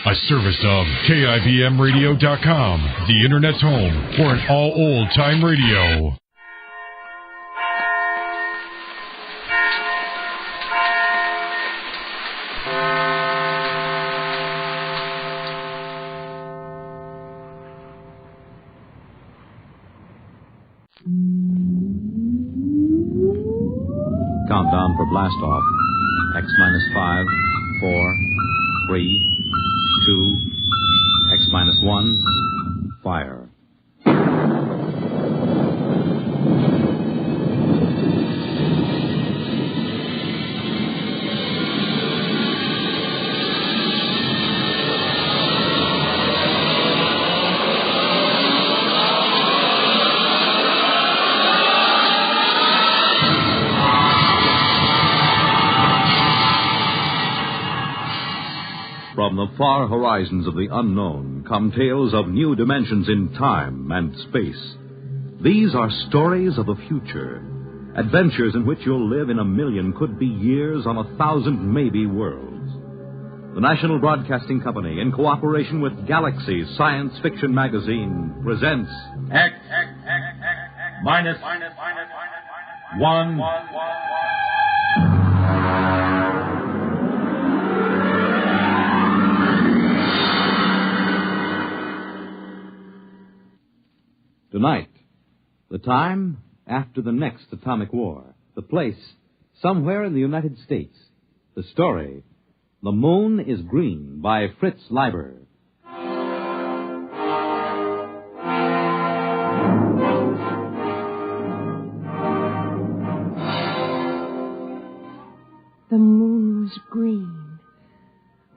A service of KIBMradio.com, the Internet's home for an all-old-time radio. Countdown for blast off. X minus 5, 4, 3, 2, X minus 1, fire. From the far horizons of the unknown come tales of new dimensions in time and space. These are stories of the future, adventures in which you'll live in a million could-be years on 1,000 maybe worlds. The National Broadcasting Company, in cooperation with Galaxy's science fiction magazine, presents X minus 1. Tonight, the time after the next atomic war. The place, somewhere in the United States. The story, The Moon is Green by Fritz Leiber. The moon was green.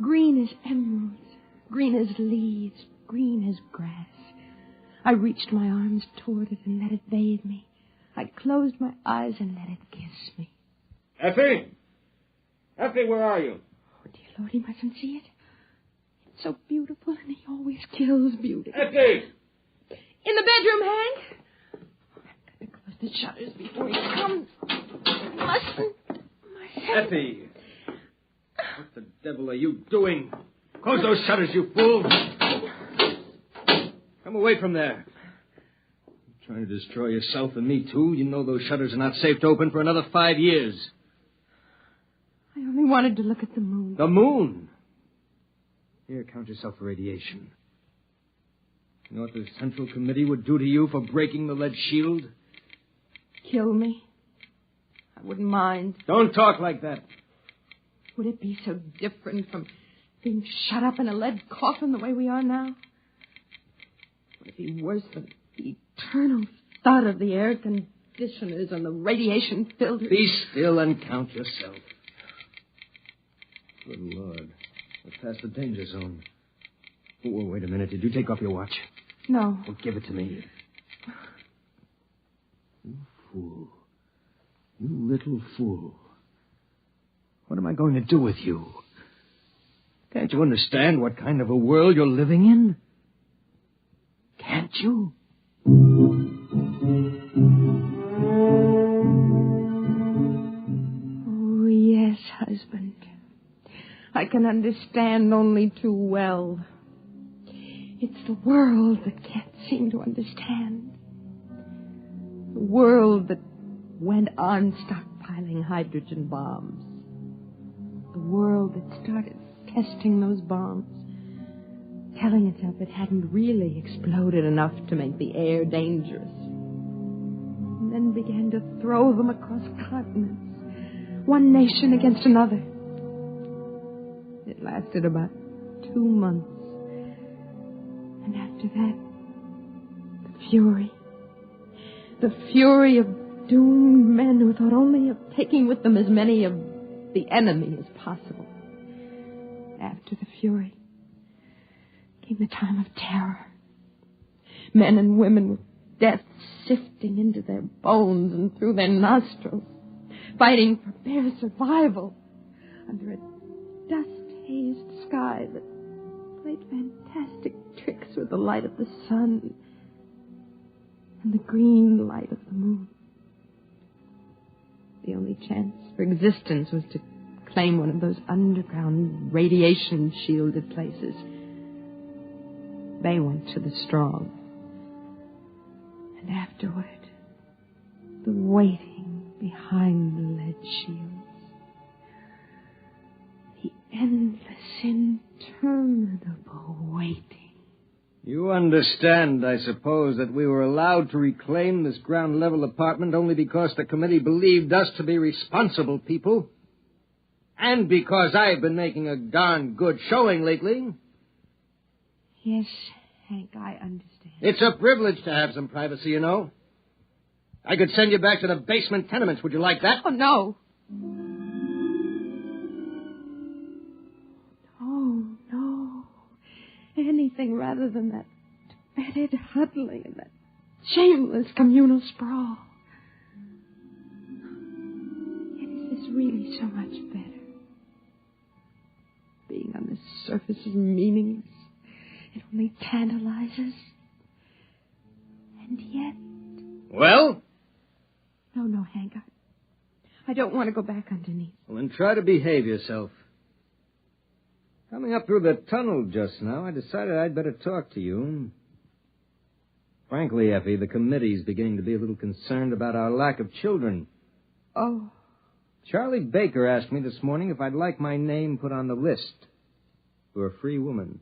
Green as emeralds, green as leaves, green as grass. I reached my arms toward it and let it bathe me. I closed my eyes and let it kiss me. Effie! Effie, where are you? Oh, dear Lord, he mustn't see it. It's so beautiful, and he always kills beauty. Effie! In the bedroom, Hank. I've got to close the shutters before he comes. Mustn't. Effie! What the devil are you doing? Close those shutters, you fool! Come away from there. You're trying to destroy yourself and me, too. You know those shutters are not safe to open for another 5 years. I only wanted to look at the moon. The moon? Here, count yourself for radiation. You know what the Central Committee would do to you for breaking the lead shield? Kill me. I wouldn't mind. Don't talk like that. Would it be so different from being shut up in a lead coffin the way we are now? Would it be worse than the eternal thud of the air conditioners and the radiation filters? Be still and count yourself. Good Lord. We're past the danger zone. Oh, wait a minute. Did you take off your watch? No. Well, give it to me. You fool. You little fool. What am I going to do with you? Can't you understand what kind of a world you're living in? Can't you? Oh, yes, husband. I can understand only too well. It's the world that can't seem to understand. The world that went on stockpiling hydrogen bombs. The world that started testing those bombs, telling itself it hadn't really exploded enough to make the air dangerous. And then began to throw them across continents, one nation against another. It lasted about 2 months. And after that, the fury of doomed men who thought only of taking with them as many of the enemy as possible. After the fury came the time of terror. Men and women with death sifting into their bones and through their nostrils, fighting for bare survival under a dust-hazed sky that played fantastic tricks with the light of the sun and the green light of the moon. The only chance for existence was to claim one of those underground radiation-shielded places They went to the strong. And afterward, the waiting behind the lead shields. The endless, interminable waiting. You understand, I suppose, that we were allowed to reclaim this ground-level apartment only because the committee believed us to be responsible people? And because I've been making a darn good showing lately? Yes, Hank, I understand. It's a privilege to have some privacy, you know. I could send you back to the basement tenements. Would you like that? Oh, no. Oh, no. Anything rather than that fetid huddling and that shameless communal sprawl. Yet is this really so much better? Being on the surface is meaningless. It only tantalizes. And yet... Well? No, Hank. I don't want to go back underneath. Well, then try to behave yourself. Coming up through the tunnel just now, I decided I'd better talk to you. Frankly, Effie, the committee's beginning to be a little concerned about our lack of children. Oh. Charlie Baker asked me this morning if I'd like my name put on the list for a free woman.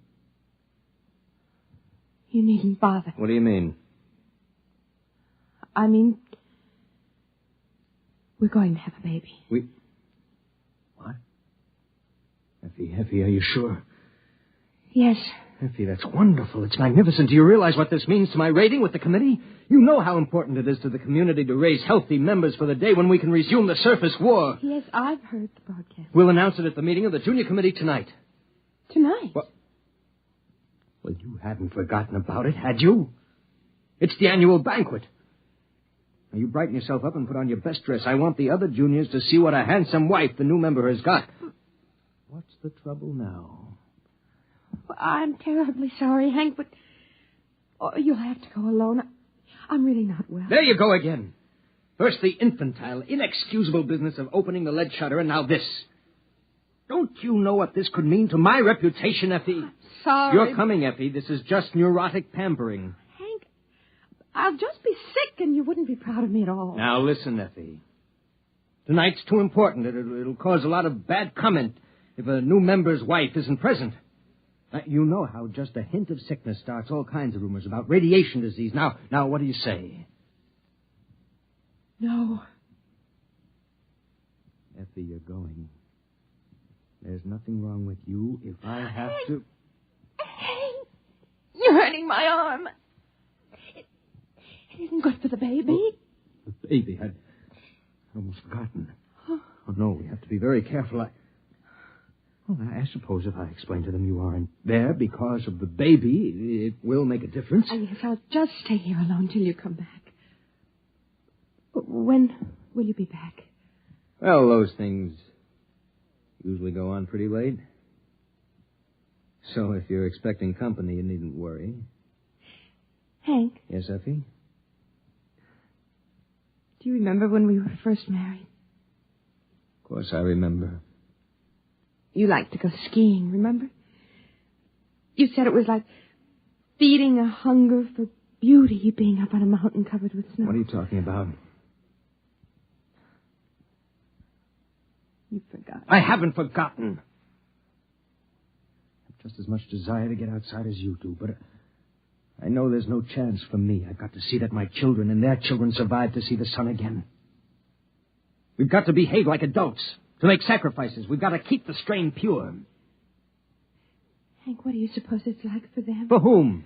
You needn't bother. What do you mean? I mean, we're going to have a baby. What? Effie, are you sure? Yes. Effie, that's wonderful. It's magnificent. Do you realize what this means to my rating with the committee? You know how important it is to the community to raise healthy members for the day when we can resume the surface war. Yes, I've heard the broadcast. We'll announce it at the meeting of the junior committee tonight. Tonight? Well, you hadn't forgotten about it, had you? It's the annual banquet. Now, you brighten yourself up and put on your best dress. I want the other juniors to see what a handsome wife the new member has got. What's the trouble now? Well, I'm terribly sorry, Hank, but you'll have to go alone. I'm really not well. There you go again. First the infantile, inexcusable business of opening the lead shutter, and now this. Don't you know what this could mean to my reputation, Effie? I'm sorry. You're coming, Effie. This is just neurotic pampering. Hank, I'll just be sick and you wouldn't be proud of me at all. Now, listen, Effie. Tonight's too important. It'll cause a lot of bad comment if a new member's wife isn't present. You know how just a hint of sickness starts all kinds of rumors about radiation disease. Now, what do you say? No. Effie, you're going. There's nothing wrong with you if I have to... Hank, you're hurting my arm. It isn't good for the baby. Oh, the baby? I'd almost forgotten. Oh, no, we have to be very careful. I suppose if I explain to them you aren't there because of the baby, it will make a difference. Yes, I'll just stay here alone till you come back. When will you be back? Well, those things usually go on pretty late. So if you're expecting company, you needn't worry. Hank? Yes, Effie? Do you remember when we were first married? Of course I remember. You liked to go skiing, remember? You said it was like feeding a hunger for beauty being up on a mountain covered with snow. What are you talking about? You forgot. I haven't forgotten. I have just as much desire to get outside as you do, but I know there's no chance for me. I've got to see that my children and their children survive to see the sun again. We've got to behave like adults, to make sacrifices. We've got to keep the strain pure. Hank, what do you suppose it's like for them? For whom?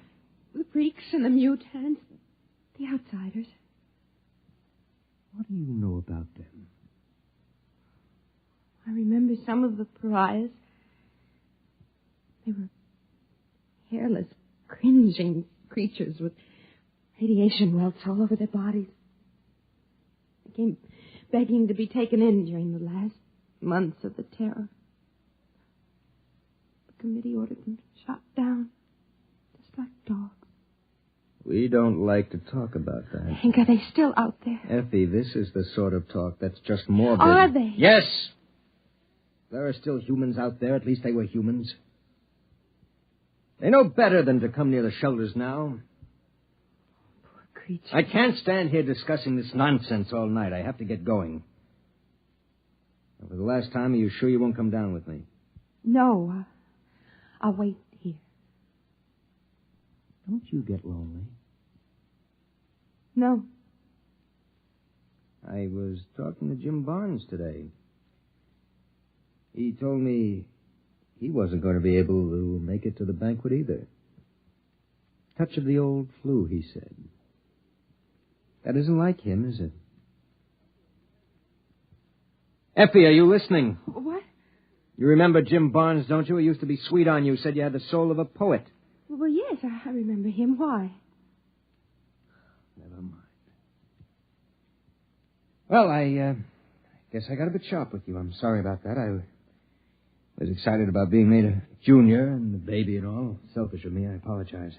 The Greeks and the mutants, the outsiders. What do you know about them? I remember some of the pariahs. They were hairless, cringing creatures with radiation welts all over their bodies. They came begging to be taken in during the last months of the terror. The committee ordered them shot down, just like dogs. We don't like to talk about that. Hank, are they still out there? Effie, this is the sort of talk that's just morbid. Are they? Yes. There are still humans out there. At least they were humans. They know better than to come near the shelters now. Poor creature. I can't stand here discussing this nonsense all night. I have to get going. For the last time, are you sure you won't come down with me? No, I'll wait here. Don't you get lonely? No. I was talking to Jim Barnes today. He told me he wasn't going to be able to make it to the banquet either. Touch of the old flu, he said. That isn't like him, is it? Effie, are you listening? What? You remember Jim Barnes, don't you? He used to be sweet on you, said you had the soul of a poet. Well, yes, I remember him. Why? Never mind. Well, I guess I got a bit sharp with you. I'm sorry about that. I was excited about being made a junior and the baby and all. Selfish of me. I apologize.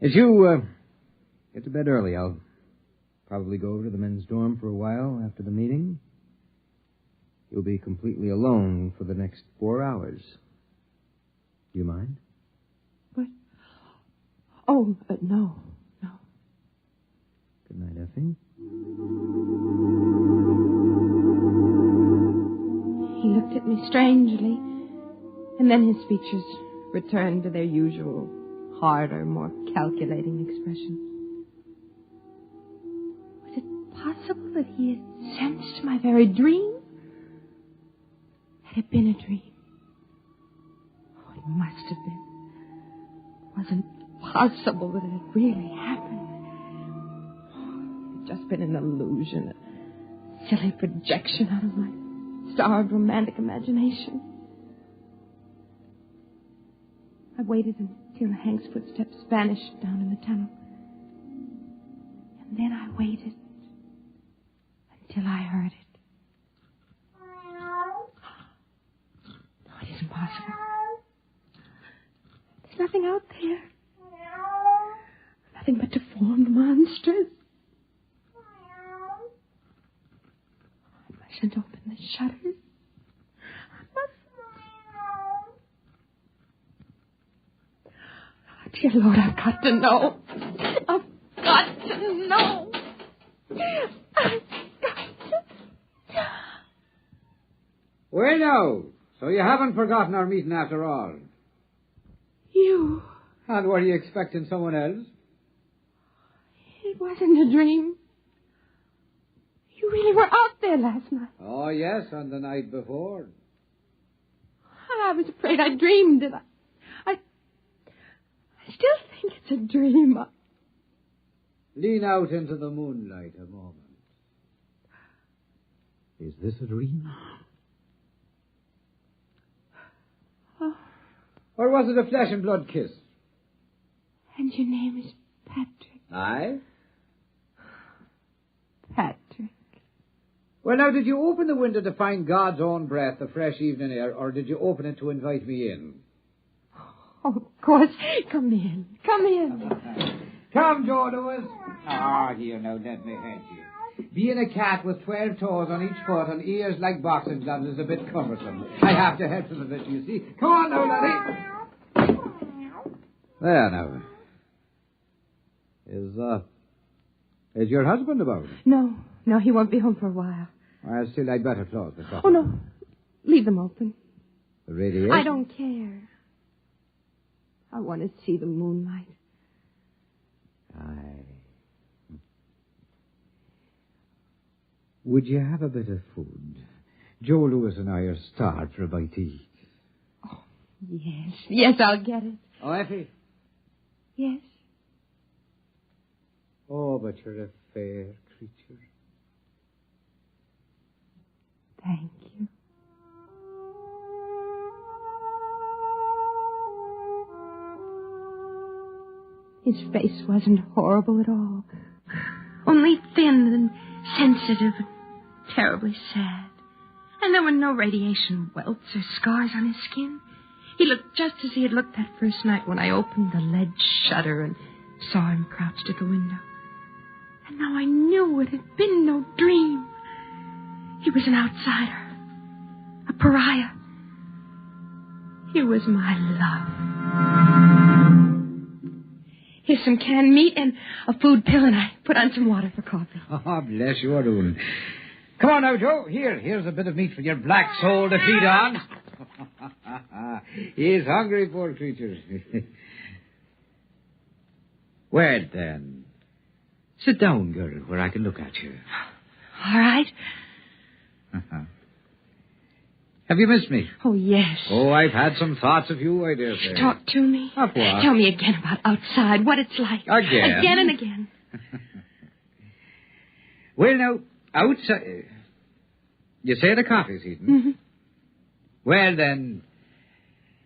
As you get to bed early, I'll probably go over to the men's dorm for a while after the meeting. You'll be completely alone for the next 4 hours. Do you mind? What? Oh, no. Good night, Effie. He looked at me strangely, and then his features returned to their usual, harder, more calculating expression. Was it possible that he had sensed my very dream? Had it been a dream? Oh, it must have been. It wasn't possible that it had really happened. It had just been an illusion, a silly projection out of my starved romantic imagination. I waited until Hank's footsteps vanished down in the tunnel. And then I waited until I heard it. No, it isn't possible. There's nothing out there. Nothing but deformed monsters. I mustn't open the shutters. I mustn't. Oh, dear Lord, I've got to know. I've got to know. I've got to. Well, now, so you haven't forgotten our meeting after all. You. And were you expecting someone else? It wasn't a dream. You really were out there last night. Oh, yes, and the night before. I was afraid I dreamed it. I still think it's a dream. Lean out into the moonlight a moment. Is this a dream? Oh. Or was it a flesh and blood kiss? And your name is Patrick. Aye? Patrick. Well, now, did you open the window to find God's own breath, the fresh evening air, or did you open it to invite me in? Oh, of course. Come in. Come in. Come, Joe Lewis. Ah, here, now, let me help you. Being a cat with 12 toes on each foot and ears like boxing gloves is a bit cumbersome. I have to help him a bit, you see. Come on now, laddie. There, now. Is your husband about? No, he won't be home for a while. Well, still, I'd better close the shop. Oh, no. Leave them open. The radiation? I don't care. I want to see the moonlight. Aye. Would you have a bit of food? Joe Lewis and I are starved for a bite to eat. Oh, yes. Yes, I'll get it. Oh, Effie? Yes. Oh, but you're a fair creature. Thank you. His face wasn't horrible at all. Only thin and sensitive and terribly sad. And there were no radiation welts or scars on his skin. He looked just as he had looked that first night when I opened the lead shutter and saw him crouched at the window. And now I knew it had been no dream. He was an outsider, a pariah. Here was my love. Here's some canned meat and a food pill, and I put on some water for coffee. Oh, bless you, Arun. Come on now, Joe. Here's a bit of meat for your black soul to feed on. He's hungry, poor creature. Well, then, sit down, girl, where I can look at you. All right. Have you missed me? Oh, yes. Oh, I've had some thoughts of you, I dare say. Talk to me. Of what? Tell me again about outside, what it's like. Again? Again and again. Well, now, outside... You say the coffee's heating? Mm-hmm. Well, then,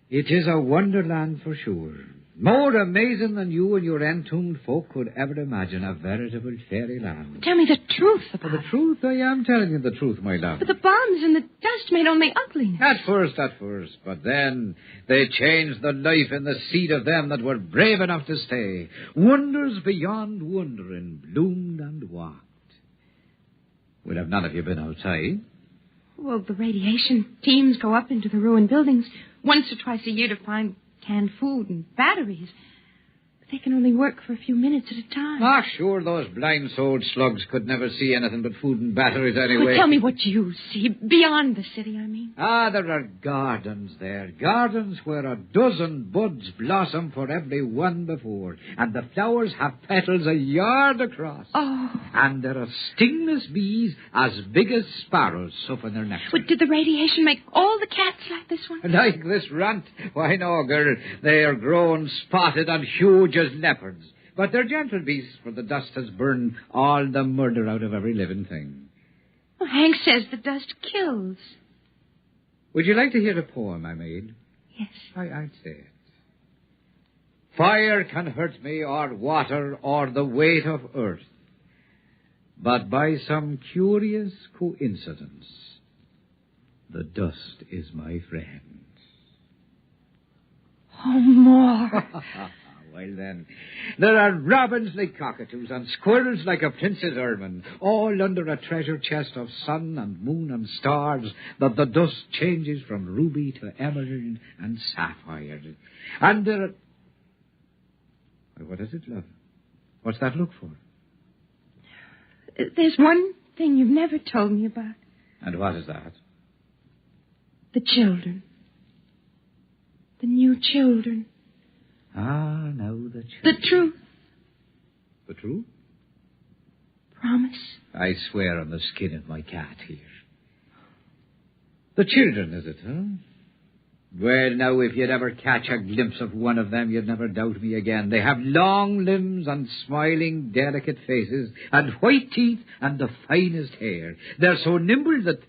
it is a wonderland for sure. More amazing than you and your entombed folk could ever imagine. A veritable fairyland. Tell me the truth about The truth? I am telling you the truth, my love. But the bombs and the dust made only ugliness. At first. But then they changed the life in the seed of them that were brave enough to stay. Wonders beyond wondering bloomed and walked. Well, have none of you been outside? Well, the radiation teams go up into the ruined buildings once or twice a year to find canned food and batteries. But they can only work for a few minutes at a time. Ah, sure, those blind-souled slugs could never see anything but food and batteries anyway. Well, tell me what you see, beyond the city, I mean. Ah, there are gardens there. Gardens where a dozen buds blossom for every one before. And the flowers have petals a yard across. Oh. And there are stingless bees as big as sparrows supping their nectar. Well, did the radiation make all the cats like this one? Like this runt? Why, no, girl. They are grown, spotted, and huge as leopards. But they're gentle beasts, for the dust has burned all the murder out of every living thing. Well, Hank says the dust kills. Would you like to hear a poem I made? Yes. I'd say it. Fire can hurt me, or water, or the weight of earth. But by some curious coincidence, the dust is my friend. Oh, more. Well, then, there are robins like cockatoos and squirrels like a prince's ermine, all under a treasure chest of sun and moon and stars that the dust changes from ruby to emerald and sapphire. And there are... Well, what is it, love? What's that look for? There's one thing you've never told me about. And what is that? The children. The new children. Ah, now the children. The truth. The truth? Promise. I swear on the skin of my cat here. The children, is it, huh? Well, now, if you'd ever catch a glimpse of one of them, you'd never doubt me again. They have long limbs and smiling, delicate faces and white teeth and the finest hair. They're so nimble that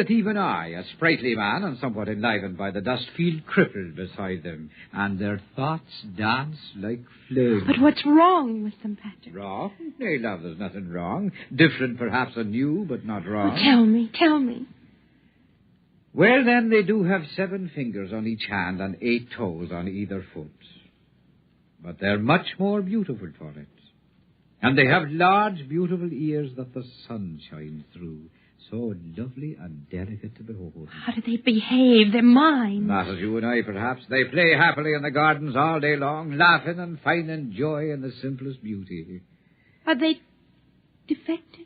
even I, a sprightly man and somewhat enlivened by the dust, feel crippled beside them, and their thoughts dance like flames. But what's wrong with them, Patrick? Wrong? Nay, love, there's nothing wrong. Different, perhaps, and new, but not wrong. Well, tell me. Well, then, they do have 7 fingers on each hand and 8 toes on either foot. But they're much more beautiful for it. And they have large, beautiful ears that the sun shines through. So lovely and delicate to behold. How do they behave? They're mine. Not as you and I, perhaps. They play happily in the gardens all day long, laughing and finding joy in the simplest beauty. Are they defective?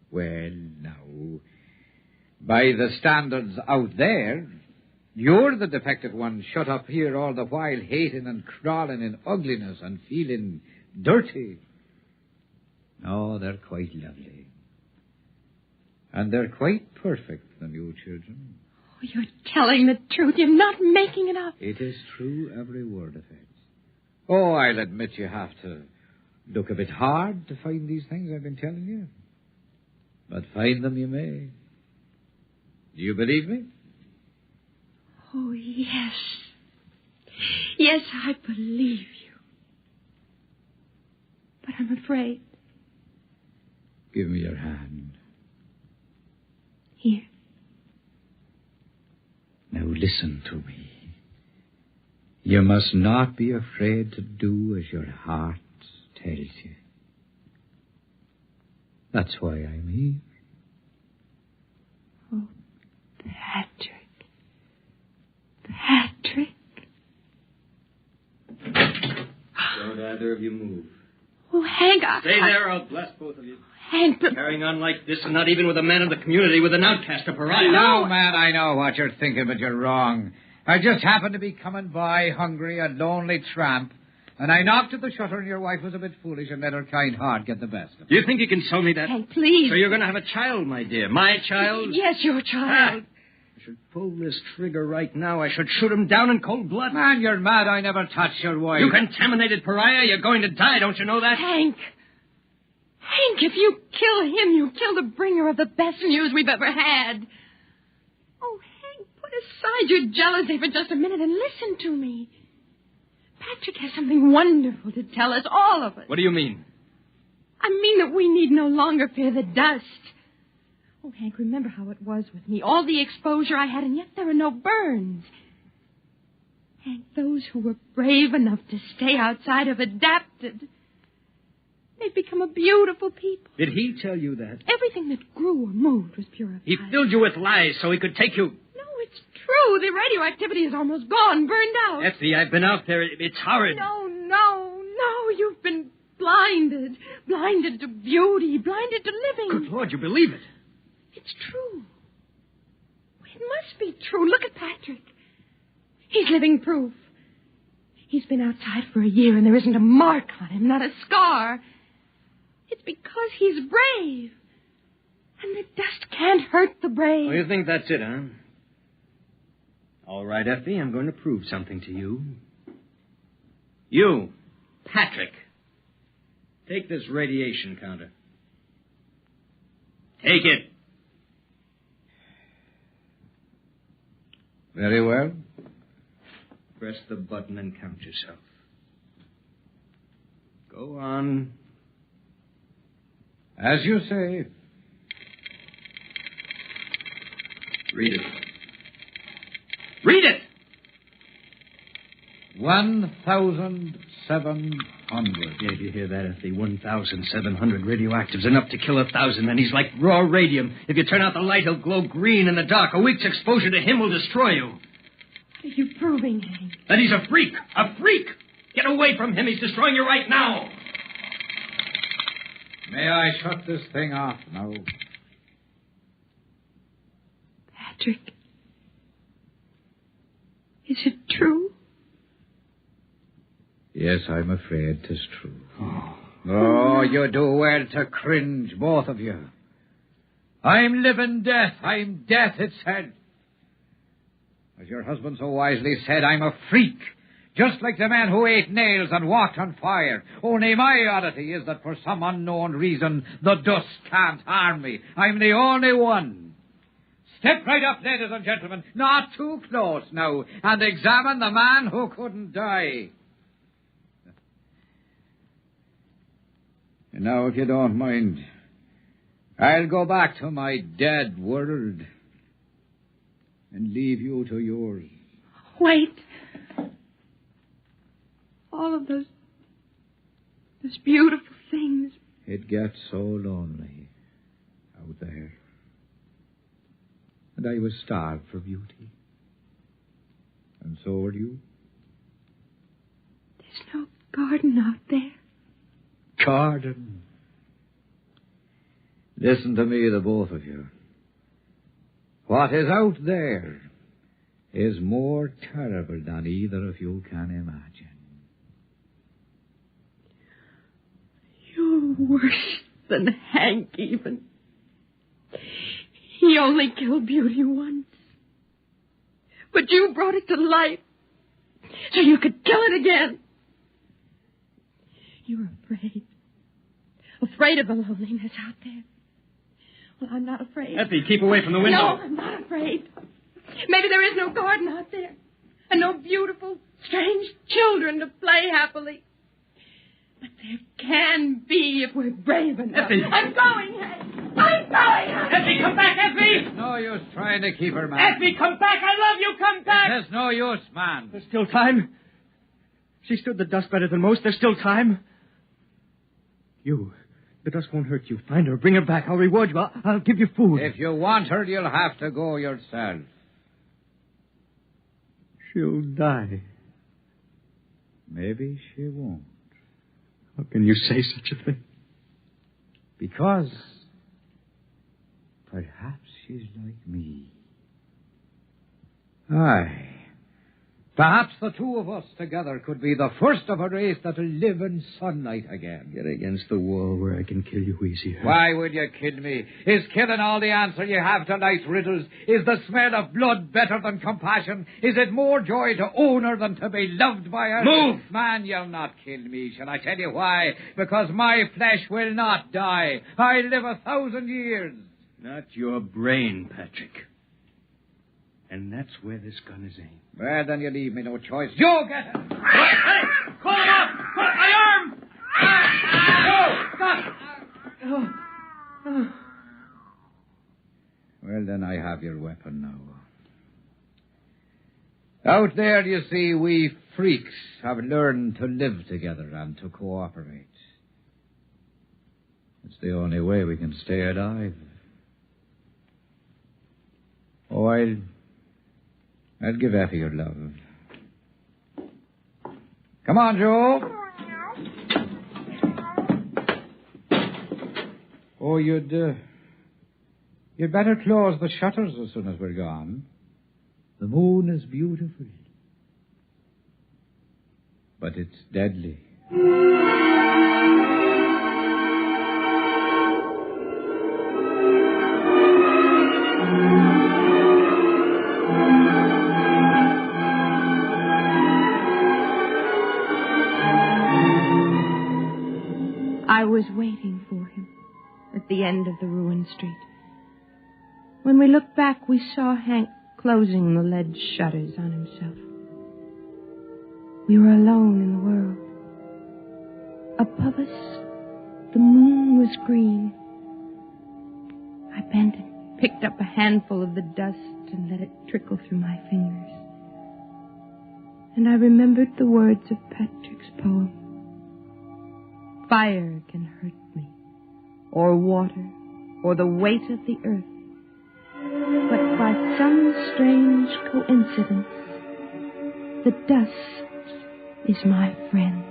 Well, now, by the standards out there, you're the defective one shut up here all the while, hating and crawling in ugliness and feeling dirty. No, they're quite lovely. And they're quite perfect, the new children. Oh, you're telling the truth. You're not making it up. It is true, every word of it. Oh, I'll admit you have to look a bit hard to find these things I've been telling you. But find them you may. Do you believe me? Oh, yes. Yes, I believe you. But I'm afraid. Give me your hand. Here. Now listen to me. You must not be afraid to do as your heart tells you. That's why I'm here. Oh, Patrick. Patrick. Don't either of you move. Oh, Hank, Stay there, I'll bless both of you. Hank, but... Carrying on like this and not even with a man of the community, with an outcast, a pariah. No, man, I know what you're thinking, but you're wrong. I just happened to be coming by, hungry, a lonely tramp, and I knocked at the shutter and your wife was a bit foolish and let her kind heart get the best of it. Do you think you can sell me that? Hank, please. So you're going to have a child, my dear. My child? Yes, your child. I should pull this trigger right now. I should shoot him down in cold blood. Man, you're mad. I never touched your wife. You contaminated pariah. You're going to die. Don't you know that? Hank, if you kill him, you kill the bringer of the best news we've ever had. Oh, Hank, put aside your jealousy for just a minute and listen to me. Patrick has something wonderful to tell us, all of us. What do you mean? I mean that we need no longer fear the dust. Oh, Hank, remember how it was with me. All the exposure I had, and yet there were no burns. Hank, those who were brave enough to stay outside have adapted. They've become a beautiful people. Did he tell you that? Everything that grew or moved was purified. He filled you with lies so he could take you. No, it's true. The radioactivity is almost gone, burned out. Effie, I've been out there. It's horrid. No. You've been blinded. Blinded to beauty. Blinded to living. Good Lord, you believe it? It's true. It must be true. Look at Patrick. He's living proof. He's been outside for a year and there isn't a mark on him, not a scar. It's because he's brave. And the dust can't hurt the brave. Oh, you think that's it, huh? All right, Effie, I'm going to prove something to you. You, Patrick, take this radiation counter. Take it. Very well. Press the button and count yourself. Go on. As you say. Read it. Read it! 1,700. Yeah, did you hear that, Effie? 1,700 radioactives, enough to kill 1,000, and he's like raw radium. If you turn out the light, he'll glow green in the dark. A week's exposure to him will destroy you. What are you proving, Hank? That he's a freak. A freak! Get away from him. He's destroying you right now. May I shut this thing off now? Patrick, is it true? Yes, I'm afraid 'tis true. Oh, you do well to cringe, both of you. I'm living death. I'm death itself. As your husband so wisely said, I'm a freak. Just like the man who ate nails and walked on fire. Only my oddity is that for some unknown reason, the dust can't harm me. I'm the only one. Step right up, ladies and gentlemen. Not too close now. And examine the man who couldn't die. And now, if you don't mind, I'll go back to my dead world and leave you to yours. Wait. All of those beautiful things. It gets so lonely out there. And I was starved for beauty. And so were you. There's no garden out there. Garden. Listen to me, the both of you. What is out there is more terrible than either of you can imagine. You're worse than Hank, even. He only killed beauty once. But you brought it to life so you could kill it again. You're afraid. Afraid of the loneliness out there. Well, I'm not afraid. Effie, keep away from the window. No, I'm not afraid. Maybe there is no garden out there. And no beautiful, strange children to play happily. But there can be if we're brave enough. Effie! I'm going, Hank. I'm going, Hank. Effie, come back, Effie! There's no use trying to keep her, man. Effie, come back! I love you! Come back! There's no use, man. There's still time. She stood the dust better than most. There's still time. You. The dust won't hurt you. Find her. Bring her back. I'll reward you. I'll give you food. If you want her, you'll have to go yourself. she'll die. Maybe she won't. How can you say such a thing? Because perhaps she's like me. Aye. Perhaps the two of us together could be the first of a race that'll live in sunlight again. Get against the wall where I can kill you easier. Why would you kill me? Is killing all the answer you have to life's riddles? Is the smell of blood better than compassion? Is it more joy to own her than to be loved by her? Move! Man, you'll not kill me. Shall I tell you why? Because my flesh will not die. I live 1,000 years. Not your brain, Patrick. And that's where this gun is aimed. Well, then you leave me no choice. You get it! Hey! Call him up! My arm! No! Stop! Well, then I have your weapon now. Out there, you see, we freaks have learned to live together and to cooperate. It's the only way we can stay alive. Oh, I'll give Effie your love. Come on, Joe. Oh, you'd better close the shutters as soon as we're gone. The moon is beautiful, but it's deadly. I was waiting for him at the end of the ruined street. When we looked back, we saw Hank closing the lead shutters on himself. We were alone in the world. Above us, the moon was green. I bent and picked up a handful of the dust and let it trickle through my fingers. And I remembered the words of Patrick's poem. Fire can hurt me, or water, or the weight of the earth. But by some strange coincidence, the dust is my friend.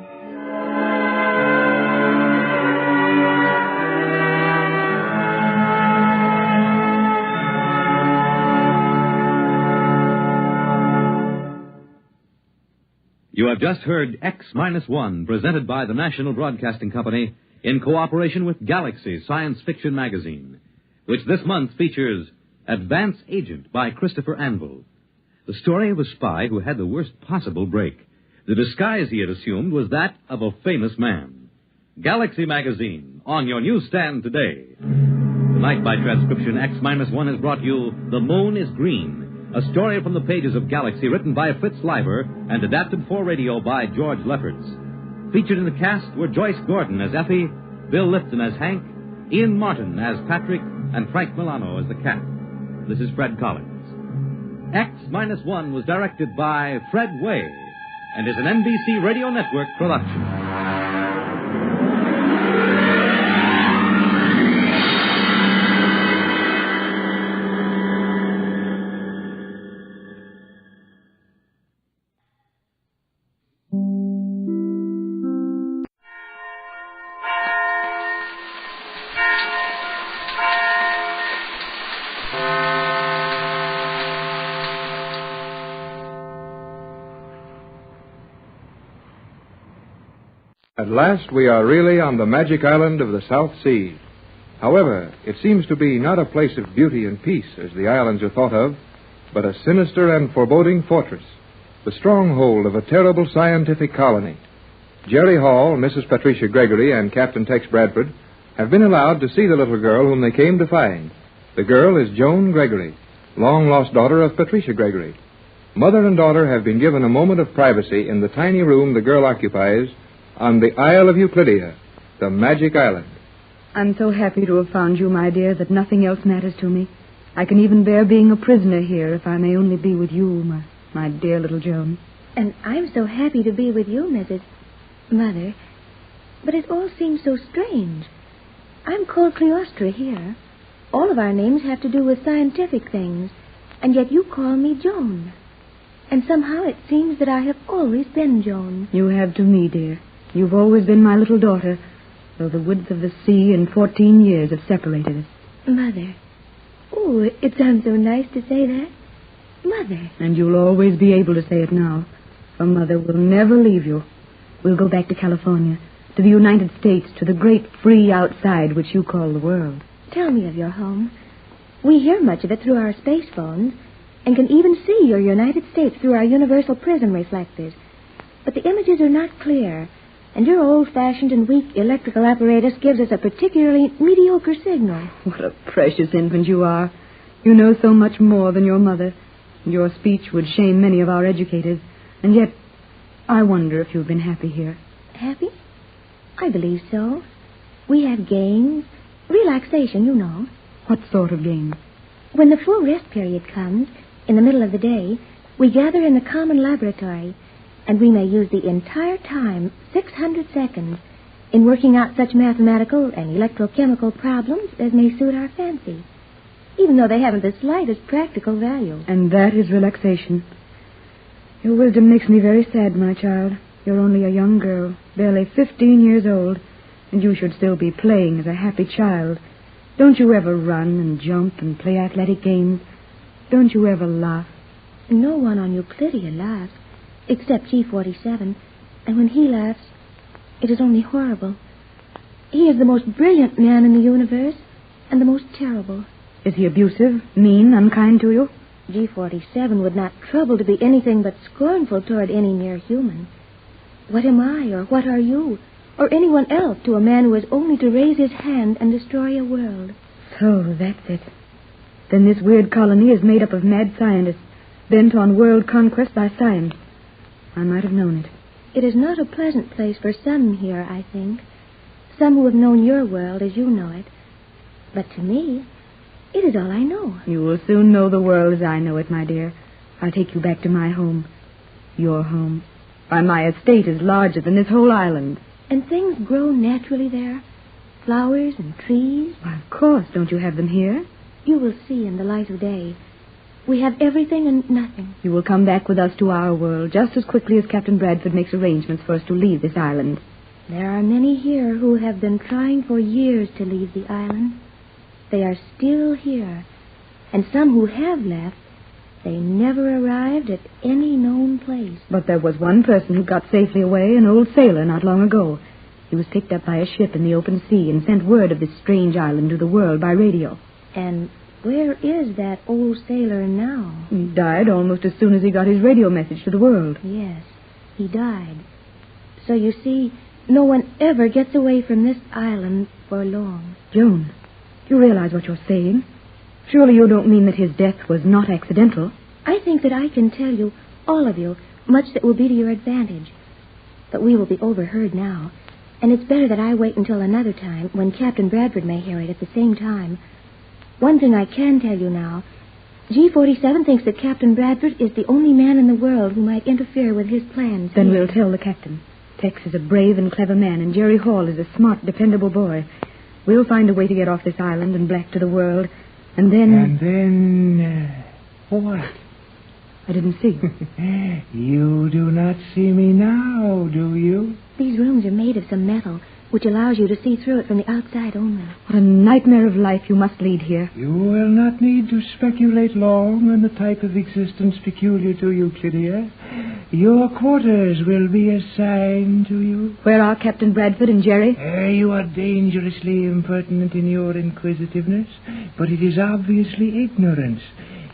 You have just heard X-1, presented by the National Broadcasting Company in cooperation with Galaxy Science Fiction Magazine, which this month features Advance Agent by Christopher Anvil. The story of a spy who had the worst possible break. The disguise he had assumed was that of a famous man. Galaxy Magazine, on your newsstand today. Tonight, by transcription, X-1 has brought you The Moon is Green, a story from the pages of Galaxy written by Fritz Leiber and adapted for radio by George Lefferts. Featured in the cast were Joyce Gordon as Effie, Bill Lipton as Hank, Ian Martin as Patrick, and Frank Milano as the cat. This is Fred Collins. X-1 was directed by Fred Way and is an NBC Radio Network production. At last, we are really on the magic island of the South Seas. However, it seems to be not a place of beauty and peace, as the islands are thought of, but a sinister and foreboding fortress, the stronghold of a terrible scientific colony. Jerry Hall, Mrs. Patricia Gregory, and Captain Tex Bradford have been allowed to see the little girl whom they came to find. The girl is Joan Gregory, long-lost daughter of Patricia Gregory. Mother and daughter have been given a moment of privacy in the tiny room the girl occupies on the Isle of Euclidia, the magic island. I'm so happy to have found you, my dear, that nothing else matters to me. I can even bear being a prisoner here if I may only be with you, my dear little Joan. And I'm so happy to be with you, Mrs. Mother. But it all seems so strange. I'm called Cleostra here. All of our names have to do with scientific things. And yet you call me Joan. And somehow it seems that I have always been Joan. You have to me, dear. You've always been my little daughter, though the width of the sea and 14 years have separated us. Mother. Oh, it sounds so nice to say that. Mother. And you'll always be able to say it now. For Mother will never leave you. We'll go back to California, to the United States, to the great free outside which you call the world. Tell me of your home. We hear much of it through our space phones, and can even see your United States through our universal prism reflectors. But the images are not clear, and your old-fashioned and weak electrical apparatus gives us a particularly mediocre signal. What a precious infant you are. You know so much more than your mother. Your speech would shame many of our educators. And yet, I wonder if you've been happy here. Happy? I believe so. We have games, relaxation, you know. What sort of games? When the full rest period comes, in the middle of the day, we gather in the common laboratory, and we may use the entire time, 600 seconds, in working out such mathematical and electrochemical problems as may suit our fancy, even though they haven't the slightest practical value. And that is relaxation. Your wisdom makes me very sad, my child. You're only a young girl, barely 15 years old, and you should still be playing as a happy child. Don't you ever run and jump and play athletic games? Don't you ever laugh? No one on Euclidia laughs, except G47, and when he laughs, it is only horrible. He is the most brilliant man in the universe, and the most terrible. Is he abusive, mean, unkind to you? G47 would not trouble to be anything but scornful toward any mere human. What am I, or what are you, or anyone else to a man who has only to raise his hand and destroy a world? So, that's it. Then this weird colony is made up of mad scientists, bent on world conquest by science. I might have known it. It is not a pleasant place for some here, I think. Some who have known your world as you know it. But to me, it is all I know. You will soon know the world as I know it, my dear. I'll take you back to my home. Your home. Why, my estate is larger than this whole island. And things grow naturally there? Flowers and trees? Why, of course. Don't you have them here? You will see in the light of day. We have everything and nothing. You will come back with us to our world just as quickly as Captain Bradford makes arrangements for us to leave this island. There are many here who have been trying for years to leave the island. They are still here. And some who have left, they never arrived at any known place. But there was one person who got safely away, an old sailor, not long ago. He was picked up by a ship in the open sea and sent word of this strange island to the world by radio. And where is that old sailor now? He died almost as soon as he got his radio message to the world. Yes, he died. So you see, no one ever gets away from this island for long. Joan, you realize what you're saying? Surely you don't mean that his death was not accidental? I think that I can tell you, all of you, much that will be to your advantage. But we will be overheard now, and it's better that I wait until another time when Captain Bradford may hear it at the same time. One thing I can tell you now, G47 thinks that Captain Bradford is the only man in the world who might interfere with his plans. Then we'll tell the captain. Tex is a brave and clever man, and Jerry Hall is a smart, dependable boy. We'll find a way to get off this island and back to the world, and then... And then... what? I didn't see. You do not see me now, do you? These rooms are made of some metal, which allows you to see through it from the outside only. What a nightmare of life you must lead here. You will not need to speculate long on the type of existence peculiar to Euclidia. Your quarters will be assigned to you. Where are Captain Bradford and Jerry? You are dangerously impertinent in your inquisitiveness, but it is obviously ignorance.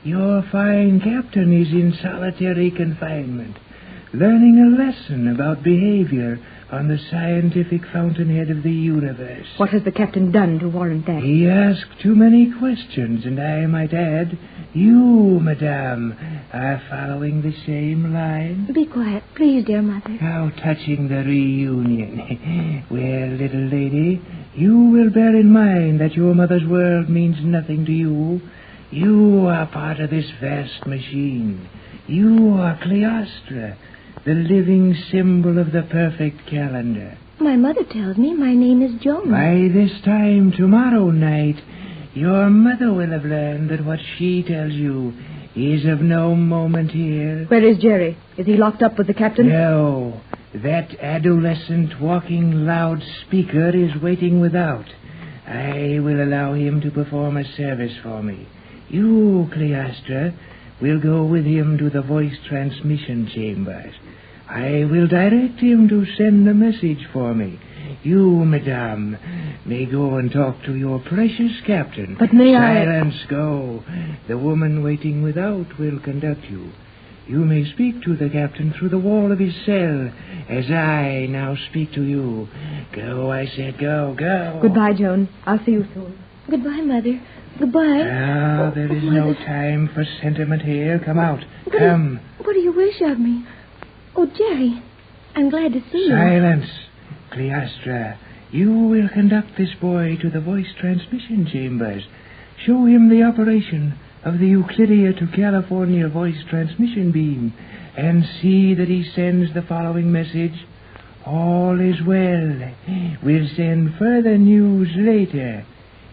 Your fine captain is in solitary confinement, learning a lesson about behavior on the scientific fountainhead of the universe. What has the captain done to warrant that? He asked too many questions, and I might add, you, madame, are following the same line. Be quiet, please, dear mother. How touching the reunion. Well, little lady, you will bear in mind that your mother's world means nothing to you. You are part of this vast machine. You are Cleostra, the living symbol of the perfect calendar. My mother tells me my name is Joan. By this time tomorrow night, your mother will have learned that what she tells you is of no moment here. Where is Jerry? Is he locked up with the captain? No. That adolescent walking loudspeaker is waiting without. I will allow him to perform a service for me. You, Cleastra, will go with him to the voice transmission chambers. I will direct him to send the message for me. You, madame, may go and talk to your precious captain. But may Silence, go. The woman waiting without will conduct you. You may speak to the captain through the wall of his cell, as I now speak to you. Go, I said, go, go. Goodbye, Joan. I'll see you soon. Goodbye, Mother. Goodbye. Ah, there is no time for sentiment here. Come out. Come. What do you wish of me? Oh, Jerry, I'm glad to see you. Silence. Cleastra, you will conduct this boy to the voice transmission chambers. Show him the operation of the Euclidia to California voice transmission beam, and see that he sends the following message. All is well. We'll send further news later.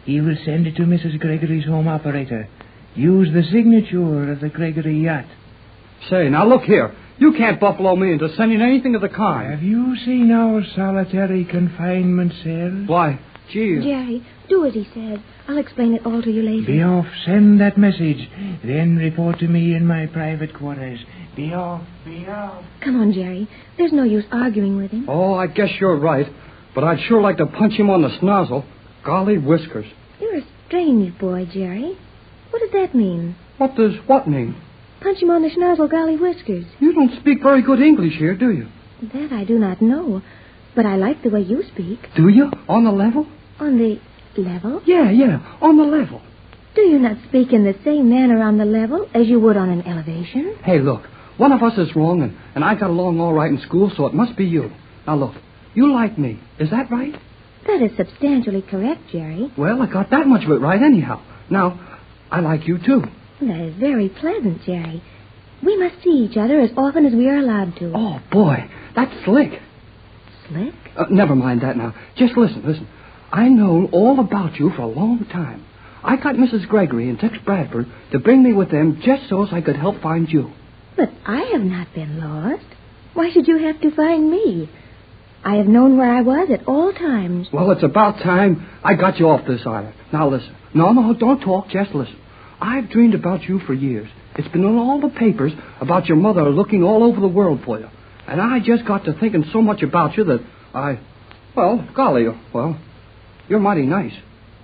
He will send it to Mrs. Gregory's home operator. Use the signature of the Gregory yacht. Say, now look here. You can't buffalo me into sending anything of the kind. Have you seen our solitary confinement cells? Why, gee. Jerry, do as he says. I'll explain it all to you later. Be off. Send that message. Then report to me in my private quarters. Be off. Be off. Come on, Jerry. There's no use arguing with him. Oh, I guess you're right. But I'd sure like to punch him on the snozzle. Golly whiskers. You're a strange boy, Jerry. What does that mean? What does what mean? Punch him on the schnozzle, golly whiskers. You don't speak very good English here, do you? That I do not know. But I like the way you speak. Do you? On the level? On the level? Yeah, on the level. Do you not speak in the same manner on the level as you would on an elevation? Hey, look. One of us is wrong, and I got along all right in school, so it must be you. Now, look. You like me. Is that right? That is substantially correct, Jerry. Well, I got that much of it right anyhow. Now, I like you, too. That is very pleasant, Jerry. We must see each other as often as we are allowed to. Oh, boy. That's slick. Slick? Never mind that now. Just listen. I know all about you for a long time. I got Mrs. Gregory and Tex Bradford to bring me with them just so as I could help find you. But I have not been lost. Why should you have to find me? I have known where I was at all times. Well, it's about time I got you off this island. Now, listen. No, don't talk. Just listen. I've dreamed about you for years. It's been in all the papers about your mother looking all over the world for you. And I just got to thinking so much about you that golly, you're mighty nice.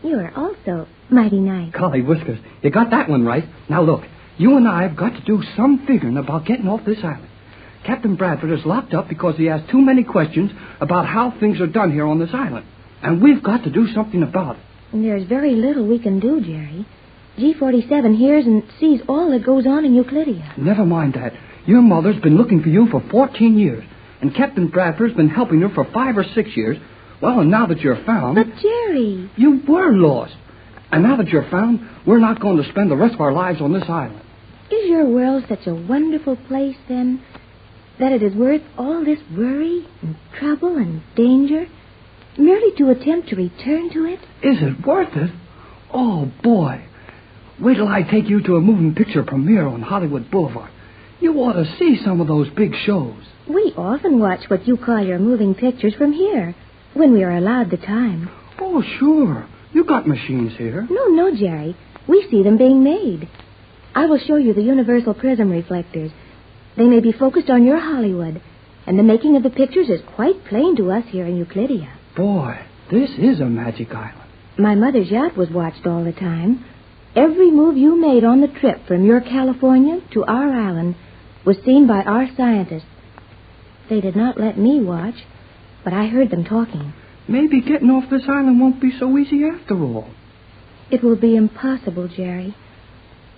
You are also mighty nice. Golly whiskers, you got that one right. Now, look, you and I have got to do some figuring about getting off this island. Captain Bradford is locked up because he has too many questions about how things are done here on this island. And we've got to do something about it. And there's very little we can do, Jerry. G47 hears and sees all that goes on in Euclidia. Never mind that. Your mother's been looking for you for 14 years, and Captain Bradford's been helping her for 5 or 6 years. Well, and now that you're found... But, Jerry... You were lost. And now that you're found, we're not going to spend the rest of our lives on this island. Is your world such a wonderful place, then, that it is worth all this worry and trouble and danger merely to attempt to return to it? Is it worth it? Oh, boy. Wait till I take you to a moving picture premiere on Hollywood Boulevard. You ought to see some of those big shows. We often watch what you call your moving pictures from here, when we are allowed the time. Oh, sure. You got machines here. No, Jerry. We see them being made. I will show you the universal prism reflectors. They may be focused on your Hollywood, and the making of the pictures is quite plain to us here in Euclidia. Boy, this is a magic island. My mother's yacht was watched all the time. Every move you made on the trip from your California to our island was seen by our scientists. They did not let me watch, but I heard them talking. Maybe getting off this island won't be so easy after all. It will be impossible, Jerry.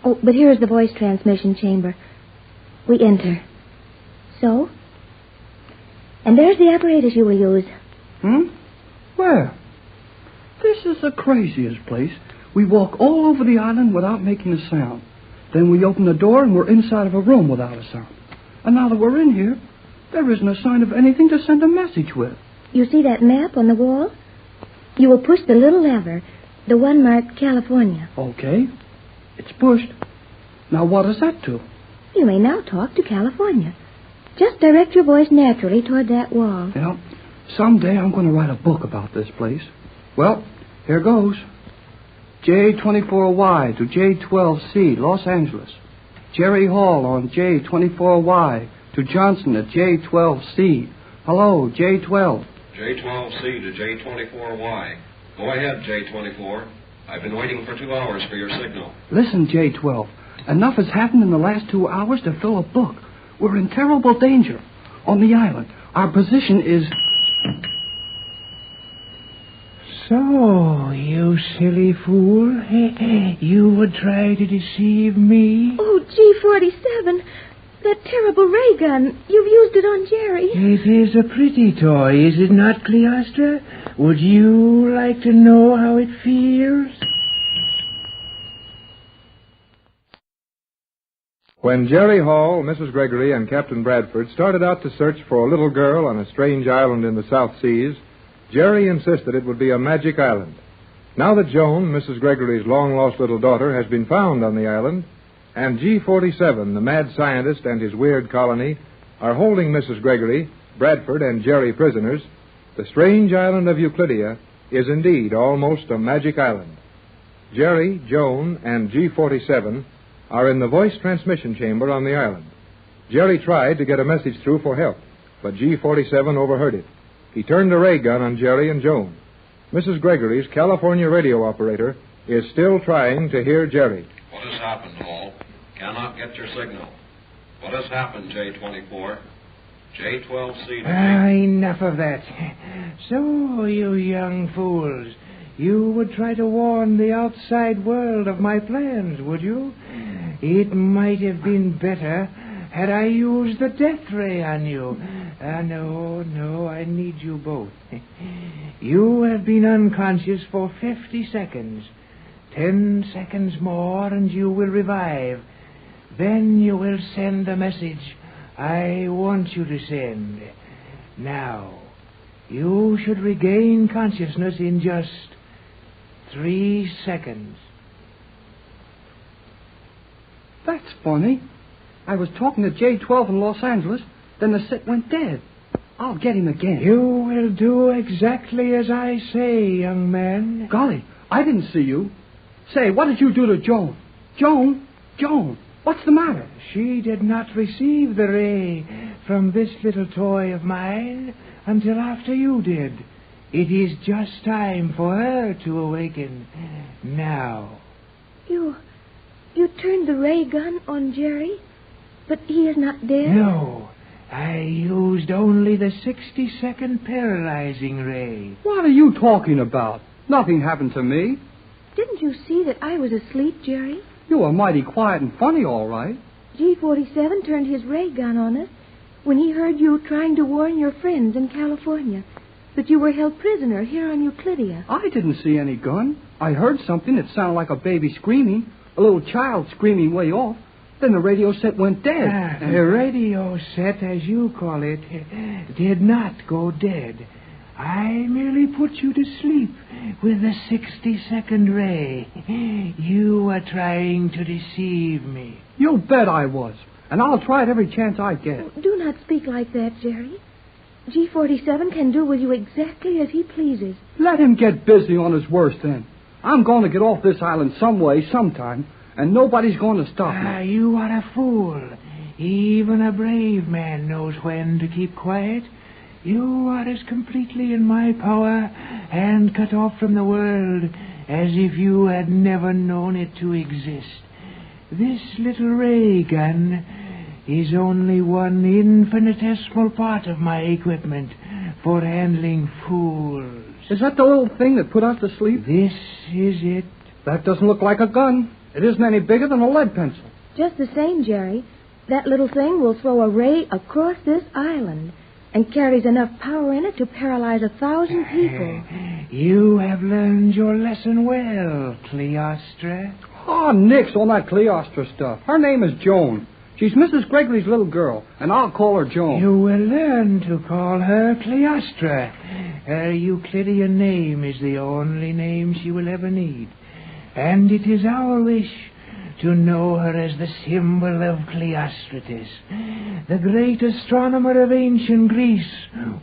Oh, but here is the voice transmission chamber. We enter. So? And there's the apparatus you will use. Where? This is the craziest place. We walk all over the island without making a sound. Then we open the door and we're inside of a room without a sound. And now that we're in here, there isn't a sign of anything to send a message with. You see that map on the wall? You will push the little lever, the one marked California. Okay. It's pushed. Now, what does that do? You may now talk to California. Just direct your voice naturally toward that wall. Well, someday I'm going to write a book about this place. Well, here goes. J24Y to J12C, Los Angeles. Jerry Hall on J24Y to Johnson at J12C. Hello, J12. J12C to J24Y. Go ahead, J24. I've been waiting for 2 hours for your signal. Listen, J12. Enough has happened in the last 2 hours to fill a book. We're in terrible danger. On the island, our position is... So, you silly fool, you would try to deceive me? Oh, G47, that terrible ray gun. You've used it on Jerry. It is a pretty toy, is it not, Cleostra? Would you like to know how it feels? When Jerry Hall, Mrs. Gregory, and Captain Bradford started out to search for a little girl on a strange island in the South Seas, Jerry insisted it would be a magic island. Now that Joan, Mrs. Gregory's long-lost little daughter, has been found on the island, and G47, the mad scientist, and his weird colony are holding Mrs. Gregory, Bradford, and Jerry prisoners, the strange island of Euclidia is indeed almost a magic island. Jerry, Joan, and G47 are in the voice transmission chamber on the island. Jerry tried to get a message through for help, but G47 overheard it. He turned a ray gun on Jerry and Joan. Mrs. Gregory's California radio operator is still trying to hear Jerry. What has happened, Hall? Cannot get your signal. What has happened, J24? J12C to Enough of that. So, you young fools, you would try to warn the outside world of my plans, would you? It might have been better had I used the death ray on you. No, I need you both. You have been unconscious for 50 seconds. 10 seconds more and you will revive. Then you will send a message I want you to send. Now, you should regain consciousness in just 3 seconds. That's funny. I was talking to J12 in Los Angeles, then the set went dead. I'll get him again. You will do exactly as I say, young man. Golly, I didn't see you. Say, what did you do to Joan? Joan, what's the matter? She did not receive the ray from this little toy of mine until after you did. It is just time for her to awaken. Now. You turned the ray gun on Jerry, but he is not dead? No. I used only the 60-second paralyzing ray. What are you talking about? Nothing happened to me. Didn't you see that I was asleep, Jerry? You were mighty quiet and funny, all right. G47 turned his ray gun on us when he heard you trying to warn your friends in California that you were held prisoner here on Euclidia. I didn't see any gun. I heard something that sounded like a baby screaming, a little child screaming way off. Then the radio set went dead. The radio set, as you call it, did not go dead. I merely put you to sleep with the 60-second ray. You were trying to deceive me. You bet I was. And I'll try it every chance I get. Oh, do not speak like that, Jerry. G47 can do with you exactly as he pleases. Let him get busy on his worst then. I'm going to get off this island some way, sometime, and nobody's going to stop me. You are a fool. Even a brave man knows when to keep quiet. You are as completely in my power and cut off from the world as if you had never known it to exist. This little ray gun is only one infinitesimal part of my equipment for handling fools. Is that the little thing that put us to sleep? This is it. That doesn't look like a gun. It isn't any bigger than a lead pencil. Just the same, Jerry. That little thing will throw a ray across this island and carries enough power in it to paralyze 1,000 people. You have learned your lesson well, Cleostra. Oh, nix on that Cleostra stuff. Her name is Joan. She's Mrs. Gregory's little girl, and I'll call her Joan. You will learn to call her Cleostra. Her Euclidean name is the only name she will ever need. And it is our wish to know her as the symbol of Cleostratus, the great astronomer of ancient Greece,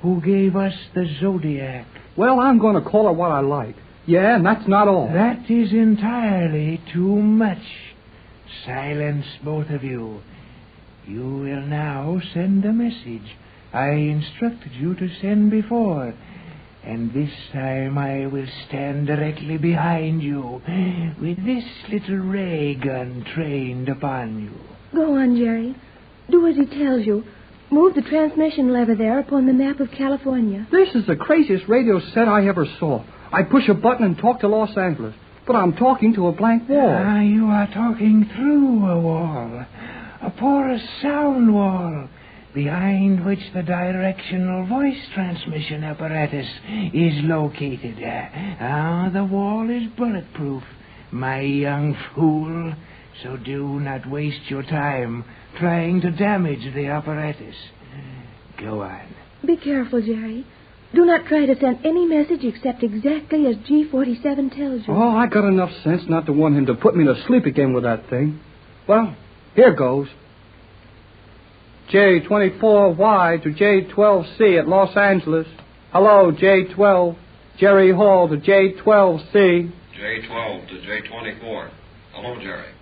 who gave us the zodiac. Well, I'm going to call her what I like. Yeah, and that's not all. That is entirely too much. Silence, both of you. You will now send a message I instructed you to send before. And this time I will stand directly behind you with this little ray gun trained upon you. Go on, Jerry. Do as he tells you. Move the transmission lever there upon the map of California. This is the craziest radio set I ever saw. I push a button and talk to Los Angeles, but I'm talking to a blank wall. You are talking through a wall, a porous sound wall, behind which the directional voice transmission apparatus is located. The wall is bulletproof, my young fool, so do not waste your time trying to damage the apparatus. Go on. Be careful, Jerry. Do not try to send any message except exactly as G47 tells you. Oh, I got enough sense not to want him to put me to sleep again with that thing. Well, here goes. J24Y to J12C at Los Angeles. Hello, J12. Jerry Hall to J12C. J12 to J24. Hello, Jerry.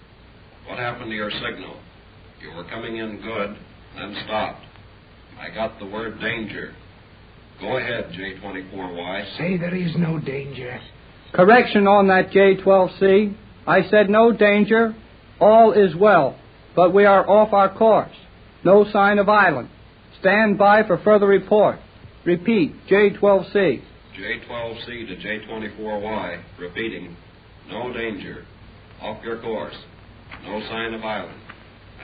What happened to your signal? You were coming in good, then stopped. I got the word danger. Go ahead, J24Y. Say there is no danger. Correction on that, J12C. I said no danger. All is well, but we are off our course. No sign of island. Stand by for further report. Repeat, J12C. J12C to J24Y. Repeating. No danger. Off your course. No sign of island.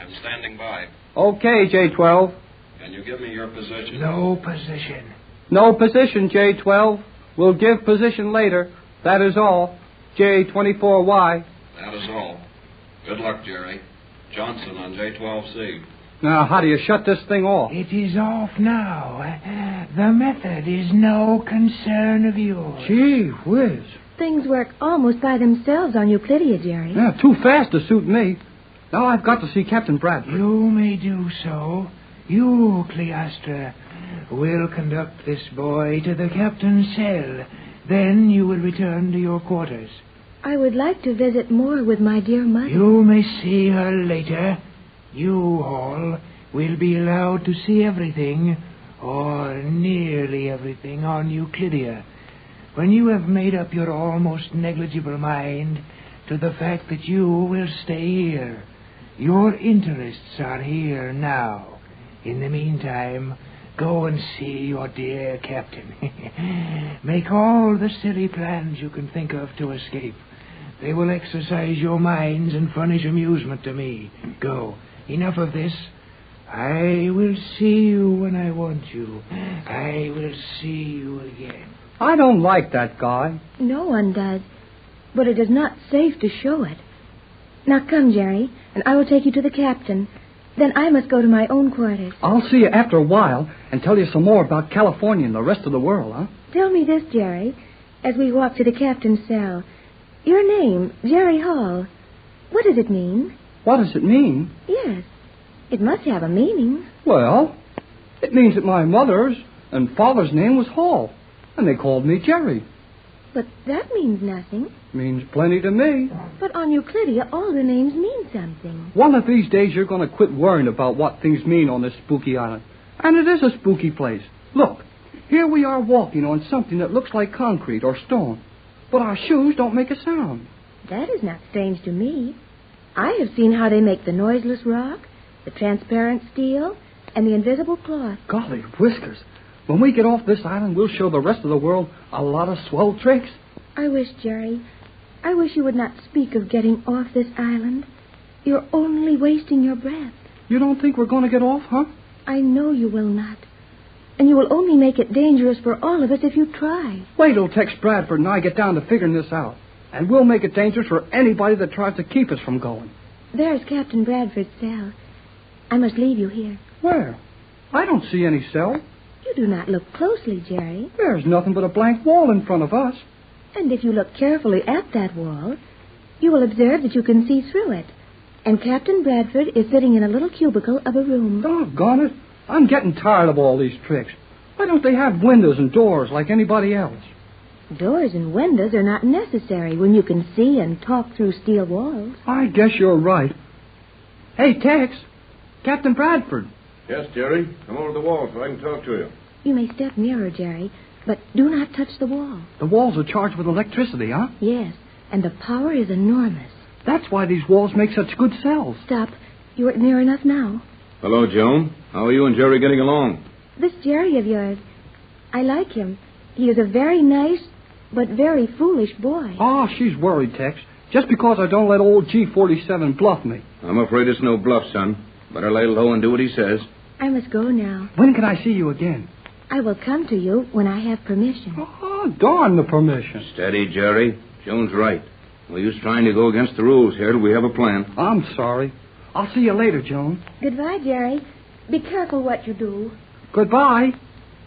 I'm standing by. Okay, J12. Can you give me your position? No position. No position, J12. We'll give position later. That is all. J24Y. That is all. Good luck, Jerry. Johnson on J12C. Now, how do you shut this thing off? It is off now. The method is no concern of yours. Gee whiz. Things work almost by themselves on Euclidia, Jerry. Yeah, too fast to suit me. Now I've got to see Captain Bradford. You may do so. You, Cleostra, will conduct this boy to the captain's cell. Then you will return to your quarters. I would like to visit more with my dear mother. You may see her later. You, Hall, will be allowed to see everything, or nearly everything, on Euclidia. When you have made up your almost negligible mind to the fact that you will stay here, your interests are here now. In the meantime, go and see your dear captain. Make all the silly plans you can think of to escape. They will exercise your minds and furnish amusement to me. Go. Enough of this. I will see you when I want you. I will see you again. I don't like that guy. No one does. But it is not safe to show it. Now come, Jerry, and I will take you to the captain. Then I must go to my own quarters. I'll see you after a while and tell you some more about California and the rest of the world, huh? Tell me this, Jerry, as we walk to the captain's cell. Your name, Jerry Hall, what does it mean? What does it mean? Yes, it must have a meaning. Well, it means that my mother's and father's name was Hall, and they called me Jerry. But that means nothing. Means plenty to me. But on Euclidia, all the names mean something. One of these days, you're going to quit worrying about what things mean on this spooky island. And it is a spooky place. Look, here we are walking on something that looks like concrete or stone, but our shoes don't make a sound. That is not strange to me. I have seen how they make the noiseless rock, the transparent steel, and the invisible cloth. Golly whiskers. When we get off this island, we'll show the rest of the world a lot of swell tricks. I wish, Jerry, I wish you would not speak of getting off this island. You're only wasting your breath. You don't think we're going to get off, huh? I know you will not. And you will only make it dangerous for all of us if you try. Wait till Tex Bradford and I get down to figuring this out. And we'll make it dangerous for anybody that tries to keep us from going. There's Captain Bradford's cell. I must leave you here. Where? I don't see any cell. You do not look closely, Jerry. There's nothing but a blank wall in front of us. And if you look carefully at that wall, you will observe that you can see through it. And Captain Bradford is sitting in a little cubicle of a room. Doggone it. I'm getting tired of all these tricks. Why don't they have windows and doors like anybody else? Doors and windows are not necessary when you can see and talk through steel walls. I guess you're right. Hey, Tex. Captain Bradford. Yes, Jerry. Come over to the wall so I can talk to you. You may step nearer, Jerry, but do not touch the wall. The walls are charged with electricity, huh? Yes, and the power is enormous. That's why these walls make such good cells. Stop. You are near enough now. Hello, Joan. How are you and Jerry getting along? This Jerry of yours, I like him. He is a very nice but very foolish boy. Oh, she's worried, Tex. Just because I don't let old G47 bluff me. I'm afraid it's no bluff, son. Better lay low and do what he says. I must go now. When can I see you again? I will come to you when I have permission. Oh, darn the permission. Steady, Jerry. Joan's right. No use trying to go against the rules here till we have a plan. I'm sorry. I'll see you later, Joan. Goodbye, Jerry. Be careful what you do. Goodbye,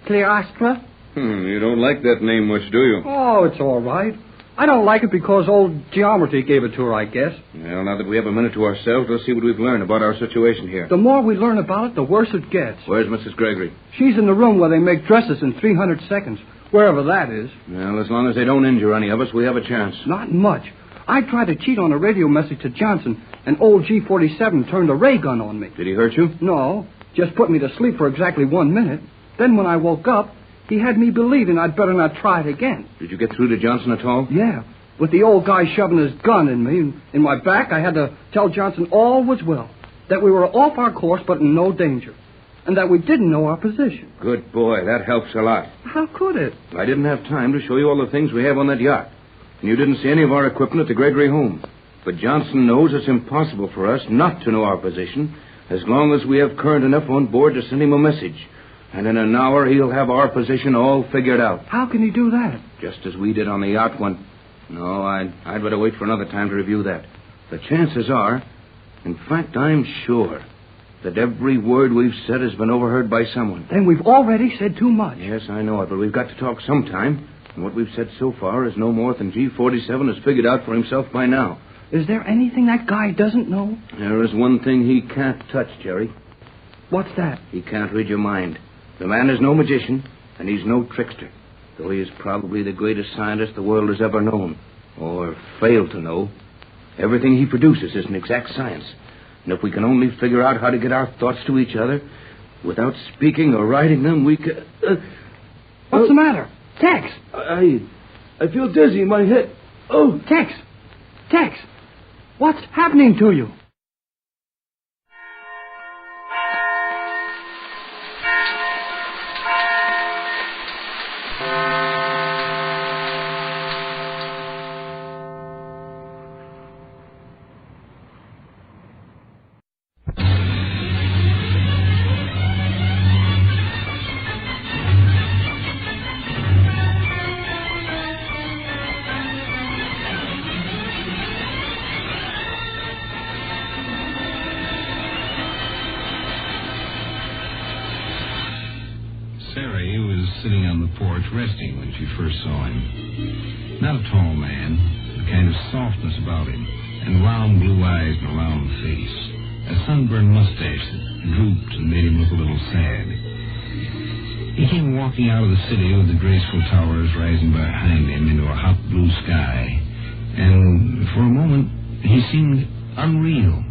Cleostra. You don't like that name much, do you? Oh, it's all right. I don't like it because old Geometry gave it to her, I guess. Well, now that we have a minute to ourselves, let's see what we've learned about our situation here. The more we learn about it, the worse it gets. Where's Mrs. Gregory? She's in the room where they make dresses in 300 seconds, wherever that is. Well, as long as they don't injure any of us, we have a chance. Not much. I tried to cheat on a radio message to Johnson, and old G47 turned a ray gun on me. Did he hurt you? No, just put me to sleep for exactly 1 minute. Then when I woke up, he had me believing I'd better not try it again. Did you get through to Johnson at all? Yeah. With the old guy shoving his gun in me, in my back, I had to tell Johnson all was well. That we were off our course, but in no danger. And that we didn't know our position. Good boy. That helps a lot. How could it? I didn't have time to show you all the things we have on that yacht. And you didn't see any of our equipment at the Gregory home. But Johnson knows it's impossible for us not to know our position as long as we have current enough on board to send him a message. And in an hour, he'll have our position all figured out. How can he do that? Just as we did on the yacht when... No, I'd better wait for another time to review that. The chances are, in fact, I'm sure, that every word we've said has been overheard by someone. Then we've already said too much. Yes, I know it, but we've got to talk sometime. And what we've said so far is no more than G47 has figured out for himself by now. Is there anything that guy doesn't know? There is one thing he can't touch, Jerry. What's that? He can't read your mind. The man is no magician, and he's no trickster, though he is probably the greatest scientist the world has ever known, or failed to know. Everything he produces is an exact science, and if we can only figure out how to get our thoughts to each other, without speaking or writing them, we can... What's the matter? Tex! I feel dizzy in my head. Oh, Tex! Tex! What's happening to you? Sitting on the porch resting when she first saw him. Not a tall man, a kind of softness about him, and round blue eyes and a round face. A sunburned mustache that drooped and made him look a little sad. He came walking out of the city with the graceful towers rising behind him into a hot blue sky, and for a moment he seemed unreal.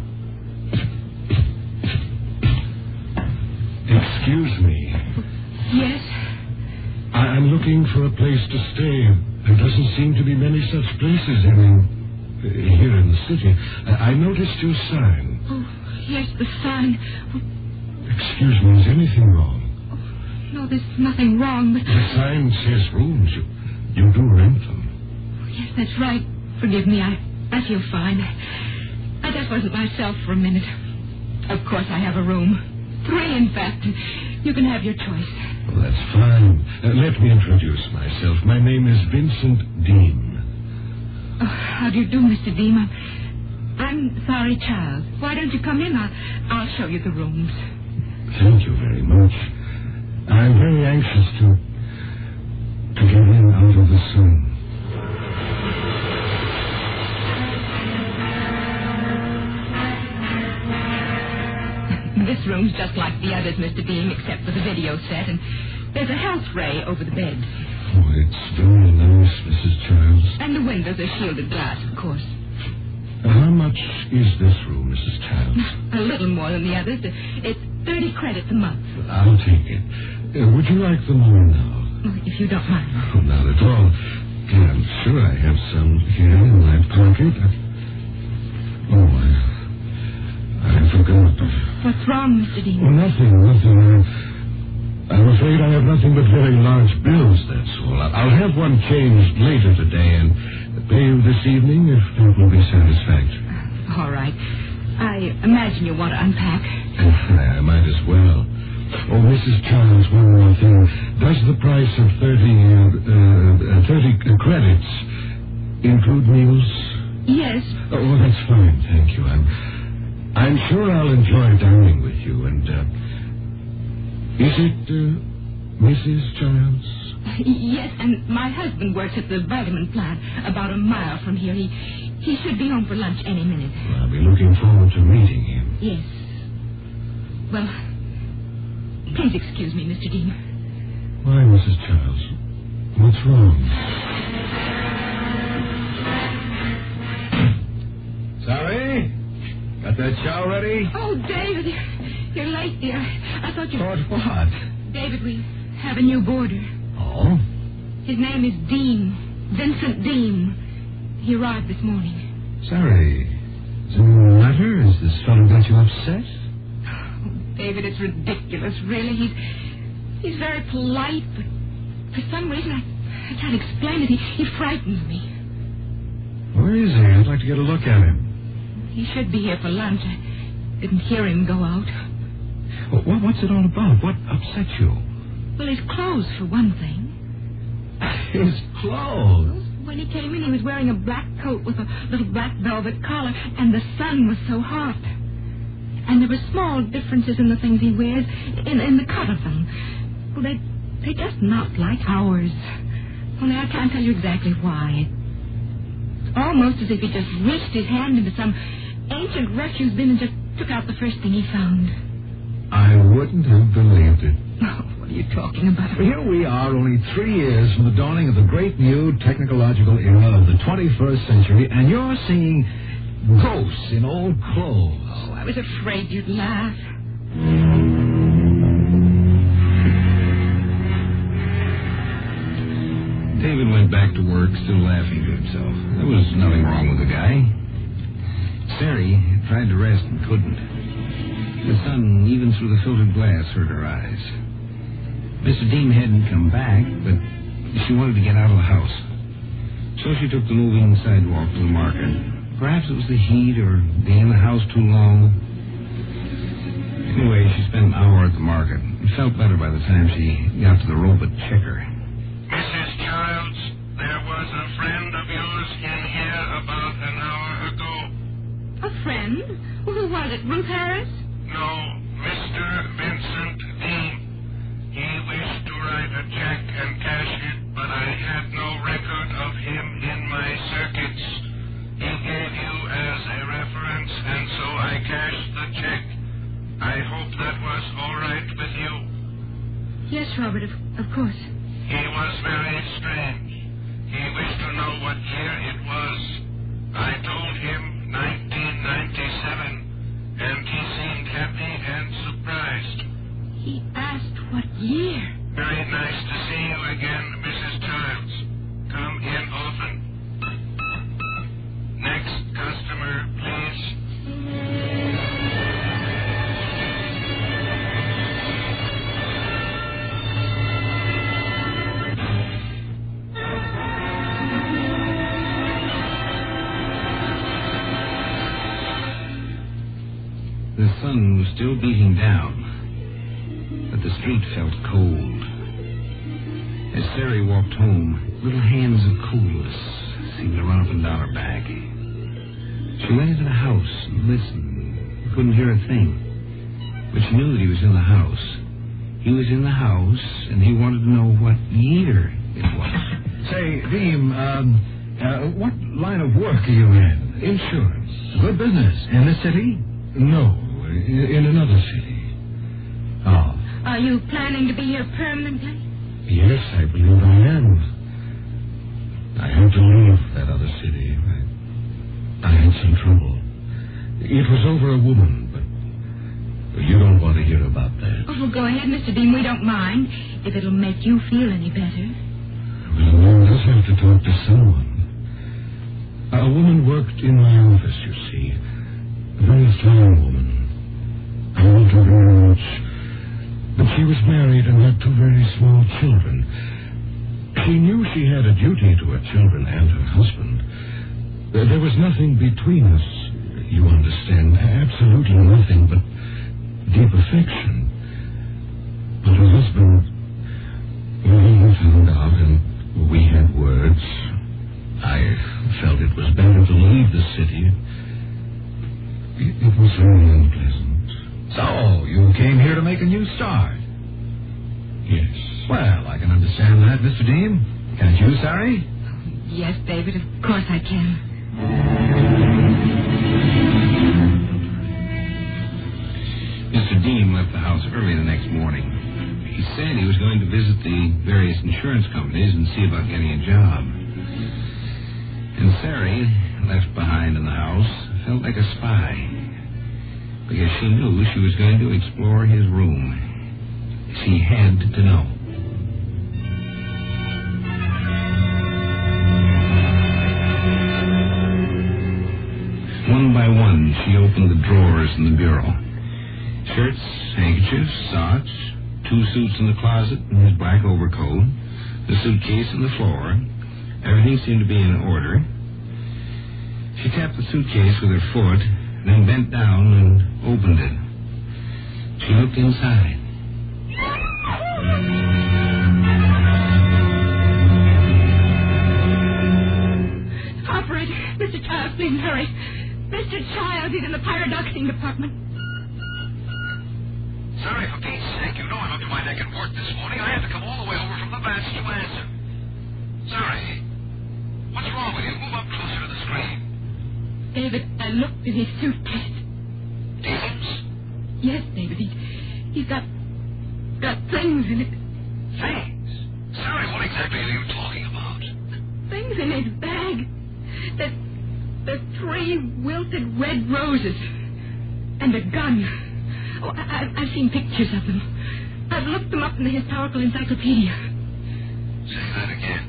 Excuse me. Yes? I'm looking for a place to stay. There doesn't seem to be many such places here in the city. I noticed your sign. Oh, yes, the sign. Excuse me, is anything wrong? Oh, no, there's nothing wrong, but... The sign says rooms. You do rent them. Oh, yes, that's right. Forgive me, I feel fine. I just wasn't myself for a minute. Of course I have a room. 3, in fact. You can have your choice. Well, that's fine. Let me introduce myself. My name is Vincent Deem. Oh, how do you do, Mr. Deem? I'm sorry, child. Why don't you come in? I'll show you the rooms. Thank you very much. I'm very anxious to get in out of the sun. the others, Mr. Deem, except for the video set, and there's a health ray over the bed. Oh, it's very nice, Mrs. Childs. And the windows are shielded glass, of course. How much is this room, Mrs. Childs? A little more than the others. It's 30 credits a month. I'll take it. Would you like the more now? If you don't mind. Oh, not at all. I'm sure I have some here in my pocket. Oh, I forgot. What's wrong, Mr. Dean? Oh, nothing. I'm afraid I have nothing but very large bills, that's all. I'll have one changed later today and pay you this evening if that will be satisfactory. All right. I imagine you want to unpack. I might as well. Oh, Mrs. Childs, one more thing. Does the price of 30 credits include meals? Yes. Oh, that's fine, thank you. I'm sure I'll enjoy dining with you, and, is it, Mrs. Childs? Yes, and my husband works at the vitamin plant about a mile from here. He should be home for lunch any minute. Well, I'll be looking forward to meeting him. Yes. Well, please excuse me, Mr. Dean. Why, Mrs. Childs? What's wrong? Sorry? Got that chow ready? Oh, David, you're late, dear. I thought you... Thought what? David, we have a new boarder. Oh? His name is Deem. Vincent Deem. He arrived this morning. Sorry. Is anything the matter? Has this fellow got you upset? Oh, David, it's ridiculous, really. He's very polite, but for some reason I can't explain it. He frightens me. Where is he? I'd like to get a look at him. He should be here for lunch. I didn't hear him go out. Well, what's it all about? What upset you? Well, his clothes, for one thing. His clothes? When he came in, he was wearing a black coat with a little black velvet collar, and the sun was so hot. And there were small differences in the things he wears, in the cut of them. Well, they're just not like ours. Only I can't tell you exactly why. It's almost as if he just reached his hand into some ancient refuse bin and just took out the first thing he found. I wouldn't have believed it. Oh, what are you talking about? Here we are, only 3 years from the dawning of the great new technological era of the 21st century, and you're seeing ghosts in old clothes. Oh, I was afraid you'd laugh. David went back to work, still laughing to himself. There was nothing wrong with the guy. Sari tried to rest and couldn't. The sun, even through the filtered glass, hurt her eyes. Mr. Deem hadn't come back, but she wanted to get out of the house. So she took the moving sidewalk to the market. Perhaps it was the heat or being in the house too long. Anyway, she spent an hour at the market and felt better by the time she got to the robot checker. Mrs. Childs, there was a friend of yours in here about an hour ago. A friend? Well, who was it? Ruth Harris? No, Mr. Vincent Deem. He wished to write a check and cash it, but I had no record of him in my circuits. He gave you as a reference, and so I cashed the check. I hope that was all right with you. Yes, Robert, of course. He was very strange. He wished to know what year it was. I told him 1997. And he seemed happy and surprised. He asked what year? Very nice to see you again, Mrs. Childs. Come in often. Next customer, please. The sun was still beating down, but the street felt cold. As Sari walked home, little hands of coolness seemed to run up and down her back. She went into the house and listened. Couldn't hear a thing, but she knew that he was in the house. He was in the house, and he wanted to know what year it was. Say, Deem, what line of work are you in? Insurance. Good business. In the city? No, in another city. Are you planning to be here permanently? Yes, I believe I am. I had to leave that other city. I had some trouble. It was over a woman, but you don't want to hear about that. Oh, well, go ahead, Mr. Deem. We don't mind, if it'll make you feel any better. Well, one does have to talk to someone. A woman worked in my office, you see. A very fine woman. I loved her very much. But she was married and had two very small children. She knew she had a duty to her children and her husband. There was nothing between us, you understand. Absolutely nothing but deep affection. But her husband, well, he found out and we had words. I felt it was better to leave the city. It was very unpleasant. So, you came here to make a new start? Yes. Well, I can understand that, Mr. Deem. Can't you, Sari? Yes, David, of course I can. Mr. Deem left the house early the next morning. He said he was going to visit the various insurance companies and see about getting a job. And Sari, left behind in the house, felt like a spy, because she knew she was going to explore his room. She had to know. One by one, she opened the drawers in the bureau. Shirts, handkerchiefs, socks, 2 suits in the closet and his black overcoat, the suitcase on the floor. Everything seemed to be in order. She tapped the suitcase with her foot, then bent down and opened it. She looked inside. Operator, Mr. Childs, please hurry. Mr. Childs, he's in the paradoxing department. Sorry, for Pete's sake. You know I'm up to my neck in work this morning. I had to come all the way over from the bats to answer. Sorry. What's wrong with you? Move up closer to the screen. David, I looked in his suitcase. Deem's? Yes, David. He's got things in it. Things? Sorry, what exactly are you talking about? Things in his bag. There's 3 wilted red roses. And a gun. Oh, I've seen pictures of them. I've looked them up in the historical encyclopedia. Say that again.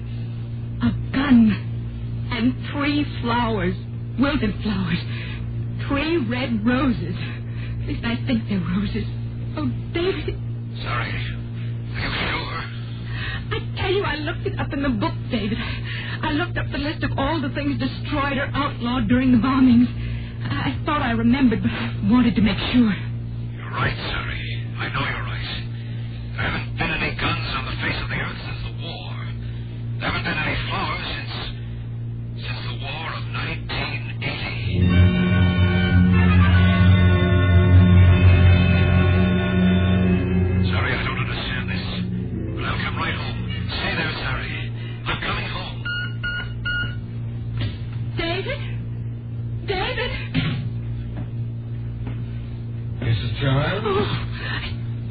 A gun. And 3 flowers. Wilted flowers. 3 red roses. At least I think they're roses. Oh, David. Sorry. Are you sure? I tell you, I looked it up in the book, David. I looked up the list of all the things destroyed or outlawed during the bombings. I thought I remembered, but I wanted to make sure. You're right, Sari. I know you're right. There haven't been any guns on the face of the earth since the war. There haven't been any flowers since the war of 1980. Sorry, I don't understand this, but I'll come right home. Stay there, Sari. I'm coming home. David? David? Mrs. Childs? Oh,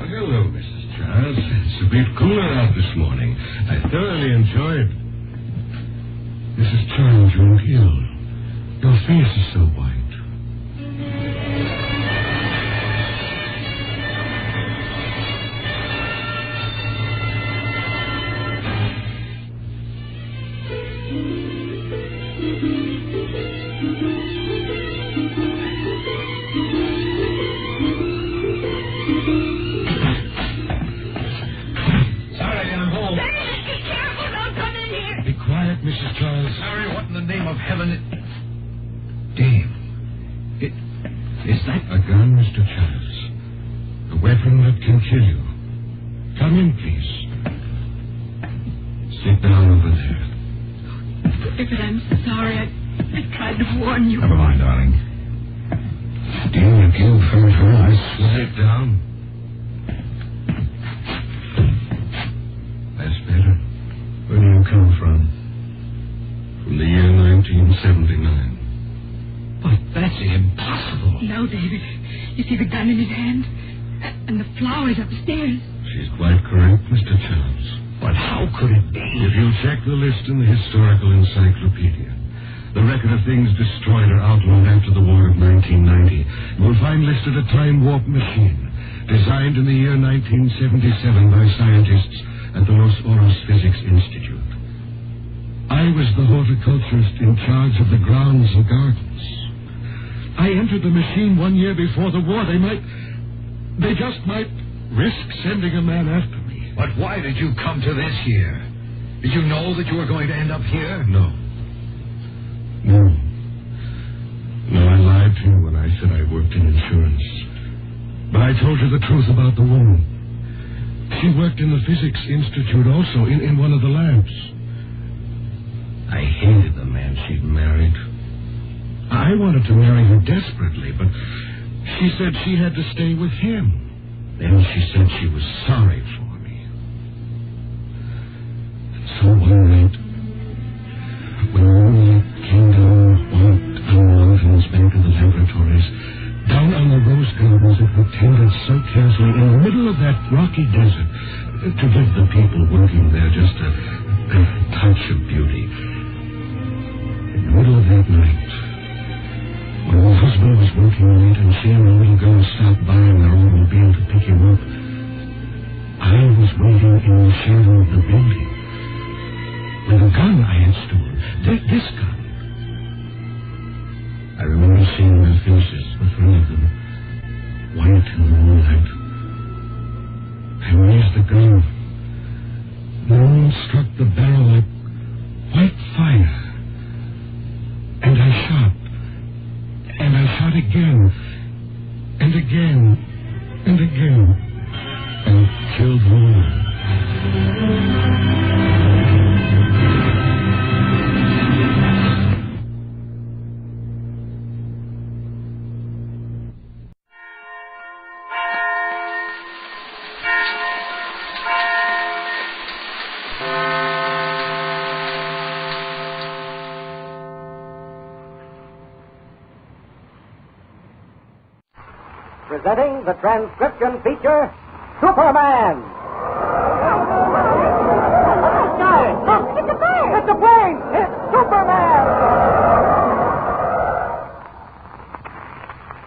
hello, Mrs. Childs. It's a bit cooler out this morning. I thoroughly enjoyed. Mrs. Childs, you're ill. Your face is so white. Mrs. Childs. Sorry, what in the name of heaven? Deem. Is that a gun, Mr. Childs? A weapon that can kill you. Come in, please. Sit down over there. David, I'm sorry. I tried to warn you. Never mind, darling. Deem, you killed her eyes. Sit down. That's better. Where do you come from? From the year 1979. But that's impossible. No, David. You see the gun in his hand? And the flowers upstairs. Mr. Charles. But how could it be? If you check the list in the Historical Encyclopedia, the record of things destroyed or outlawed after the War of 1990, you will find listed a time warp machine designed in the year 1977 by scientists at the Los Oros Physics Institute. I was the horticulturist in charge of the grounds and gardens. I entered the machine 1 year before the war. They just might risk sending a man after me. But why did you come to this here? Did you know that you were going to end up here? No, I lied to you when I said I worked in insurance. But I told you the truth about the woman. She worked in the Physics Institute also, in one of the labs. I hated the man she'd married. I wanted to marry her desperately, but she said she had to stay with him. Then she said she was sorry for me. And so one night, when the moonlight came down, walked on the mountains back to the laboratories, down on the rose gardens that were tended so carefully in the middle of that rocky desert, to give the people working there just a touch of beauty. In the middle of that night, when her husband was working late and she and the little girl stopped by in their automobile to pick him up, I was waiting in the shadow of the building with a gun I had stolen. This gun. I remember seeing their faces, the three of them, white in the moonlight. I raised the gun. The moon struck the barrel like white fire. And I shot. And I shot again. And again. And again. And killed one. Presenting the transcription feature, Superman! Look, it's a plane! It's a plane! It's Superman!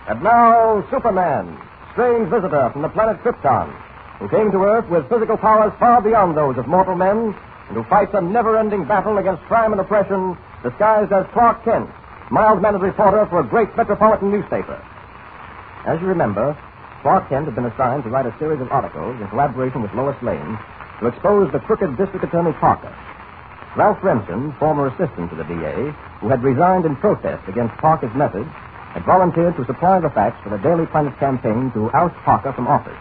And now, Superman, strange visitor from the planet Krypton, who came to Earth with physical powers far beyond those of mortal men, and who fights a never-ending battle against crime and oppression, disguised as Clark Kent, mild-mannered reporter for a great metropolitan newspaper. As you remember, Clark Kent had been assigned to write a series of articles in collaboration with Lois Lane to expose the crooked District Attorney Parker. Ralph Remsen, former assistant to the DA, who had resigned in protest against Parker's methods, had volunteered to supply the facts for the Daily Planet campaign to oust Parker from office.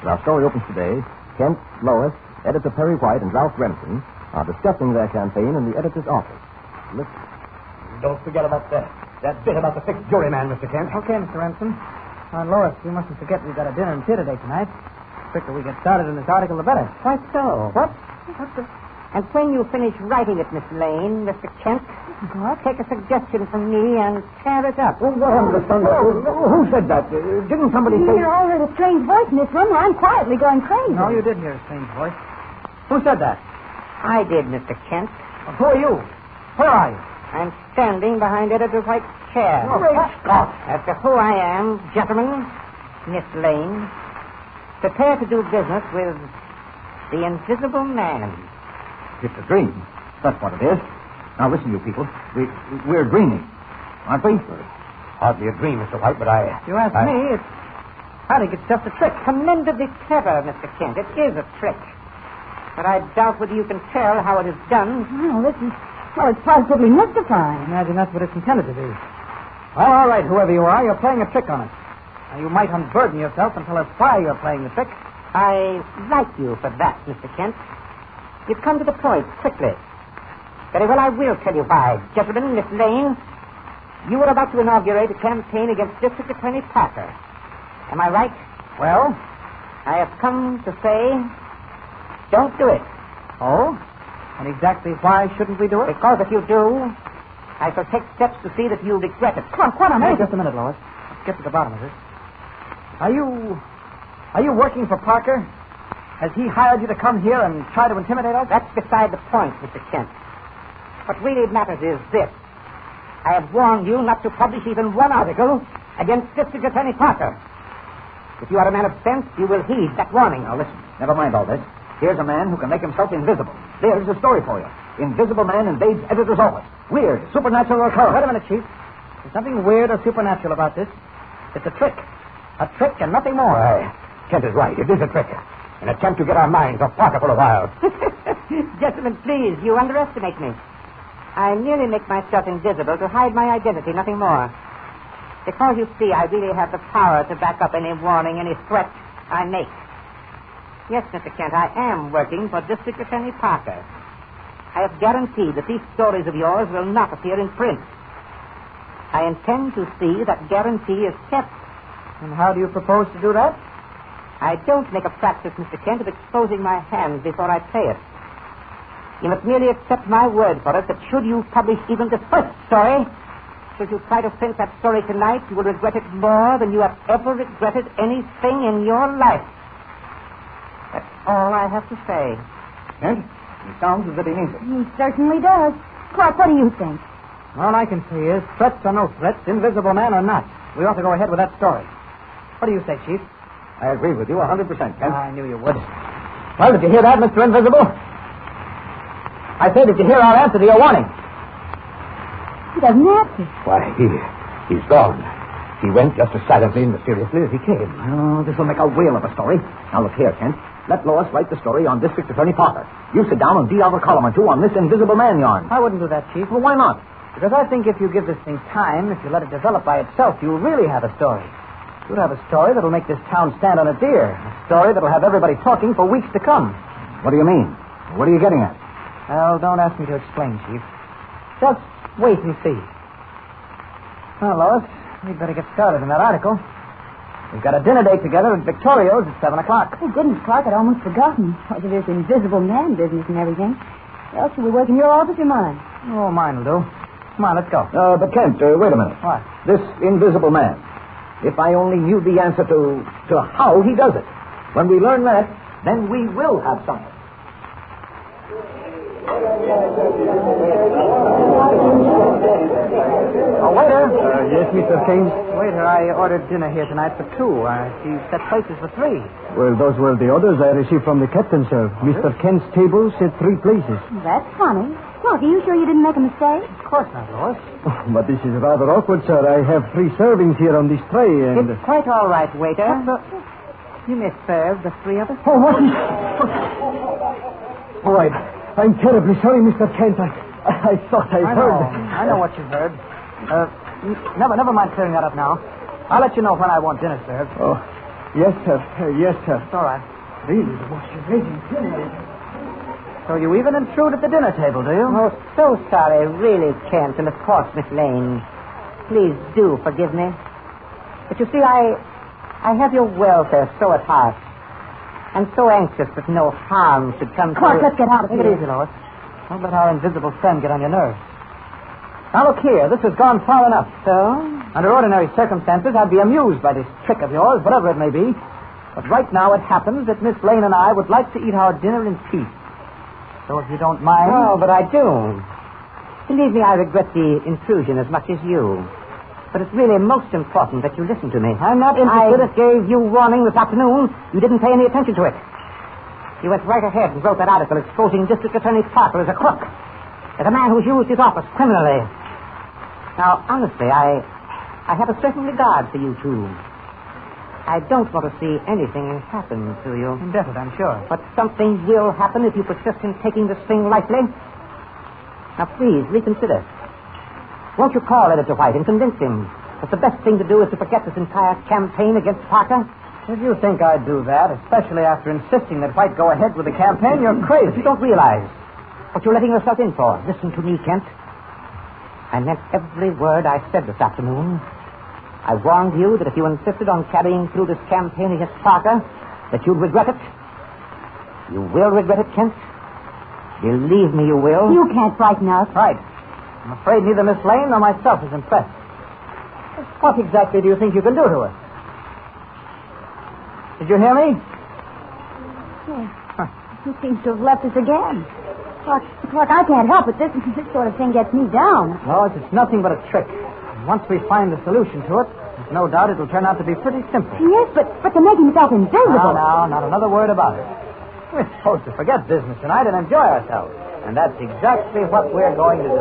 As our story opens today, Kent, Lois, editor Perry White, and Ralph Remsen are discussing their campaign in the editor's office. Listen. Don't forget about that bit about the fixed juryman, Mr. Kent. Okay, Mr. Remsen. Lois, you mustn't forget we've got a dinner and theater day tonight. The quicker we get started in this article, the better. Why so? What? And when you finish writing it, Miss Lane, Mr. Kent, take a suggestion from me and tear it up. Who said that? Didn't somebody say... You all heard a strange voice in this room. I'm quietly going crazy. No, you did hear a strange voice. Who said that? I did, Mr. Kent. Well, who are you? Where are you? I'm standing behind Editor White's chair. Great Scott! As to who I am, gentlemen, Miss Lane, prepare to do business with the Invisible Man. It's a dream. That's what it is. Now, listen, you people. We're dreaming, aren't we? Hardly a dream, Mr. White, but If you ask me, I think it's just a trick. Commendably clever, Mr. Kent. It is a trick. But I doubt whether you can tell how it is done. Oh, listen. Well, it's positively mystifying. I imagine that's what it's intended to be. Well, all right, whoever you are, you're playing a trick on us. Now, you might unburden yourself and tell us why you're playing the trick. I like you for that, Mr. Kent. You've come to the point quickly. Very well, I will tell you why. Gentlemen, Miss Lane, you are about to inaugurate a campaign against District Attorney Parker. Am I right? Well? I have come to say, don't do it. Oh? And exactly why shouldn't we do it? Because if you do, I shall take steps to see that you regret it. Come on, just a minute, Lois. Let's get to the bottom of this. Are you working for Parker? Has he hired you to come here and try to intimidate us? That's beside the point, Mr. Kent. What really matters is this. I have warned you not to publish even one article against District Attorney Parker. If you are a man of sense, you will heed that warning. Now, listen. Never mind all this. Here's a man who can make himself invisible. There's a story for you. Invisible man invades editor's office. Weird, supernatural occurrence. Wait a minute, Chief. There's nothing weird or supernatural about this. It's a trick. A trick and nothing more. Kent is right. It is a trick. An attempt to get our minds off Parker for a while. Gentlemen, please, you underestimate me. I merely make myself invisible to hide my identity, nothing more. Because, you see, I really have the power to back up any warning, any threat I make. Yes, Mr. Kent, I am working for District Attorney Parker. I have guaranteed that these stories of yours will not appear in print. I intend to see that guarantee is kept. And how do you propose to do that? I don't make a practice, Mr. Kent, of exposing my hand before I say it. You must merely accept my word for it that should you publish even the first story, should you try to print that story tonight, you will regret it more than you have ever regretted anything in your life. That's all I have to say. Kent, he sounds as if he means it. He certainly does. Clark, what do you think? All I can say is, threats or no threats, invisible man or not, we ought to go ahead with that story. What do you say, Chief? I agree with you 100%, Kent. I knew you would. Well, did you hear that, Mr. Invisible? I say, did you hear our answer to your warning? He doesn't answer. Why, he's gone. He went just as silently and mysteriously as he came. Oh, this will make a whale of a story. Now, look here, Kent. Let Lois write the story on District Attorney Parker. You sit down and dee out a column or two on this invisible man yarn. I wouldn't do that, Chief. Well, why not? Because I think if you give this thing time, if you let it develop by itself, you'll really have a story. You'll have a story that'll make this town stand on its ear. A story that'll have everybody talking for weeks to come. What do you mean? What are you getting at? Well, don't ask me to explain, Chief. Just wait and see. Well, Lois, we'd better get started in that article. We've got a dinner date together at Victorio's at 7 o'clock. Oh, goodness, Clark, I'd almost forgotten. What it is, invisible man business and everything. Well, shall we work in your office or mine? Oh, mine will do. Come on, let's go. But Kent, wait a minute. What? This invisible man. If I only knew the answer to how he does it. When we learn that, then we will have something. Oh, waiter. Yes, Mr. Kane? Waiter, I ordered dinner here tonight for 2. She set places for 3. Well, those were the orders I received from the captain, sir. Mr. Kent's table said 3 places. That's funny. Clark, are you sure you didn't make a mistake? Of course not, Lois. Oh, but this is rather awkward, sir. I have 3 servings here on this tray, and... It's quite all right, waiter. You may serve the 3 of us. Oh, what is... Oh, I'm terribly sorry, Mr. Kent. I thought I heard... I know what you've heard. Never mind clearing that up now. I'll let you know when I want dinner served. Oh, yes, sir. Yes, sir. It's all right. Really, the most amazing thing. So you even intrude at the dinner table, do you? Oh, so sorry, really, Kent, and of course, Miss Lane. Please do forgive me. But you see, I have your welfare so at heart. I'm so anxious that no harm should come to Clark, you. let's get out of here. Take it easy, Lois. Don't let our invisible friend get on your nerves. Now, look here. This has gone far enough. So? Under ordinary circumstances, I'd be amused by this trick of yours, whatever it may be. But right now it happens that Miss Lane and I would like to eat our dinner in peace. So if you don't mind... Oh, but I do. Believe me, I regret the intrusion as much as you. But it's really most important that you listen to me. I'm not interested. I gave you warning this afternoon. You didn't pay any attention to it. You went right ahead and wrote that article exposing District Attorney Parker as a crook, as a man who's used his office criminally. Now, honestly, I have a certain regard for you two. I don't want to see anything happen to you. Indebted, I'm sure. But something will happen if you persist in taking this thing lightly. Now, please, reconsider. Won't you call Editor White and convince him that the best thing to do is to forget this entire campaign against Parker? If you think I'd do that, especially after insisting that White go ahead with the campaign, you're crazy. But you don't realize what you're letting yourself in for. Listen to me, Kent. I meant every word I said this afternoon. I warned you that if you insisted on carrying through this campaign against Parker, that you'd regret it. You will regret it, Kent. Believe me, you will. You can't frighten us. Right. I'm afraid neither Miss Lane nor myself is impressed. What exactly do you think you can do to her? Did you hear me? He seems to have left us again. Clark, I can't help it. This sort of thing gets me down. Lois, it's nothing but a trick. Once we find the solution to it, there's no doubt it'll turn out to be pretty simple. Yes, but to make himself invisible. No, not another word about it. We're supposed to forget business tonight and enjoy ourselves. And that's exactly what we're going to do.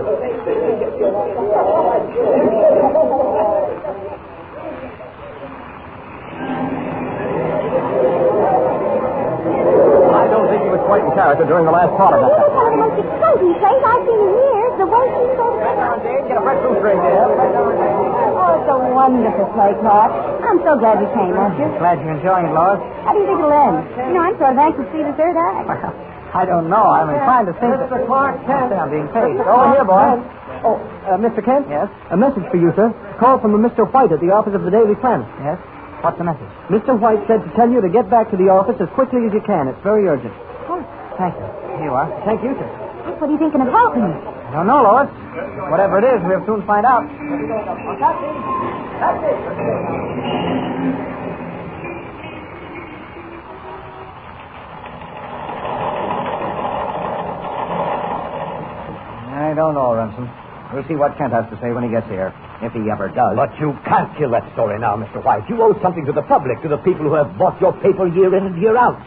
I don't think he was quite in character during the last part of that. This is one of the most exciting plays I've seen in years. The way he's so... Get a fresh loose ring, dear. Oh, it's a wonderful play, Clark. I'm so glad you came, aren't you? Glad you're enjoying it, Lois. How do you think it'll end? I'm sort of anxious to see the third act. I don't know. I'm inclined to think that... Mr. Clark Kent. I'm being paid. Oh, here, boy. Oh, Mr. Kent? Yes? A message for you, sir. Call from a Mr. White at the office of the Daily Planet. Yes? What's the message? Mr. White said to tell you to get back to the office as quickly as you can. It's very urgent. Oh, thank you. Here you are. Thank you, sir. What are you thinking of helping? I don't know, Lois. Whatever it is, we'll soon find out. I don't know, Ransom. We'll see what Kent has to say when he gets here, if he ever does. But you can't kill that story now, Mr. White. You owe something to the public, to the people who have bought your paper year in and year out.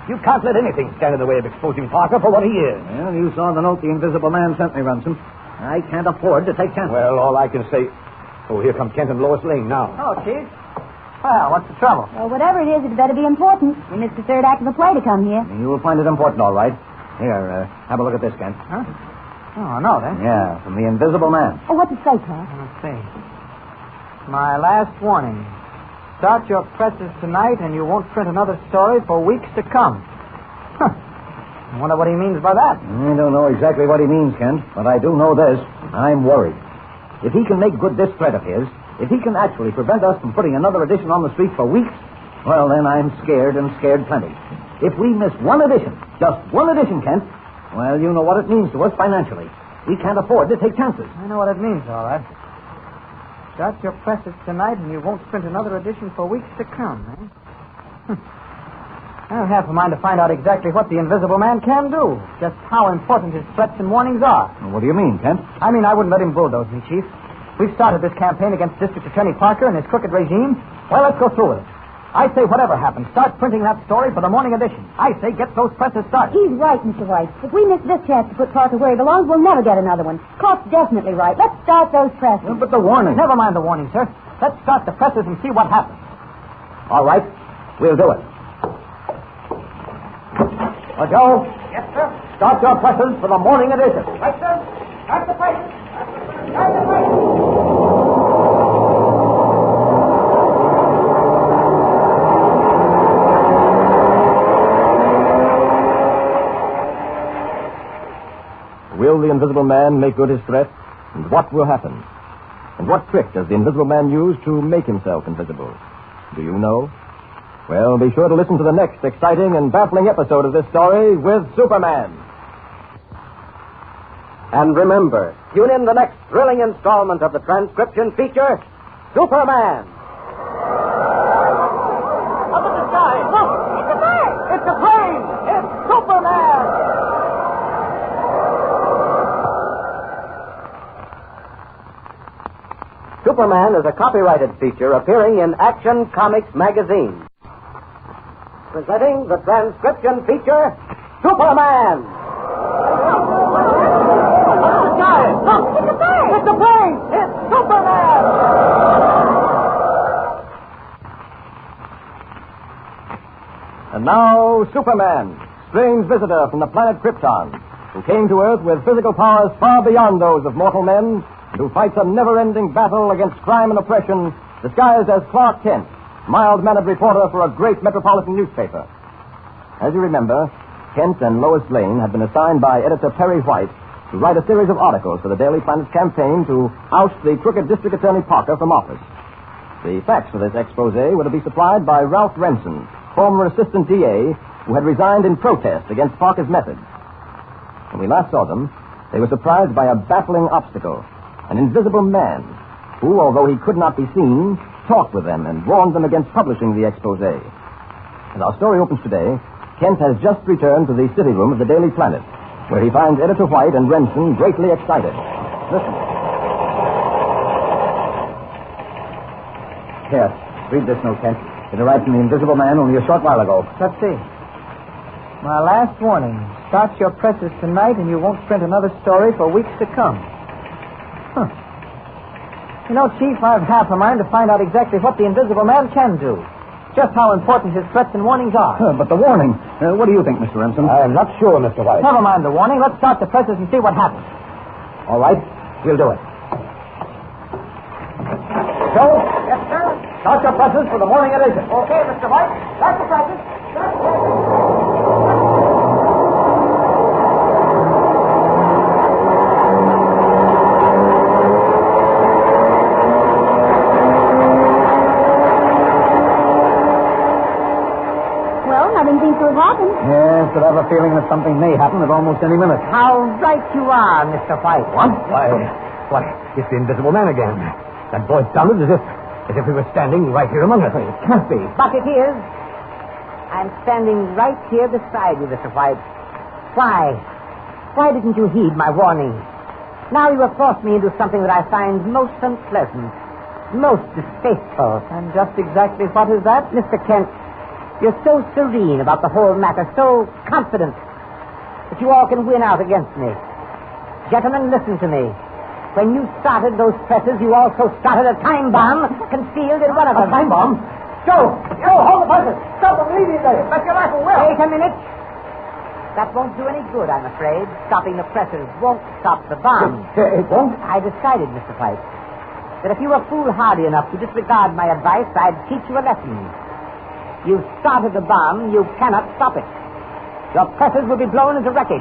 You can't let anything stand in the way of exposing Parker for what he is. Well, you saw the note the Invisible Man sent me, Ransom. I can't afford to take chances. Well, all I can say... Oh, here come Kent and Lois Lane now. Oh, Chief. Well, what's the trouble? Well, whatever it is, it better be important. We missed the third act of the play to come here. You will find it important, all right. Here, have a look at this, Kent. Huh? Oh, no, then. Yeah, from the Invisible Man. Oh, what's it say, Clark? Let's see. My last warning. Start your presses tonight and you won't print another story for weeks to come. Huh. I wonder what he means by that. I don't know exactly what he means, Kent, but I do know this. I'm worried. If he can make good this threat of his, if he can actually prevent us from putting another edition on the street for weeks, well, then I'm scared and scared plenty. If we miss one edition, just one edition, Kent, well, you know what it means to us financially. We can't afford to take chances. I know what it means, all right. Start your presses tonight and you won't print another edition for weeks to come, eh? I have a mind to find out exactly what the Invisible Man can do. Just how important his threats and warnings are. What do you mean, Kent? I mean, I wouldn't let him bulldoze me, Chief. We've started this campaign against District Attorney Parker and his crooked regime. Well, let's go through with it. I say whatever happens, start printing that story for the morning edition. I say get those presses started. He's right, Mr. White. If we miss this chance to put Parker where he belongs, we'll never get another one. Clark's definitely right. Let's start those presses. Well, but the warning. Never mind the warning, sir. Let's start the presses and see what happens. All right. We'll do it. Well, Joe. Yes, sir. Start your presses for the morning edition. Right, sir. Start the presses. Start the presses. Will the Invisible Man make good his threat? And what will happen? And what trick does the Invisible Man use to make himself invisible? Do you know? Well, be sure to listen to the next exciting and baffling episode of this story with Superman. And remember, tune in the next thrilling installment of the transcription feature, Superman. Up in the sky! Look! It's a bird! It's a plane! It's Superman! Superman is a copyrighted feature appearing in Action Comics magazine. Presenting the transcription feature, Superman! Guys, look! It's a plane! It's a plane! It's Superman! And now, Superman, strange visitor from the planet Krypton, who came to Earth with physical powers far beyond those of mortal men, and who fights a never-ending battle against crime and oppression, disguised as Clark Kent, mild-mannered reporter for a great metropolitan newspaper. As you remember, Kent and Lois Lane had been assigned by editor Perry White to write a series of articles for the Daily Planet's campaign to oust the crooked District Attorney Parker from office. The facts for this expose were to be supplied by Ralph Renson, former assistant DA, who had resigned in protest against Parker's methods. When we last saw them, they were surprised by a baffling obstacle, an invisible man, who, although he could not be seen, talked with them and warned them against publishing the expose. As our story opens today, Kent has just returned to the city room of the Daily Planet, where he finds Editor White and Renson greatly excited. Listen. Here, read this note, Kent. It arrived from the Invisible Man only a short while ago. Let's see. My last warning. Start your presses tonight and you won't print another story for weeks to come. Huh. You know, Chief, I've half a mind to find out exactly what the Invisible Man can do. Just how important his threats and warnings are. But the warning, what do you think, Mr. Remsen? I'm not sure, Mr. White. Never mind the warning. Let's start the presses and see what happens. All right, we'll do it. So, yes, sir. Start your presses for the morning edition. Okay, Mr. White. Start the presses. Nothing seems to have happened. Yes, but I have a feeling that something may happen at almost any minute. How right you are, Mr. White. What? Why, it's the Invisible Man again. That voice sounded as if he was standing right here among us. It can't be. But it is. I'm standing right here beside you, Mr. White. Why? Why didn't you heed my warning? Now you have forced me into something that I find most unpleasant, most distasteful. And just exactly what is that? Mr. Kent, you're so serene about the whole matter, so confident that you all can win out against me. Gentlemen, listen to me. When you started those presses, you also started a time bomb concealed in one of them. A time bomb? Joe, hold the presses. Stop them immediately. Bet your life it will. Wait a minute. That won't do any good, I'm afraid. Stopping the presses won't stop the bomb. It won't? I decided, Mr. White, that if you were foolhardy enough to disregard my advice, I'd teach you a lesson. You started the bomb, you cannot stop it. Your presses will be blown into wreckage.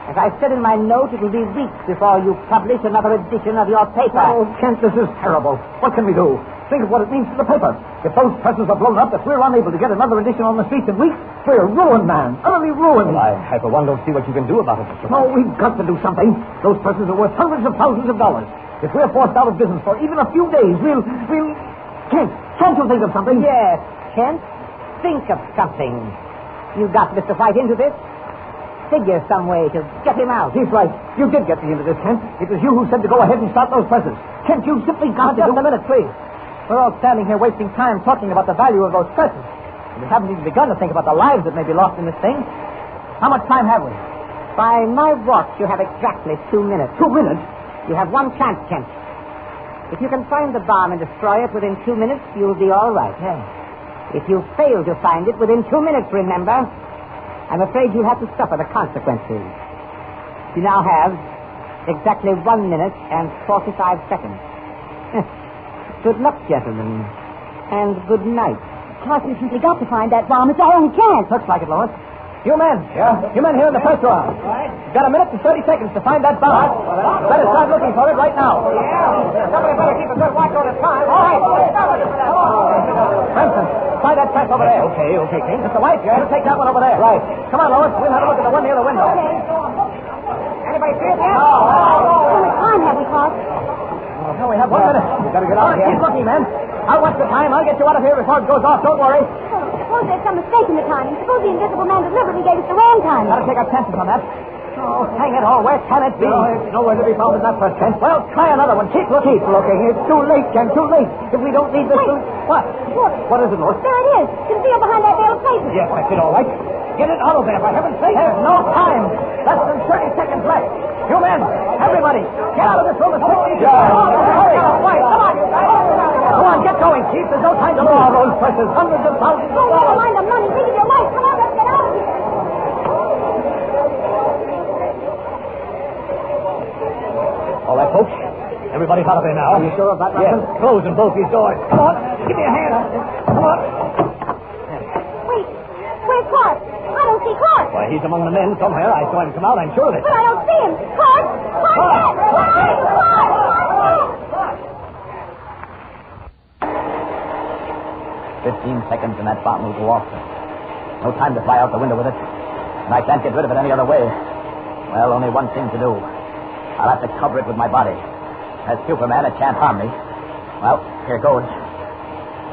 As I said in my note, it will be weeks before you publish another edition of your paper. Oh, Kent, this is terrible. What can we do? Think of what it means to the paper. If those presses are blown up, if we're unable to get another edition on the streets in weeks, we're ruined, man. Utterly ruined. Well, I for one don't see what you can do about it, Mr. No, we've got to do something. Those presses are worth hundreds of thousands of dollars. If we're forced out of business for even a few days, we'll... Kent, can't you think of something? Yes, Kent. Think of something. You got Mr. White into this? Figure some way to get him out. He's right. You did get me into this, Kent. It was you who said to go ahead and start those presses. Kent, you simply got to Just a minute, please. We're all standing here wasting time talking about the value of those presses. And we haven't even begun to think about the lives that may be lost in this thing. How much time have we? By my watch, you have exactly 2 minutes. 2 minutes? You have one chance, Kent. If you can find the bomb and destroy it within 2 minutes, you'll be all right. Yeah. If you fail to find it within 2 minutes, remember, I'm afraid you'll have to suffer the consequences. You now have exactly 1 minute and 45 seconds. Good luck, gentlemen, and good night. Clark, we've simply got to find that bomb. It's our only chance. Looks like it, Lois. You men. Yeah? You men here in the press room. You've got 1 minute and 30 seconds to find that bomb. Better start looking for it right now. Yeah. Somebody better keep a good watch on the time. All right. Benson, try that press over there. Okay, King. Mr. White, you take that one over there. Right. Come on, Lois. We'll have a look at the one near the window. Okay. Anybody see it yet? No. How much time have we, Clark? No, we have 1 minute. We've got to get out of here. Keep looking, men. I'll watch the time. I'll get you out of here before it goes off. Don't worry. Suppose there's some mistake in the timing. Suppose the Invisible Man deliberately gave us the wrong time. Gotta take our chances on that. Oh, hang it all. Where can it be? No, it's nowhere to be found in that press, Kent. Well, try another one. Keep looking. Keep looking. It's too late, Kent. Too late. If we don't need this... Wait. What? Look. What is it, Lois? There it is. Concealed behind that bale of papers. Yes, that's it, all right. Get it out of there, for heaven's sake. There's no time. Less than 30 seconds left. You men, everybody, get out of this room as quickly as you can. Hurry. Wait, come on. Come on, get going, Chief. There's no time to lose. Oh, those presses, hundreds of thousands of Oh, never dollars. mind the money. Think of your life. Come on, let's get out of here. All right, folks. Everybody's out of there now. Are you sure of that, Yes. Robinson? Closing both these doors. Come on. Give me a hand. Come on. Wait. Where's Clark? I don't see Clark. Why, he's among the men somewhere. I saw him come out. I'm sure of it. But I don't see him. Clark! Clark! Clark! Where are you, Clark? Clark! 15 seconds and that bomb will go off. No time to fly out the window with it. And I can't get rid of it any other way. Well, only one thing to do. I'll have to cover it with my body. As Superman, it can't harm me. Well, here goes.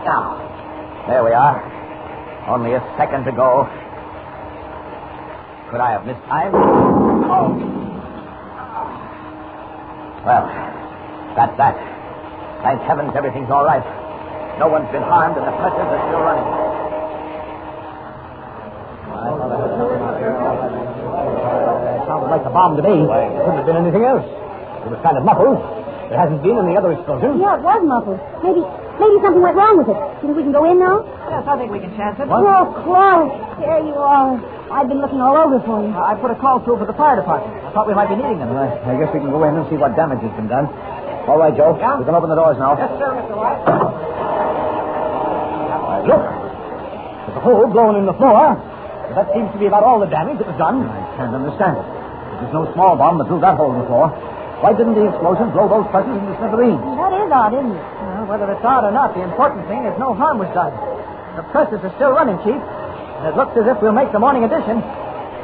Now, there we are. Only a second to go. Could I have missed time? Oh. Well, that's that. Thank heavens everything's all right. No one's been harmed and the presses are still running. It sounded like a bomb to me. It couldn't have been anything else. It was kind of muffled. There hasn't been any other explosion. Yeah, it was muffled. Maybe something went wrong with it. You think we can go in now? Yes, I think we can chance it. What? Oh, Clark, there you are. I've been looking all over for you. I put a call through for the fire department. I thought we might be needing them. I guess we can go in and see what damage has been done. All right, Joe. Yeah? We can open the doors now. Yes, sir, Mr. White. Look. There's a hole blown in the floor. That seems to be about all the damage that was done. I can't understand it. It was no small bomb that blew that hole in the floor. Why didn't the explosion blow those presses into smithereens? That is odd, isn't it? Well, whether it's odd or not, the important thing is no harm was done. The presses are still running, Chief. And it looks as if we'll make the morning edition.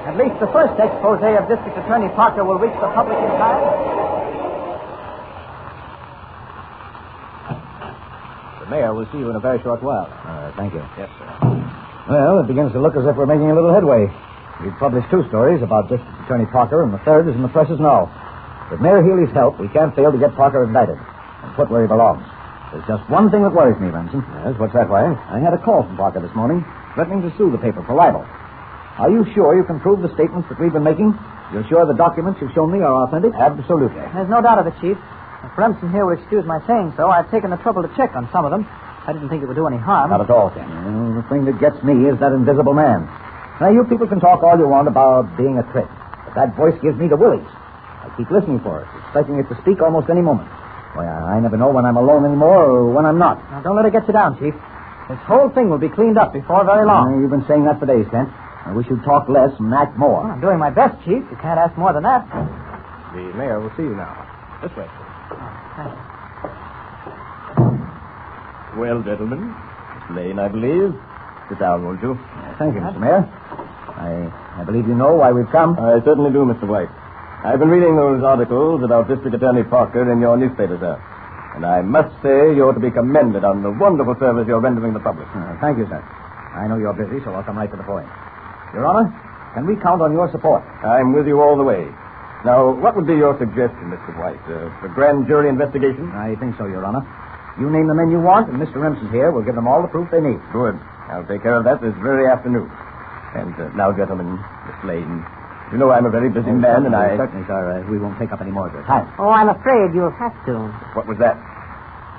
At least the first expose of District Attorney Parker will reach the public in time. The mayor will see you in a very short while. Thank you. Yes, sir. Well, it begins to look as if we're making a little headway. We've published 2 stories about District Attorney Parker, and the third is in the presses now. With Mayor Healy's help, we can't fail to get Parker indicted and put where he belongs. There's just one thing that worries me, Vincent. Yes, what's that, White? I had a call from Parker this morning, threatening to sue the paper for libel. Are you sure you can prove the statements that we've been making? You're sure the documents you've shown me are authentic? Absolutely. There's no doubt of it, Chief. If Remsen here will excuse my saying so, I've taken the trouble to check on some of them. I didn't think it would do any harm. Not at all, Ken. The thing that gets me is that invisible man. Now, you people can talk all you want about being a trick, but that voice gives me the willies. I keep listening for it, expecting it to speak almost any moment. Why, I never know when I'm alone anymore or when I'm not. Now, don't let it get you down, Chief. This whole thing will be cleaned up before very long. You've been saying that for days, Kent. I wish you'd talk less and act more. Well, I'm doing my best, Chief. You can't ask more than that. The mayor will see you now. This way. Thank you. Well, gentlemen, Miss Lane, I believe. Sit down, won't you? Thank you, Mr. Mayor. I believe you know why we've come. I certainly do, Mr. White. I've been reading those articles about District Attorney Parker in your newspaper, sir. And I must say you're to be commended on the wonderful service you're rendering the public. Thank you, sir. I know you're busy, so I'll come right to the point. Your Honor, can we count on your support? I'm with you all the way. Now, what would be your suggestion, Mr. White? A grand jury investigation? I think so, Your Honor. You name the men you want, and Mr. Remsen here will give them all the proof they need. Good. I'll take care of that this very afternoon. And now, gentlemen, Miss Lane, you know I'm a very busy man, and I... Certainly, sir. We won't take up any more of your time. Oh, I'm afraid you'll have to. What was that?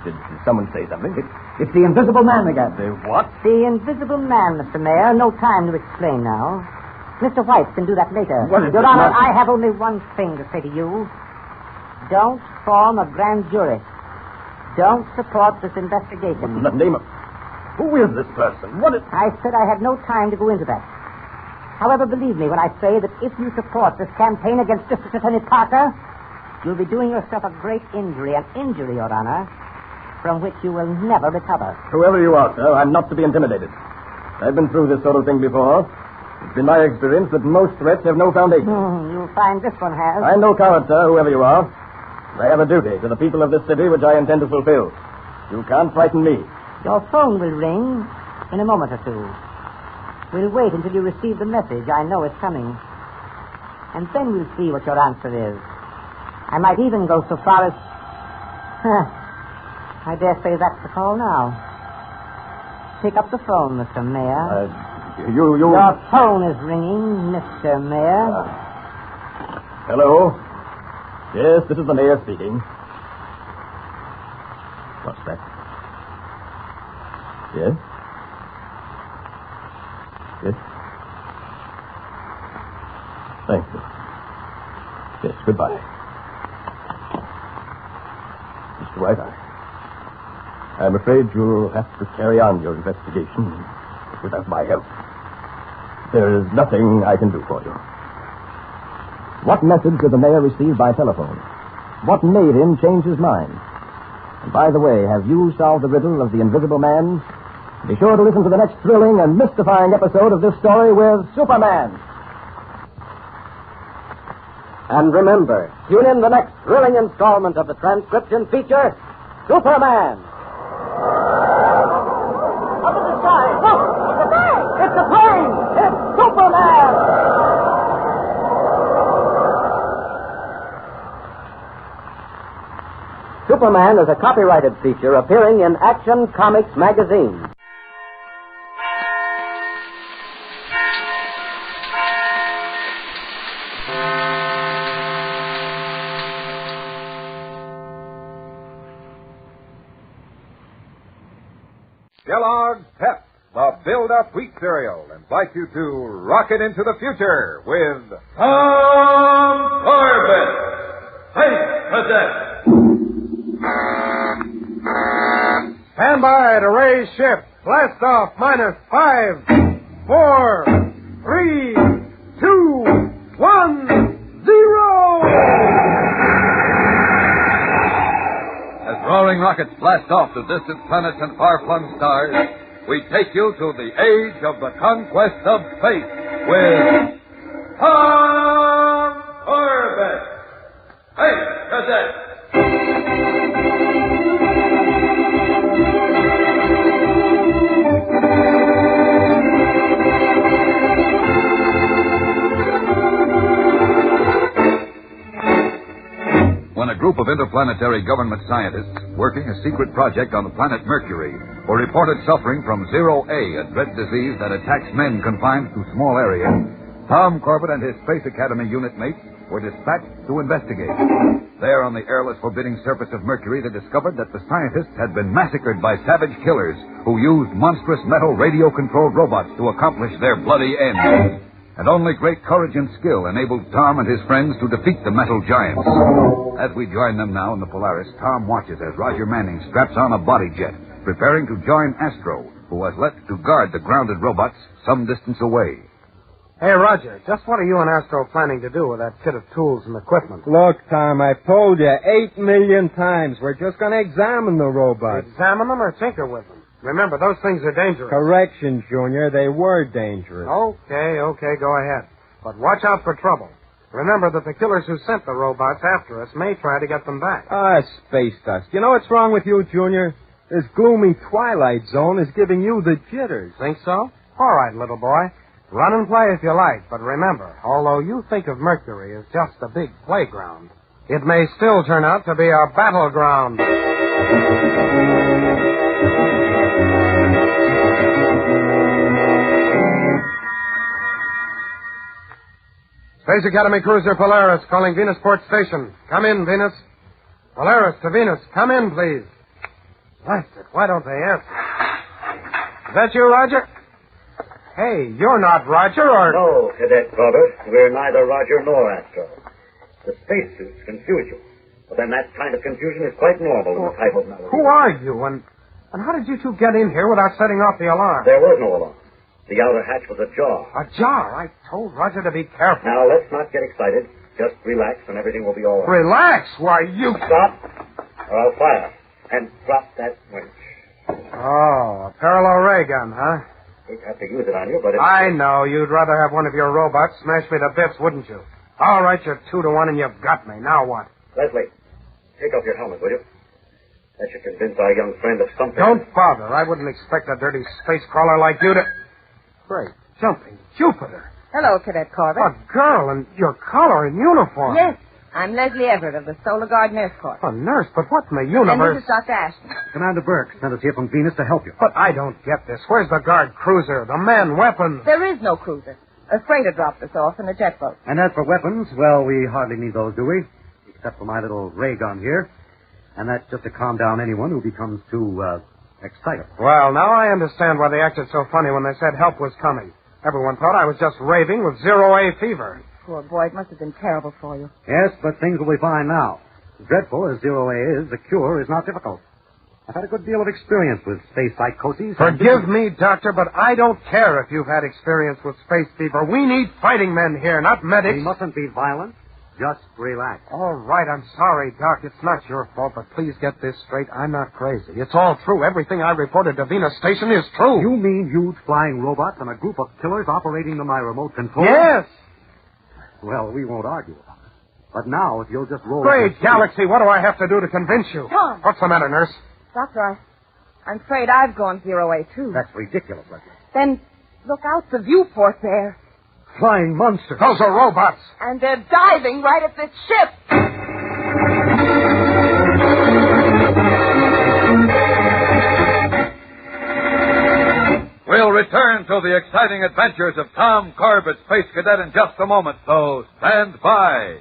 Did someone say something? It's the invisible man again. The what? The invisible man, Mr. Mayor. No time to explain now. Mr. White can do that later. Your Honor, I have only one thing to say to you. Don't form a grand jury. Don't support this investigation. What's the name of... Who is this person? What is... I said I had no time to go into that. However, believe me when I say that if you support this campaign against District Attorney Parker, you'll be doing yourself a great injury, an injury, Your Honor, from which you will never recover. Whoever you are, sir, I'm not to be intimidated. I've been through this sort of thing before. It's been my experience that most threats have no foundation. You'll find this one has. I'm no coward, sir, whoever you are. I have a duty to the people of this city which I intend to fulfill. You can't frighten me. Your phone will ring in a moment or two. We'll wait until you receive the message I know is coming. And then we'll see what your answer is. I might even go so far as... I dare say that's the call now. Pick up the phone, Mr. Mayor. Your phone is ringing, Mr. Mayor. Hello? Yes, this is the mayor speaking. What's that? Yes? Yes? Thank you. Yes, goodbye. Mr. White, I'm afraid you'll have to carry on your investigation without my help. There is nothing I can do for you. What message did the mayor receive by telephone? What made him change his mind? And by the way, have you solved the riddle of the invisible man? Be sure to listen to the next thrilling and mystifying episode of this story with Superman. And remember, tune in the next thrilling installment of the transcription feature, Superman. Up in the sky! Look! It's a plane! It's Superman! Superman is a copyrighted feature appearing in Action Comics magazine. Kellogg's Pep, the build-up wheat cereal, invites you to rocket into the future with Tom Corbett, Space Cadet. Stand by to raise ship. Blast off minus 5, 4, 3, 2, 1, 0. As roaring rockets blast off to distant planets and far-flung stars, we take you to the age of the conquest of space with Tom Corbett, Space Cadet. When a group of interplanetary government scientists working a secret project on the planet Mercury were reported suffering from Zero A, a dread disease that attacks men confined to small areas, Tom Corbett and his Space Academy unit mates were dispatched to investigate. There on the airless, forbidding surface of Mercury, they discovered that the scientists had been massacred by savage killers who used monstrous metal radio-controlled robots to accomplish their bloody end. And only great courage and skill enabled Tom and his friends to defeat the metal giants. As we join them now in the Polaris, Tom watches as Roger Manning straps on a body jet, preparing to join Astro, who was left to guard the grounded robots some distance away. Hey, Roger, just what are you and Astro planning to do with that kit of tools and equipment? Look, Tom, I've told you 8 million times. We're just going to examine the robots. Examine them or tinker with them? Remember, those things are dangerous. Correction, Junior. They were dangerous. Okay, go ahead. But watch out for trouble. Remember that the killers who sent the robots after us may try to get them back. Space dust. You know what's wrong with you, Junior? This gloomy twilight zone is giving you the jitters. Think so? All right, little boy. Run and play if you like, but remember, although you think of Mercury as just a big playground, it may still turn out to be a battleground. Space Academy Cruiser Polaris calling Venusport Station. Come in, Venus. Polaris to Venus. Come in, please. Blast it. Why don't they answer? Is that you, Roger? Hey, you're not Roger, or... No, Cadet Corbett. We're neither Roger nor Astro. The spacesuits confuse you. But then that kind of confusion is quite normal in the type of malady. Who are you, and how did you two get in here without setting off the alarm? There was no alarm. The outer hatch was ajar. Ajar? I told Roger to be careful. Now, let's not get excited. Just relax and everything will be all right. Relax? Why, you... Stop, or I'll fire. And drop that winch. Oh, a parallel ray gun, huh? We'd have to use it on you, but it's... I know. You'd rather have one of your robots smash me to bits, wouldn't you? All right, you're 2-1 and you've got me. Now what? Leslie, take off your helmet, will you? That should convince our young friend of something. Don't bother. I wouldn't expect a dirty space crawler like you to... Great. Jumping Jupiter. Hello, Cadet Corbett. A girl in your color and uniform. Yes, I'm Leslie Everett of the Solar Guard Nurse Corps. A nurse? But what in the universe? And this is Dr. Ashton. Commander Burke sent us here from Venus to help you. But I don't get this. Where's the guard cruiser, the men, weapons? There is no cruiser. A freighter dropped us off in a jet boat. And as for weapons, well, we hardly need those, do we? Except for my little ray gun here. And that's just to calm down anyone who becomes too, excited. Well, now I understand why they acted so funny when they said help was coming. Everyone thought I was just raving with Zero-A fever. Poor boy, it must have been terrible for you. Yes, but things will be fine now. As dreadful as Zero-A is, the cure is not difficult. I've had a good deal of experience with space psychoses. Forgive me, Doctor, but I don't care if you've had experience with space fever. We need fighting men here, not medics. We mustn't be violent. Just relax. All right, I'm sorry, Doc. It's not your fault, but please get this straight. I'm not crazy. It's all true. Everything I reported to Venus Station is true. You mean huge flying robots and a group of killers operating them by remote control? Yes. Well, we won't argue about it. But now, if you'll just roll... Great galaxy, what do I have to do to convince you? Tom. What's the matter, nurse? Doctor, I'm afraid I've gone Zero-A, too. That's ridiculous, Leslie. Then look out the viewport there. Flying monsters. Those are robots. And they're diving right at this ship. return to the exciting adventures of Tom Corbett, Space Cadet, in just a moment, so stand by.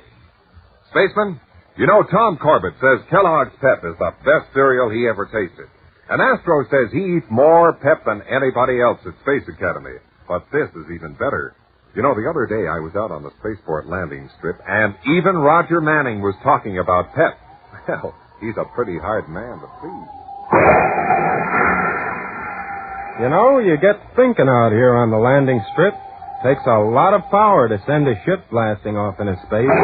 Spaceman, you know Tom Corbett says Kellogg's Pep is the best cereal he ever tasted. And Astro says he eats more Pep than anybody else at Space Academy. But this is even better. You know, the other day I was out on the spaceport landing strip, and even Roger Manning was talking about Pep. Well, he's a pretty hard man to please. You know, you get thinking out here on the landing strip. Takes a lot of power to send a ship blasting off into space.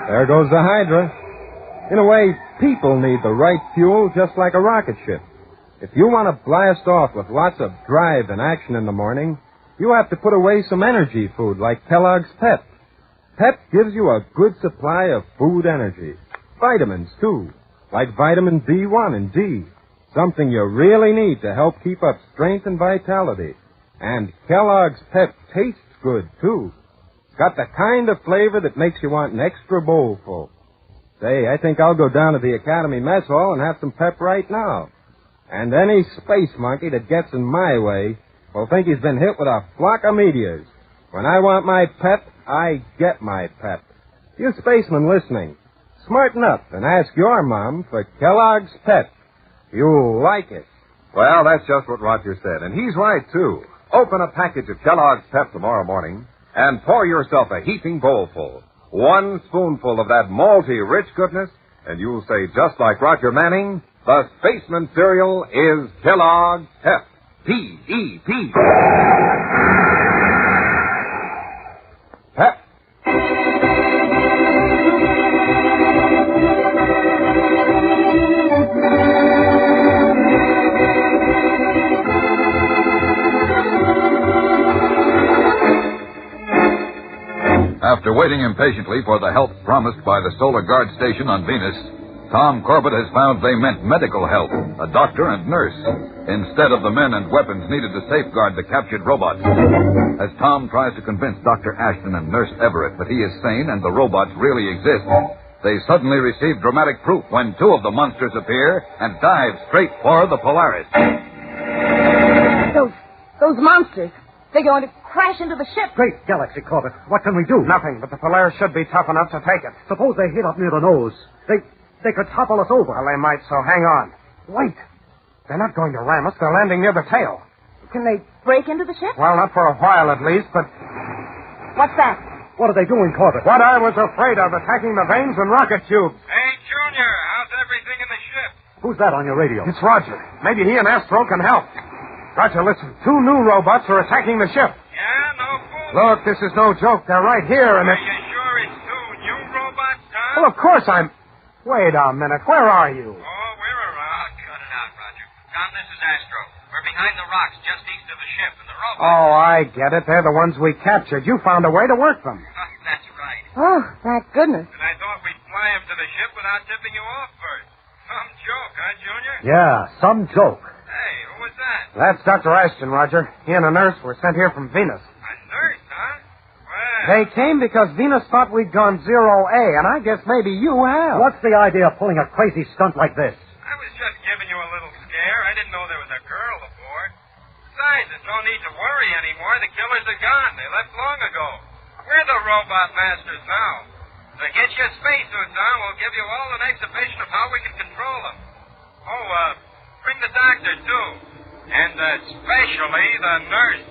There goes the Hydra. In a way, people need the right fuel just like a rocket ship. If you want to blast off with lots of drive and action in the morning, you have to put away some energy food like Kellogg's Pep. Pep gives you a good supply of food energy. Vitamins, too, like vitamin B1 and D. Something you really need to help keep up strength and vitality. And Kellogg's Pep tastes good, too. Got the kind of flavor that makes you want an extra bowlful. Say, I think I'll go down to the Academy Mess Hall and have some Pep right now. And any space monkey that gets in my way will think he's been hit with a flock of meteors. When I want my Pep, I get my Pep. You spacemen listening, smarten up and ask your mom for Kellogg's Pep. You'll like it. Well, that's just what Roger said, and he's right, too. Open a package of Kellogg's Pep tomorrow morning and pour yourself a heaping bowlful. 1 spoonful of that malty rich goodness, and you'll say just like Roger Manning, the spaceman cereal is Kellogg's Pep. P-E-P. Pep. After waiting impatiently for the help promised by the Solar Guard station on Venus, Tom Corbett has found they meant medical help, a doctor and nurse, instead of the men and weapons needed to safeguard the captured robots. As Tom tries to convince Dr. Ashton and Nurse Everett that he is sane and the robots really exist, they suddenly receive dramatic proof when 2 of the monsters appear and dive straight for the Polaris. Those monsters, they're going to crash into the ship. Great galaxy, Corbett. What can we do? Nothing, but the Polaris should be tough enough to take it. Suppose they hit up near the nose. They could topple us over. Well, they might, so hang on. Wait. They're not going to ram us. They're landing near the tail. Can they break into the ship? Well, not for a while at least, but... What's that? What are they doing, Corbett? What I was afraid of, attacking the vanes and rocket tubes. Hey, Junior, how's everything in the ship? Who's that on your radio? It's Roger. Maybe he and Astro can help. Roger, listen. 2 new robots are attacking the ship. Yeah, no fool. Look, this is no joke. They're right here, and Are you sure it's 2 new robots, Tom? Well, of course I'm... Wait a minute. Where are you? Oh, we're around. Cut it out, Roger. Tom, this is Astro. We're behind the rocks just east of the ship, and the robots... Oh, I get it. They're the ones we captured. You found a way to work them. That's right. Oh, thank goodness. And I thought we'd fly him to the ship without tipping you off first. Some joke, huh, Junior? Yeah, some joke. Hey, who was that? That's Dr. Ashton, Roger. He and a nurse were sent here from Venus. A nurse, huh? Well... They came because Venus thought we'd gone zero-A, and I guess maybe you have. What's the idea of pulling a crazy stunt like this? I was just giving you a little scare. I didn't know there was a girl aboard. Besides, there's no need to worry anymore. The killers are gone. They left long ago. We're the robot masters now. So get your spacesuits on. We'll give you all an exhibition of how we can control them. Oh, bring the doctor, too. And especially the nurse.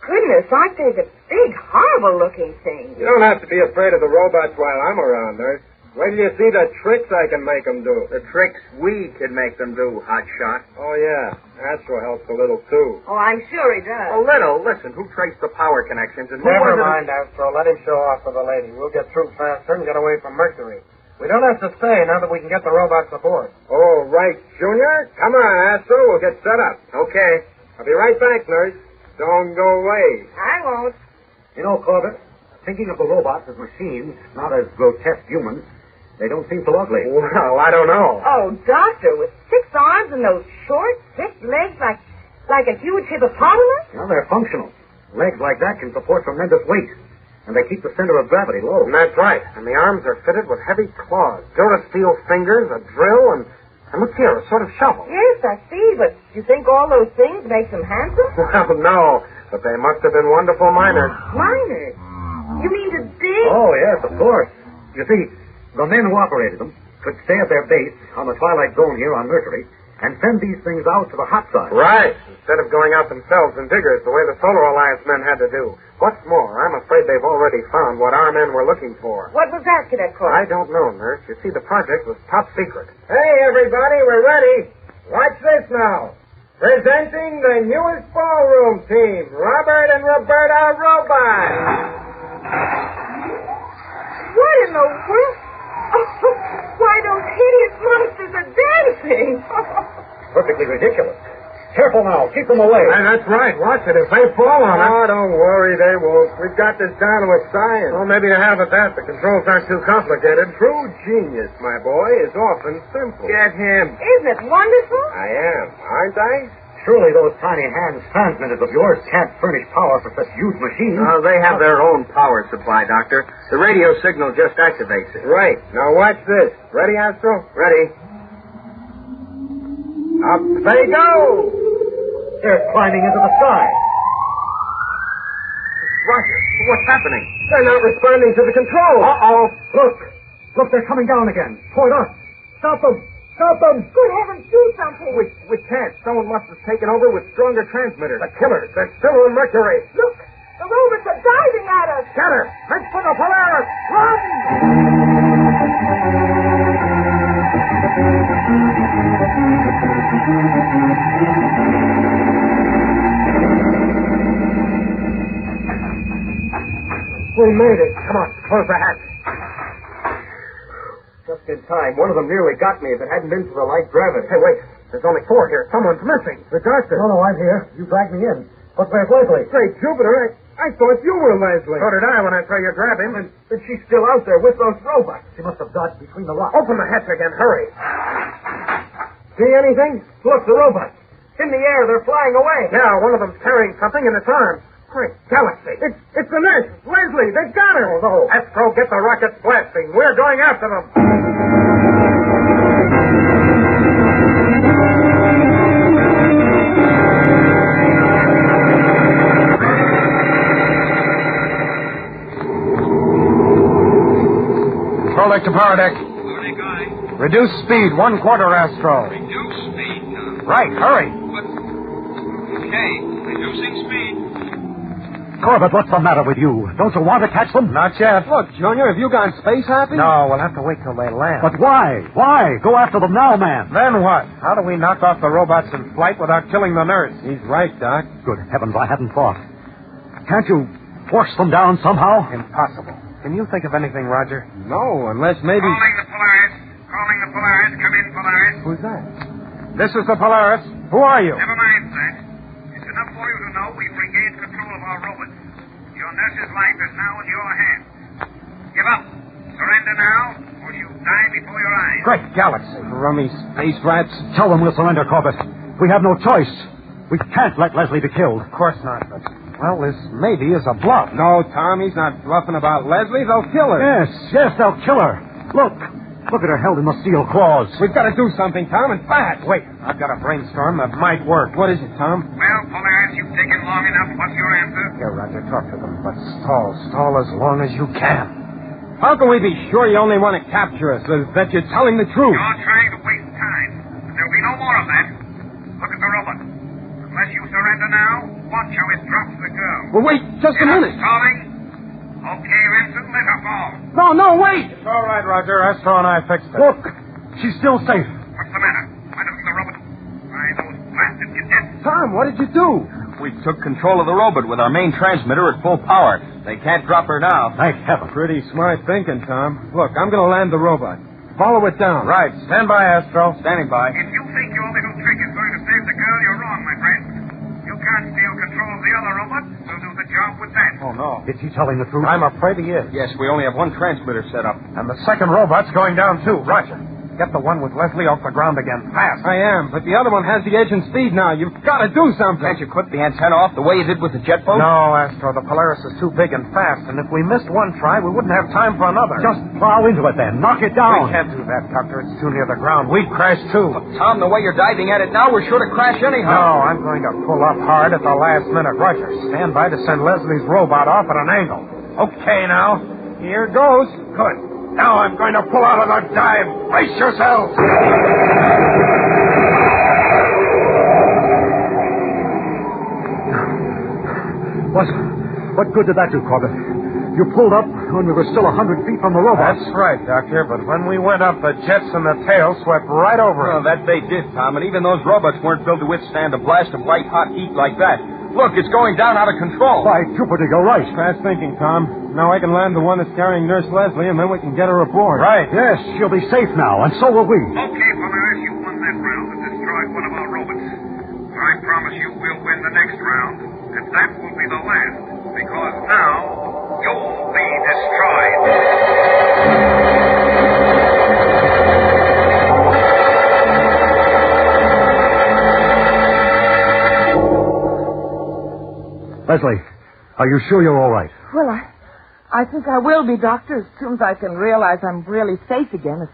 Goodness, aren't they the big, horrible-looking things? You don't have to be afraid of the robots while I'm around, nurse. Wait till you see the tricks I can make them do. The tricks we can make them do, hotshot. Oh, yeah. Astro helps a little, too. Oh, I'm sure he does. A little. Listen, who traced the power connections and who Never was it? mind, Astro. Let him show off for the lady. We'll get through faster and get away from Mercury. We don't have to stay now that we can get the robots aboard. Oh, right, Junior. Come on, Astro. We'll get set up. Okay. I'll be right back, nurse. Don't go away. I won't. You know, Corbett, thinking of the robots as machines, not as grotesque humans, they don't seem so ugly. Well, I don't know. Oh, Doctor, with 6 arms and those short, thick legs like Like a huge hippopotamus? Well, they're functional. Legs like that can support tremendous weight. And they keep the center of gravity low. And that's right. And the arms are fitted with heavy claws, Durasteel fingers, a drill, and look here, a sort of shovel. Yes, I see, but you think all those things make them handsome? Well, no, but they must have been wonderful miners. Miners? You mean to dig? Oh, yes, of course. You see, the men who operated them could stay at their base on the twilight zone here on Mercury and send these things out to the hot side. Right, instead of going out themselves in diggers the way the Solar Alliance men had to do. What's more, I'm afraid they've already found what our men were looking for. What was that, Cadet Corbett? I don't know, Nurse. You see, the project was top secret. Hey, everybody, we're ready. Watch this now. Presenting the newest ballroom team, Robert and Roberta Robot. What in the world? Oh, why, those hideous monsters are dancing. Perfectly ridiculous. Careful now. Keep them away. That's right. Watch it. If they fall on us... Oh, don't worry. They won't. We've got this down to a science. Well, maybe to have it that. The controls aren't too complicated. True genius, my boy, is often simple. Get him. Isn't it wonderful? I am. Aren't I? Surely those tiny hands transmitters of yours can't furnish power for such huge machines. Oh, they have their own power supply, Doctor. The radio signal just activates it. Right. Now watch this. Ready, Astro? Ready. Up they go! They're climbing into the sky. Roger, what's happening? They're not responding to the controls. Uh-oh. Look, they're coming down again. Toward us. Stop them. Stop them. Good heavens, do something. We can't. Someone must have taken over with stronger transmitters. The killers. They're still on Mercury. Look, the robots are diving at us. Get her. Make for the Polaris. Run! We made it. Come on, close the hatch. Just in time. One of them nearly got me if it hadn't been for the light gravity. Hey, wait. There's only 4 here. Someone's missing. The doctor. No, I'm here. You dragged me in. But where's Leslie? Great Jupiter, I thought you were Leslie. So did I when I saw you grab him. And she's still out there with those robots. She must have dodged between the rocks. Open the hatch again. Hurry. See anything? Look, the robots. In the air. They're flying away. Yeah, one of them's carrying something in its arms. Great galaxy. It's the nurse. Leslie, they've got her. Oh, no. Astro, get the rockets blasting. We're going after them. Control deck to power deck. Morning, guy. Reduce speed, 1/4 Astro. Reduce speed. Right, hurry. Okay, reducing speed. Corbett, what's the matter with you? Don't you want to catch them? Not yet. Look, Junior, have you gone space happy? No, we'll have to wait till they land. But why? Why? Go after them now, man. Then what? How do we knock off the robots in flight without killing the nurse? He's right, Doc. Good heavens, I hadn't thought. Can't you force them down somehow? Impossible. Can you think of anything, Roger? No, unless maybe... Calling the Polaris. Calling the Polaris. Come in, Polaris. Who's that? This is the Polaris. Who are you? Never mind, sir. It's enough for you to know we've regained control of our robots. Your nurse's life is now in your hands. Give up. Surrender now, or you die before your eyes. Great galaxy. Rummy space rats. Tell them we'll surrender, Corbett. We have no choice. We can't let Leslie be killed. Of course not, but... Well, this maybe is a bluff. No, Tom, he's not bluffing about Leslie. They'll kill her. Yes, they'll kill her. Look at her held in the steel claws. We've got to do something, Tom, and fast. Wait, I've got a brainstorm that might work. What is it, Tom? Well, Polaris, you've taken long enough. What's your answer? Here, Roger, talk to them, but stall as long as you can. How can we be sure you only want to capture us, that you're telling the truth? You're trying to waste time. There'll be no more of that. Look at the robot. Unless you surrender now, watch how it drops the girl. Well, wait, just a minute. Stalling. Okay, Vincent, let her fall. No, wait. It's all right, Roger. Astro and I fixed it. Look, she's still safe. What's the matter? Why doesn't the robot... Why, those blasted cadets... Tom, what did you do? We took control of the robot with our main transmitter at full power. They can't drop her now. Thank heaven. Pretty smart thinking, Tom. Look, I'm going to land the robot. Follow it down. Right. Stand by, Astro. Standing by. If you think your little trick is going to save the girl, you're wrong, my friend. You can't steal control of the other robot. We'll do the job with that. Oh, no. Is he telling the truth? I'm afraid he is. Yes, we only have one transmitter set up. And the second robot's going down, too. Roger. Get the one with Leslie off the ground again, fast. I am, but the other one has the edge and speed now. You've got to do something. Can't you clip the antenna off the way you did with the jet boat? No, Astro. The Polaris is too big and fast, and if we missed one try, we wouldn't have time for another. Just plow into it then. Knock it down. We can't do that, Doctor. It's too near the ground. We'd crash, too. But, Tom, the way you're diving at it now, we're sure to crash anyhow. No, I'm going to pull up hard at the last minute. Roger, stand by to send Leslie's robot off at an angle. Okay, now. Here goes. Good. Now I'm going to pull out of the dive. Brace yourselves. What good did that do, Corbett? You pulled up when we were still 100 feet from the robot. That's right, Doctor, but when we went up, the jets and the tail swept right over Well, that they did, Tom, and even those robots weren't built to withstand a blast of white-hot heat like that. Look, it's going down out of control. By Jupiter, you're right. Fast thinking, Tom. Now I can land the one that's carrying Nurse Leslie, and then we can get her aboard. Right. Yes, she'll be safe now, and so will we. Okay, Polaris, you won that round and destroyed one of our robots. I promise you we'll win the next round, and that will be the last, because now you'll be destroyed. Leslie, are you sure you're all right? Well, I think I will be, Doctor, as soon as I can realize I'm really safe again. It's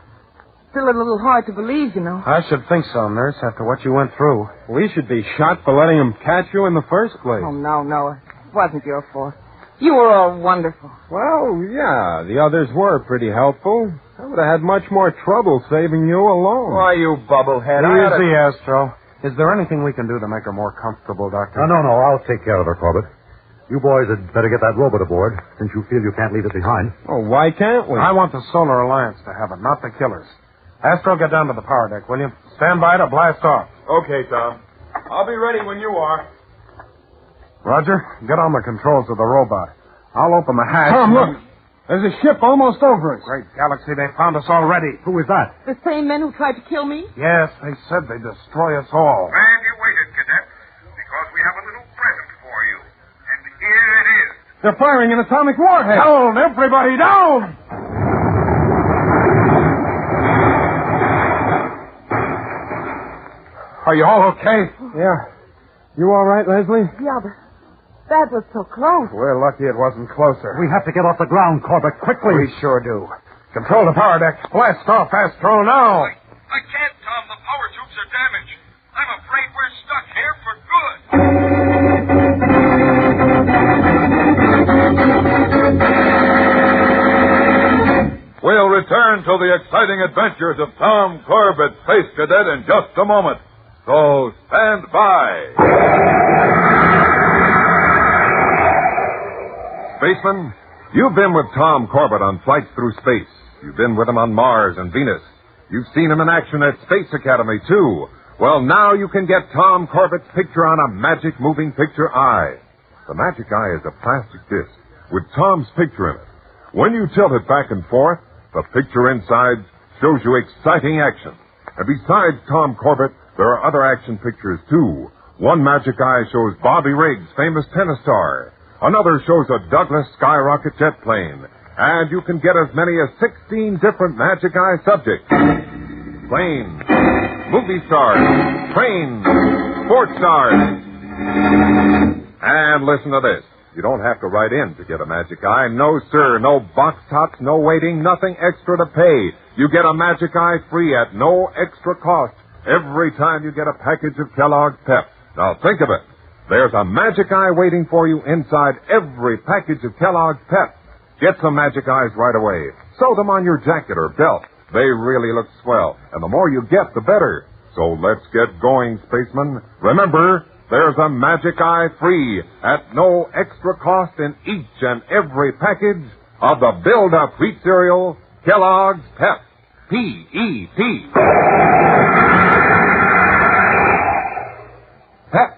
still a little hard to believe, you know. I should think so, Nurse, after what you went through. We should be shot for letting them catch you in the first place. Oh, no. It wasn't your fault. You were all wonderful. Well, yeah, the others were pretty helpful. I would have had much more trouble saving you alone. Why, you bubblehead. Easy, Astro. Is there anything we can do to make her more comfortable, Doctor? No, I'll take care of her, Corbett. You boys had better get that robot aboard, since you feel you can't leave it behind. Oh, why can't we? I want the Solar Alliance to have it, not the killers. Astro, get down to the power deck, will you? Stand by to blast off. Okay, Tom. I'll be ready when you are. Roger, get on the controls of the robot. I'll open the hatch. Tom, look. There's a ship almost over us. Great galaxy, they found us already. Who is that? The same men who tried to kill me? Yes, they said they'd destroy us all. Glad you waited, Cadet, because we have a little present for you. And here it is. They're firing an atomic warhead. Hold everybody down! Are you all okay? Yeah. You all right, Leslie? Yeah, but that was so close. We're lucky it wasn't closer. We have to get off the ground, Corbett, quickly. We sure do. Control the power deck. Blast off, Astro, now. I can't, Tom. The power tubes are damaged. I'm afraid we're stuck here for good. We'll return to the exciting adventures of Tom Corbett, Space Cadet, in just a moment. So stand by. Spaceman, you've been with Tom Corbett on flights through space. You've been with him on Mars and Venus. You've seen him in action at Space Academy, too. Well, now you can get Tom Corbett's picture on a magic moving picture eye. The magic eye is a plastic disc with Tom's picture in it. When you tilt it back and forth, the picture inside shows you exciting action. And besides Tom Corbett, there are other action pictures, too. One magic eye shows Bobby Riggs, famous tennis star. Another shows a Douglas skyrocket jet plane. And you can get as many as 16 different magic eye subjects. Planes, movie stars, trains, sports stars. And listen to this. You don't have to write in to get a magic eye. No, sir. No box tops, no waiting, nothing extra to pay. You get a magic eye free at no extra cost every time you get a package of Kellogg's Pep. Now think of it. There's a magic eye waiting for you inside every package of Kellogg's Pep. Get some magic eyes right away. Sew them on your jacket or belt. They really look swell. And the more you get, the better. So let's get going, spacemen. Remember, there's a magic eye free at no extra cost in each and every package of the Build-Up Wheat Cereal, Kellogg's Pep. P-E-P. Pep.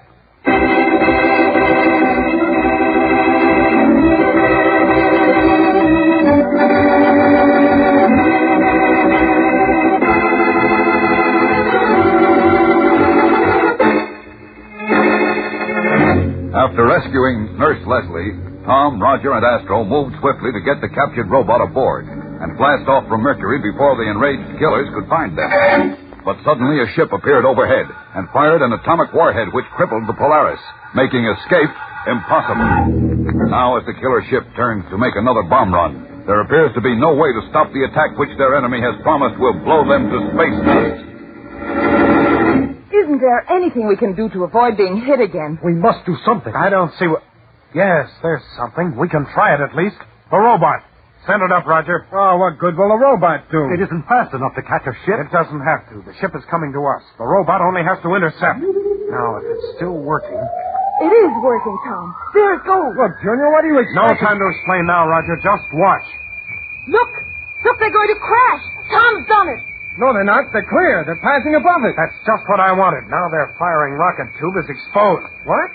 After rescuing Nurse Leslie, Tom, Roger, and Astro moved swiftly to get the captured robot aboard. and blast off from Mercury before the enraged killers could find them. But suddenly a ship appeared overhead and fired an atomic warhead which crippled the Polaris, making escape impossible. Now, as the killer ship turns to make another bomb run, there appears to be no way to stop the attack which their enemy has promised will blow them to space dust. Isn't there anything we can do to avoid being hit again? We must do something. I don't see what... Yes, there's something. We can try it at least. The robot. Send it up, Roger. Oh, what good will a robot do? It isn't fast enough to catch a ship. It doesn't have to. The ship is coming to us. The robot only has to intercept. Now, if it's still working... It is working, Tom. There it goes. Look, Junior, what do you expect? No time to explain now, Roger. Just watch. Look! Look, they're going to crash. Tom's done it. No, they're not. They're clear. They're passing above it. That's just what I wanted. Now their firing rocket tube is exposed. What?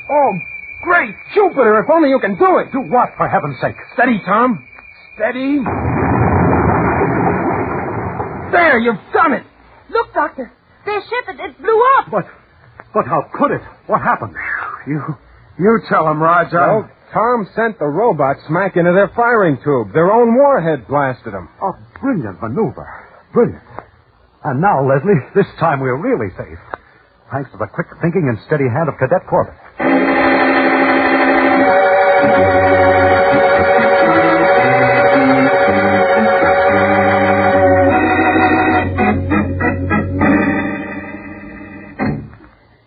Oh, great Jupiter, if only you can do it. Do what, for heaven's sake? Steady, Tom. Steady. There, you've done it. Look, Doctor. Their ship, it blew up. But how could it? What happened? You tell them, Roger. Well, Tom sent the robot smack into their firing tube. Their own warhead blasted them. A brilliant maneuver. Brilliant. And now, Leslie, this time we're really safe. Thanks to the quick thinking and steady hand of Cadet Corbett.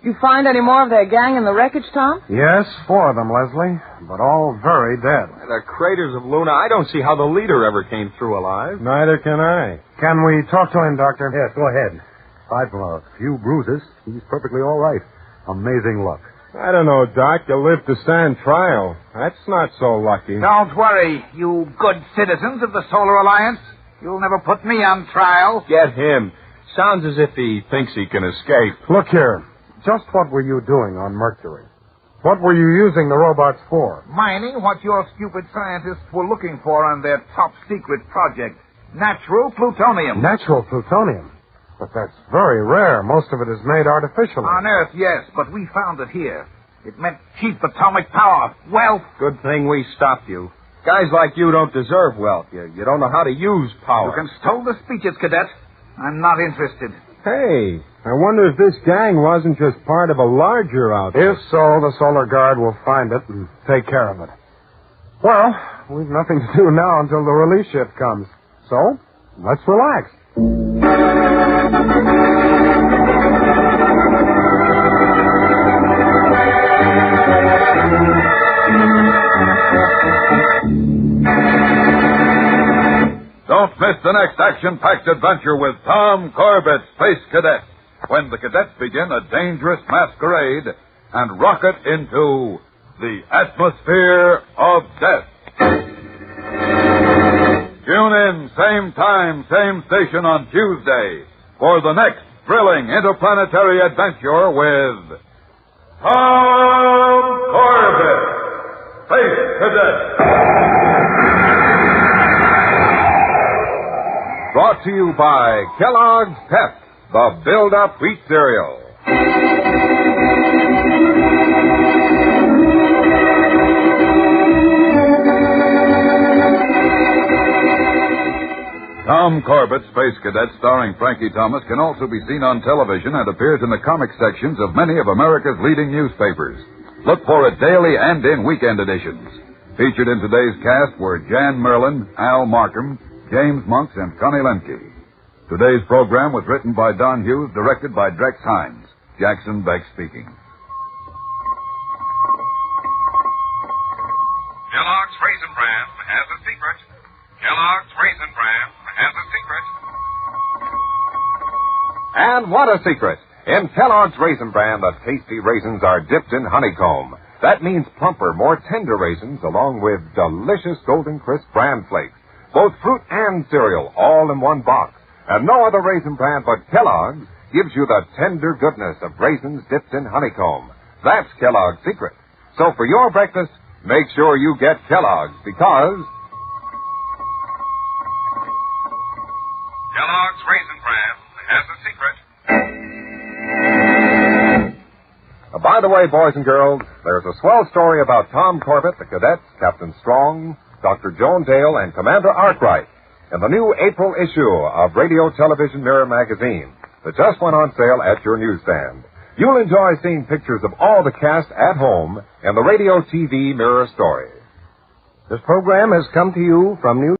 You find any more of their gang in the wreckage, Tom? Yes, 4 of them, Leslie, but all very dead. The craters of Luna, I don't see how the leader ever came through alive. Neither can I. Can we talk to him, Doctor? Yes, go ahead. Aside from a few bruises, he's perfectly all right. Amazing luck. I don't know, Doc. You live to stand trial. That's not so lucky. Don't worry, you good citizens of the Solar Alliance. You'll never put me on trial. Get him. Sounds as if he thinks he can escape. Look here. Just what were you doing on Mercury? What were you using the robots for? Mining what your stupid scientists were looking for on their top-secret project. Natural plutonium. Natural plutonium? But that's very rare. Most of it is made artificially. On Earth, yes, but we found it here. It meant cheap atomic power, wealth. Good thing we stopped you. Guys like you don't deserve wealth. You don't know how to use power. You can stow the speeches, Cadet. I'm not interested. Hey, I wonder if this gang wasn't just part of a larger outfit. If so, the Solar Guard will find it and take care of it. Well, we've nothing to do now until the release ship comes. So, let's relax. Don't miss the next action-packed adventure with Tom Corbett, Space Cadet, when the cadets begin a dangerous masquerade and rocket into the atmosphere of death. Tune in, same time, same station on Tuesday for the next thrilling interplanetary adventure with Tom Corbett, Space Cadet. Brought to you by Kellogg's Pep, the Build-Up Wheat Cereal. Tom Corbett, Space Cadet, starring Frankie Thomas, can also be seen on television and appears in the comic sections of many of America's leading newspapers. Look for it daily and in weekend editions. Featured in today's cast were Jan Merlin, Al Markham, James Monks, and Connie Lemke. Today's program was written by Don Hughes, directed by Drex Hines. Jackson Beck speaking. Kellogg's Raisin Bran has a secret. Kellogg's Raisin Bran has a secret. And what a secret! In Kellogg's Raisin Bran, the tasty raisins are dipped in honeycomb. That means plumper, more tender raisins, along with delicious golden crisp bran flakes. Both fruit and cereal, all in one box. And no other raisin bran but Kellogg's gives you the tender goodness of raisins dipped in honeycomb. That's Kellogg's secret. So for your breakfast, make sure you get Kellogg's, because Kellogg's Raisin Bran has a secret. By the way, boys and girls, there's a swell story about Tom Corbett, the cadets, Captain Strong, Dr. Joan Dale, and Commander Arkwright in the new April issue of Radio Television Mirror magazine that just went on sale at your newsstand. You'll enjoy seeing pictures of all the cast at home in the Radio TV Mirror story. This program has come to you from New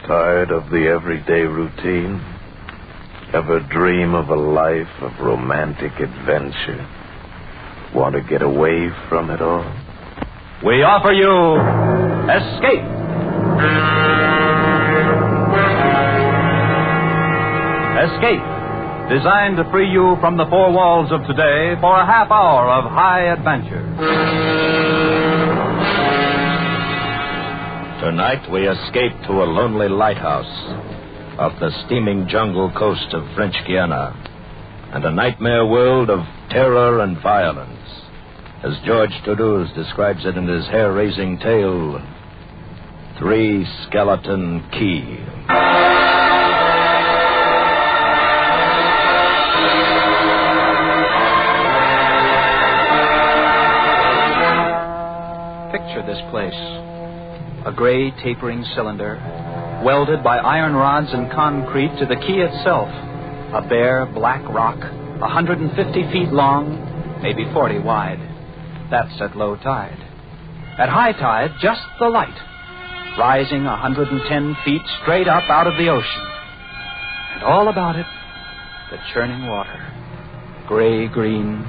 Tired of the everyday routine? Ever dream of a life of romantic adventure? Want to get away from it all? We offer you Escape. Escape, designed to free you from the four walls of today for a half hour of high adventure. Tonight we escape to a lonely lighthouse off the steaming jungle coast of French Guiana and a nightmare world of terror and violence, as George Toulouse describes it in his hair-raising tale, Skelton Key. Picture this place. A gray, tapering cylinder, welded by iron rods and concrete to the quay itself. A bare, black rock, 150 feet long, maybe 40 wide. That's at low tide. At high tide, just the light, rising 110 feet straight up out of the ocean. And all about it, the churning water. Gray-green,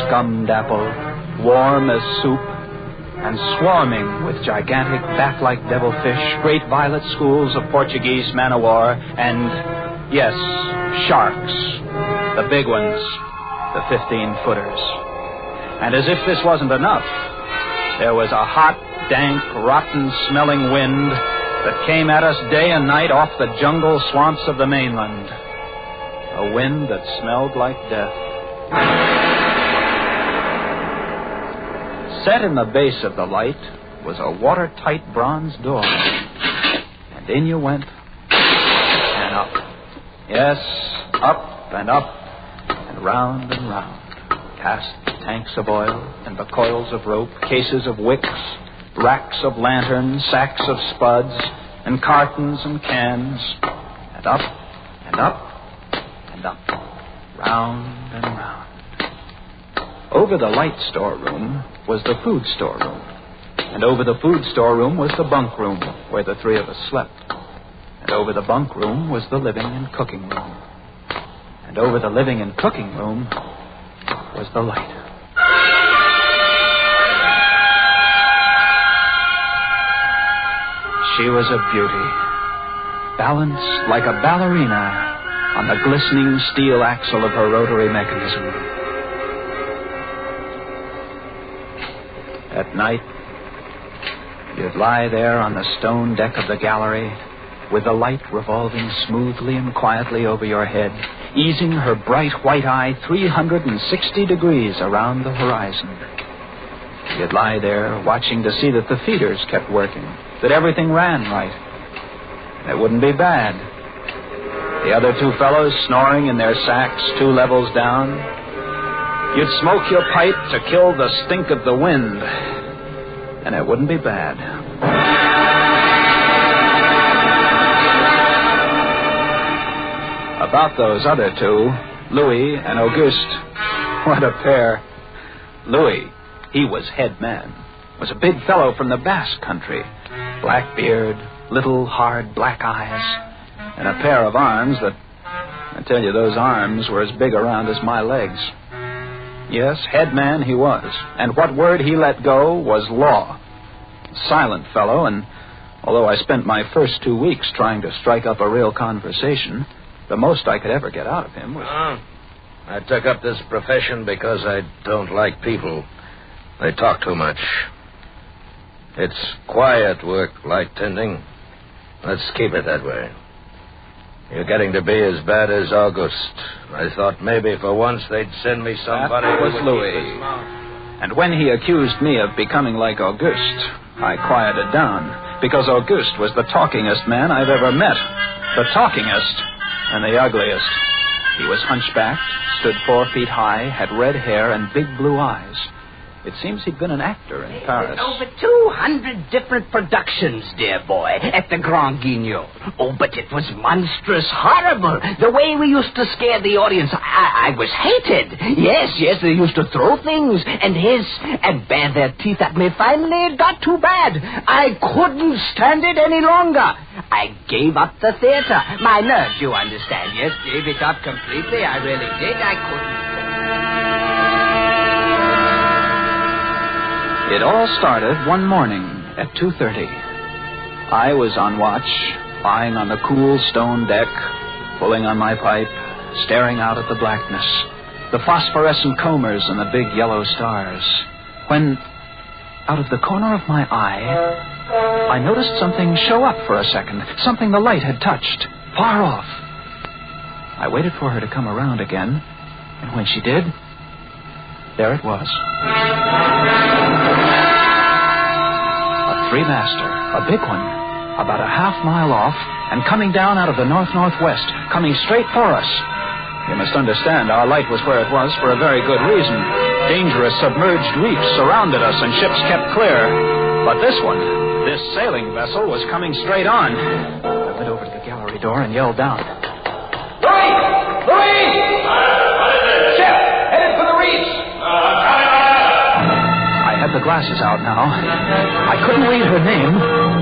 scummed apple, warm as soup, and swarming with gigantic bat-like devilfish, great violet schools of Portuguese man-o-war, and, yes, sharks, the big ones, the 15-footers. And as if this wasn't enough, there was a hot, dank, rotten-smelling wind that came at us day and night off the jungle swamps of the mainland. A wind that smelled like death. Set in the base of the light was a watertight bronze door. And in you went, and up. Yes, up and up, and round and round. Past tanks of oil and the coils of rope, cases of wicks, racks of lanterns, sacks of spuds, and cartons and cans. And up, and up, and up, round and round. Over the light storeroom was the food storeroom. And over the food storeroom was the bunk room, where the three of us slept. And over the bunk room was the living and cooking room. And over the living and cooking room was the light. She was a beauty, balanced like a ballerina on the glistening steel axle of her rotary mechanism. At night, you'd lie there on the stone deck of the gallery with the light revolving smoothly and quietly over your head, easing her bright white eye 360 degrees around the horizon. You'd lie there watching to see that the feeders kept working, that everything ran right. It wouldn't be bad. The other two fellows snoring in their sacks 2 levels down. You'd smoke your pipe to kill the stink of the wind, and it wouldn't be bad. About those other two, Louis and Auguste, what a pair. Louis, he was head man, was a big fellow from the Basque country, black beard, little hard black eyes, and a pair of arms that, I tell you, those arms were as big around as my legs. Yes, head man he was, and what word he let go was law. Silent fellow, and although I spent my first 2 weeks trying to strike up a real conversation, the most I could ever get out of him was... I took up this profession because I don't like people. They talk too much. It's quiet work, light tending. Let's keep it that way. You're getting to be as bad as August. I thought maybe for once they'd send me somebody That was who would Louis. keep his mouth. And when he accused me of becoming like Auguste, I quieted down. because Auguste was the talkingest man I've ever met. The talkingest and the ugliest. He was hunchbacked, stood 4 feet high, had red hair and big blue eyes. It seems he'd been an actor in Paris. Over 200 different productions, dear boy, at the Grand Guignol. Oh, but it was monstrous, horrible. The way we used to scare the audience, I was hated. Yes, they used to throw things and hiss and bare their teeth at me. Finally, it got too bad. I couldn't stand it any longer. I gave up the theater. My nerves, you understand. Yes, gave it up completely. I really did. I couldn't. It all started one morning at 2:30. I was on watch, lying on the cool stone deck, pulling on my pipe, staring out at the blackness, the phosphorescent combers and the big yellow stars, when, out of the corner of my eye, I noticed something show up for a second, something the light had touched, far off. I waited for her to come around again, and when she did, there it was. A 3-master, a big one, about a half-mile off, and coming down out of the north-northwest, coming straight for us. You must understand, our light was where it was for a very good reason. Dangerous submerged reefs surrounded us, and ships kept clear. But this one, this sailing vessel, was coming straight on. I went over to the gallery door and yelled down. Louis! Louis! What is it? Ship! Headed for the reefs! I had the glasses out now. I couldn't read her name,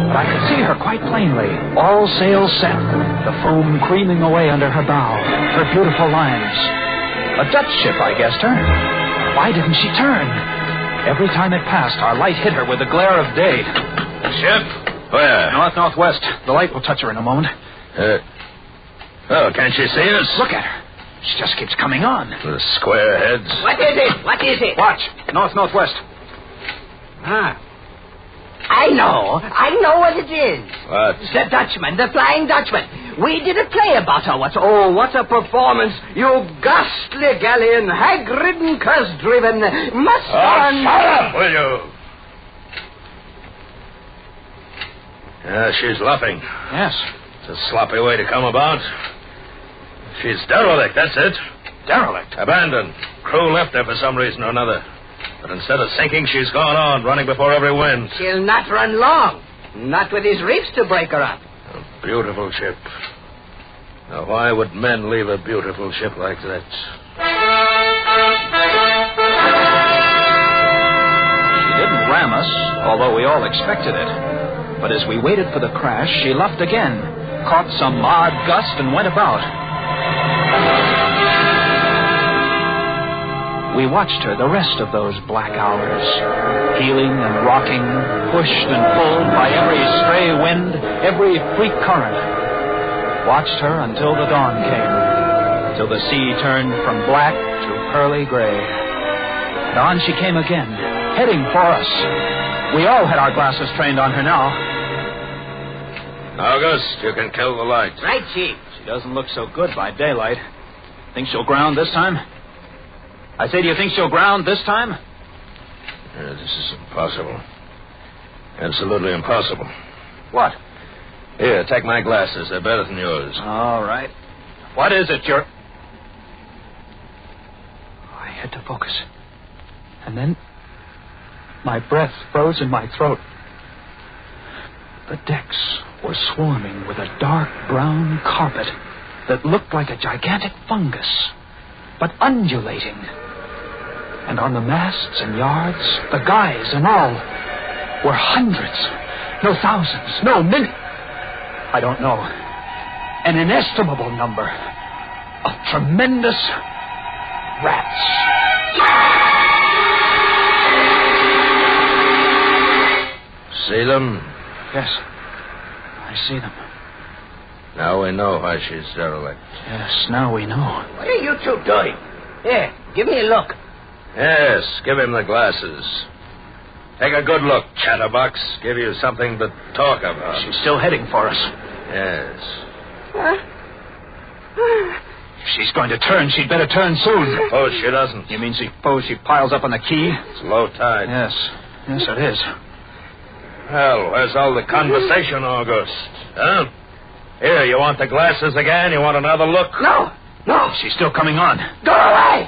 but I could see her quite plainly. All sails set, the foam creaming away under her bow, her beautiful lines. A Dutch ship, I guessed her. Why didn't she turn? Every time it passed, our light hit her with the glare of day. Ship? Where? North-northwest. The light will touch her in a moment. Oh, can't she see us? Look at her. She just keeps coming on. The square heads. What is it? What is it? Watch. North-northwest. I know what it is. What? The Dutchman, the Flying Dutchman. We did a play about her. What a performance. You ghastly galleon, hag-ridden, curse-driven, must-on... shut up, will you? Yeah, she's luffing. Yes. It's a sloppy way to come about. She's derelict, that's it. Derelict? Abandoned. Crew left her for some reason or another. But instead of sinking, she's gone on, running before every wind. She'll not run long. Not with these reefs to break her up. A beautiful ship. Now, why would men leave a beautiful ship like that? She didn't ram us, although we all expected it. But as we waited for the crash, she luffed again, caught some odd gust, and went about. We watched her the rest of those black hours, heeling and rocking, pushed and pulled by every stray wind, every freak current. Watched her until the dawn came, till the sea turned from black to pearly gray. And on she came again, heading for us. We all had our glasses trained on her now. August, you can kill the light. Right, Chief. She doesn't look so good by daylight. Think she'll ground this time? I say, do you think she'll ground this time? This is impossible. Absolutely impossible. What? Here, take my glasses. They're better than yours. All right. What is it, you're... I had to focus. And then my breath froze in my throat. The decks were swarming with a dark brown carpet that looked like a gigantic fungus, but undulating. And on the masts and yards, the guys and all, were hundreds, no thousands, no millions. I don't know. An inestimable number of tremendous rats. See them? Yes, I see them. Now we know why she's derelict. Yes, now we know. What are you two doing? Here, give me a look. Yes, give him the glasses. Take a good look, chatterbox. Give you something to talk about. She's still heading for us. Yes. If she's going to turn, she'd better turn soon. Suppose she doesn't. You mean suppose she piles up on the quay? It's low tide. Yes, it is. Well, where's all the conversation, August? Huh? Here, you want the glasses again? You want another look? No. She's still coming on. Go away!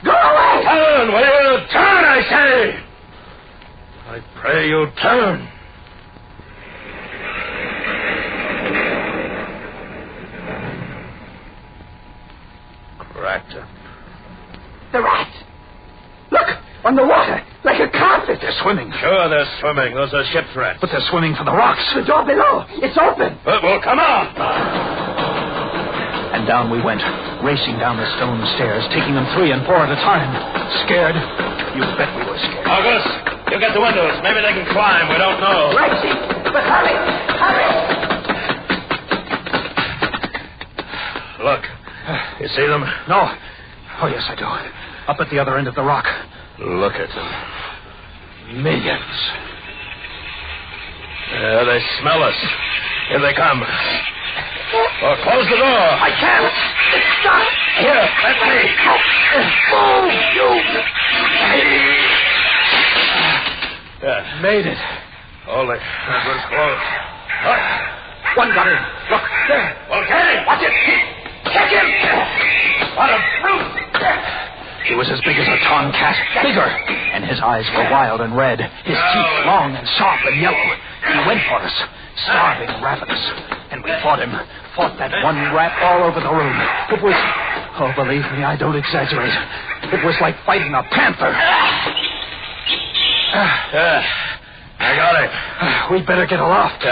Go away! Turn, will you? Turn, I say! I pray you turn. Cracked up. The rats! Look! On the water! Like a carpet! They're swimming. Sure, they're swimming. Those are ship's rats. But they're swimming for the rocks. The door below! It's open! Well, come on! And down we went, racing down the stone stairs, taking them 3 and 4 at a time. Scared? You bet we were scared. August, you get the windows. Maybe they can climb. We don't know. Right, Chief. But hurry! Hurry! Look. You see them? No. Oh, yes, I do. Up at the other end of the rock. Look at them. Millions. Yeah, they smell us. Here they come. Well, close the door. I can't. Stop. Here, let me. Oh, you. Yeah. Made it. Hold it. That was close. One got in. Look, there. Well, get him. Watch it. Catch him. What a brute. He was as big as a tomcat, bigger, and his eyes were wild and red, his teeth long and sharp and yellow. He went for us, starving, ravenous, and we fought him, fought that one rat all over the room. It was, oh, believe me, I don't exaggerate. It was like fighting a panther. I got it. We'd better get aloft.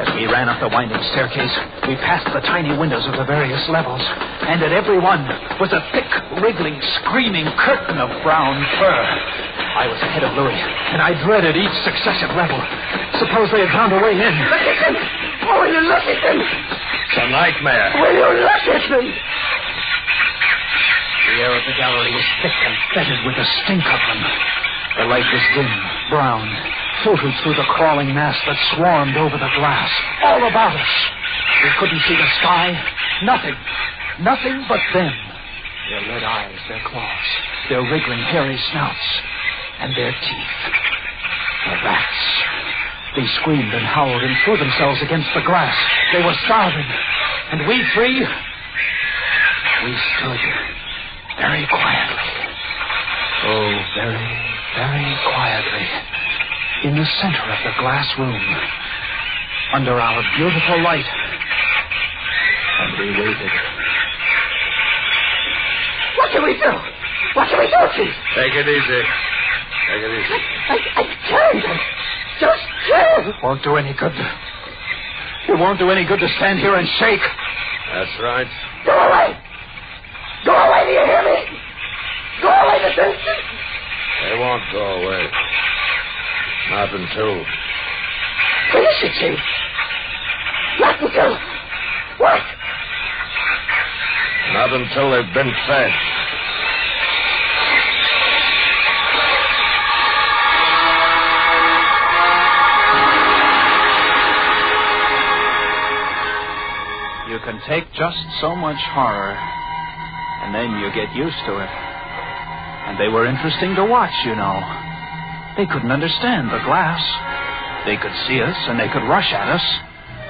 As we ran up the winding staircase, we passed the tiny windows of the various levels, and at every one was a thick, wriggling, screaming curtain of brown fur. I was ahead of Louis, and I dreaded each successive level. Suppose they had found a way in. Look at them! Oh, will you look at them? It's a nightmare. Will you look at them? The air of the gallery was thick and fetid with the stink of them. The light was dim, brown, filtered through the crawling mass that swarmed over the glass, all about us. We couldn't see the sky. Nothing. Nothing but them. Their red eyes, their claws, their wriggling, hairy snouts, and their teeth. The rats. They screamed and howled and threw themselves against the glass. They were starving. And we 3, we stood very quietly. Oh, very, very quietly. In the center of the glass room, under our beautiful light. And we waited. What can we do? What can we do, Chief? Take it easy. Take it easy. I can't. Just can't. It won't do any good. It won't do any good to stand here and shake. That's right. Go away. Go away, do you hear me? Go away this instant. They won't go away. Not until... Finish it, Chief. Not until... What? Not until they've been fed. You can take just so much horror, and then you get used to it. And they were interesting to watch, you know. They couldn't understand the glass. They could see us, and they could rush at us.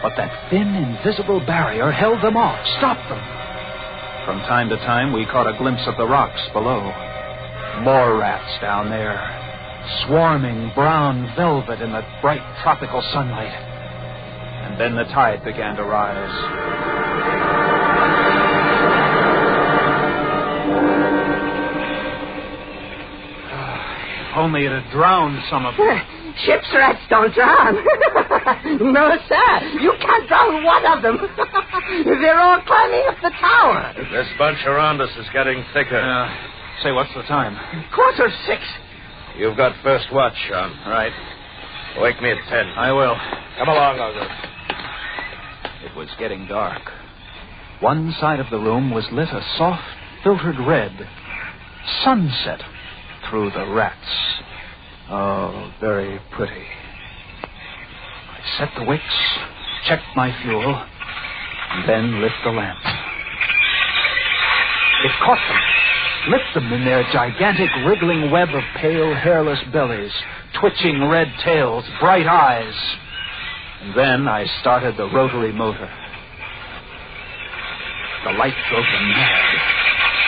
But that thin, invisible barrier held them off, stopped them. From time to time, we caught a glimpse of the rocks below. More rats down there, swarming brown velvet in the bright tropical sunlight. And then the tide began to rise. If only it had drowned some of them. Ship's rats don't drown. No, sir. You can't drown one of them. They're all climbing up the tower. This bunch around us is getting thicker. Say, what's the time? 6:15. You've got first watch, Sean. Right. Wake me at 10. I will. Come along, August. It was getting dark. One side of the room was lit a soft, filtered red. Sunset through the rats. Oh, very pretty. I set the wicks, checked my fuel, and then lit the lamp. It caught them, lit them in their gigantic wriggling web of pale, hairless bellies, twitching red tails, bright eyes. And then I started the rotary motor. The light drove them mad.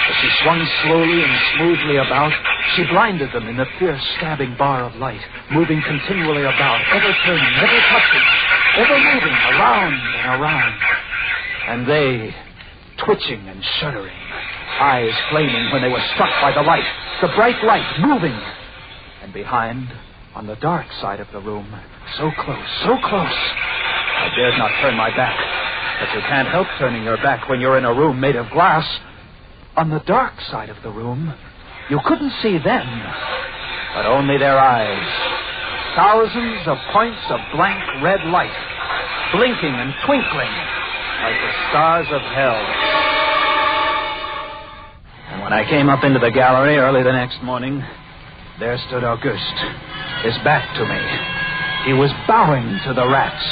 As she swung slowly and smoothly about, she blinded them in the fierce stabbing bar of light, moving continually about, ever turning, ever touching, ever moving around and around. And they, twitching and shuddering, eyes flaming when they were struck by the light, the bright light moving. And behind, on the dark side of the room, so close, I dared not turn my back. But you can't help turning your back when you're in a room made of glass. On the dark side of the room, you couldn't see them, but only their eyes. Thousands of points of blank red light, blinking and twinkling like the stars of hell. And when I came up into the gallery early the next morning, there stood Auguste, his back to me. He was bowing to the rats,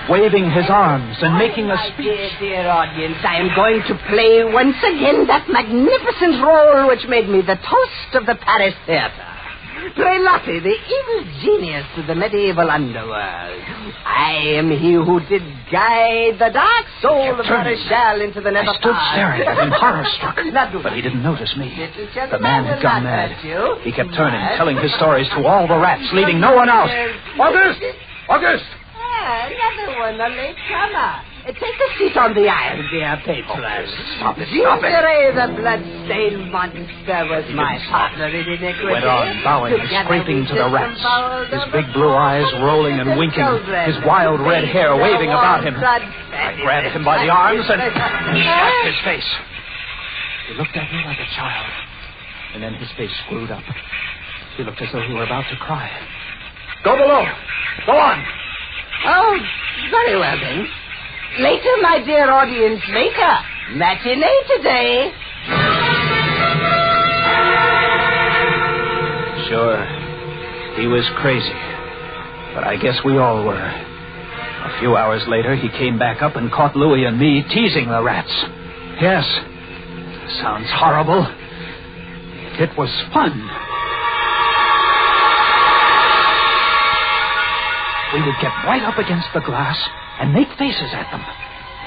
waving his arms and making a speech. Dear audience, I am going to play once again that magnificent role which made me the toast of the Paris theater. Play Lottie, the evil genius of the medieval underworld. I am he who did guide the dark soul of Marechal into the nether. I stood staring at him, horror-struck, but he didn't notice me. The man had gone mad. He kept turning, telling his stories to all the rats, leaving no one out. Auguste! Auguste! Another one, a late comer. Take a seat on the iron, dear patron. Stop it. Desiree, the blood-stained monster, was my partner in iniquity. Went on, bowing and scraping to the rats, his big blue eyes rolling and winking, his wild red hair waving about him. I grabbed him by the arms and slapped his face. He looked at me like a child, and then his face screwed up. He looked as though he were about to cry. Go below. Go on. Oh, very well then. Later, my dear audience, later. Matinee today. Sure, he was crazy, but I guess we all were. A few hours later, he came back up and caught Louis and me teasing the rats. Yes, sounds horrible. It was fun. We would get right up against the glass and make faces at them.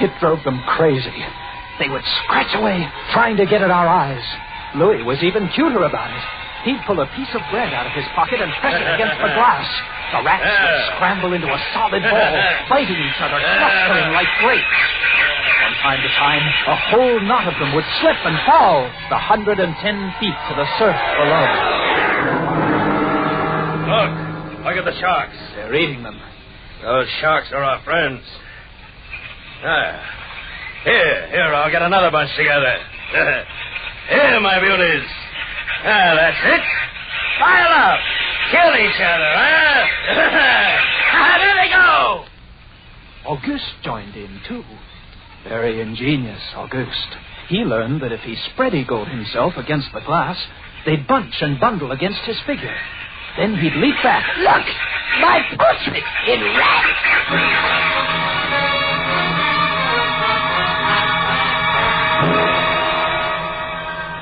It drove them crazy. They would scratch away, trying to get at our eyes. Louis was even cuter about it. He'd pull a piece of bread out of his pocket and press it against the glass. The rats would scramble into a solid ball, biting each other, clustering like grapes. From time to time, a whole knot of them would slip and fall the 110 feet to the surf below. Look at the sharks. They're eating them. Those sharks are our friends. Here, I'll get another bunch together. Here, my beauties. That's it. Pile up. Kill each other, huh? There they go. Auguste joined in, too. Very ingenious, Auguste. He learned that if he spread-eagled himself against the glass, they'd bunch and bundle against his figure. Then he'd leap back. Look! My portrait in rats!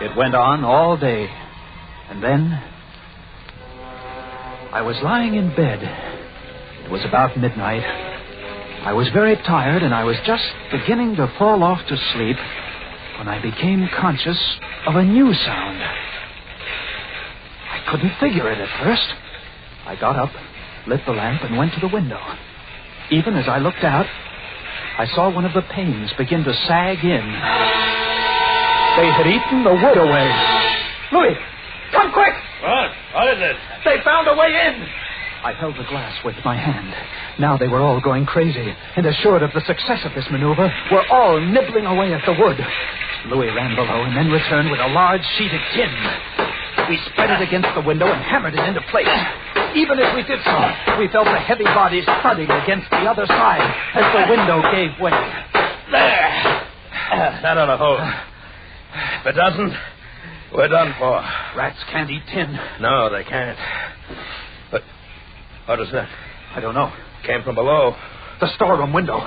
It went on all day. And then I was lying in bed. It was about midnight. I was very tired, and I was just beginning to fall off to sleep when I became conscious of a new sound. I couldn't figure it at first. I got up, lit the lamp, and went to the window. Even as I looked out, I saw one of the panes begin to sag in. They had eaten the wood away. Louis, come quick! What is it? They found a way in! I held the glass with my hand. Now they were all going crazy, and assured of the success of this maneuver, were all nibbling away at the wood. Louis ran below and then returned with a large sheet of tin. We spread it against the window and hammered it into place. Even as we did so, we felt the heavy bodies thudding against the other side as the window gave way. There! That ought to hold. If it doesn't, we're done for. Rats can't eat tin. No, they can't. But what is that? I don't know. Came from below. The storeroom window.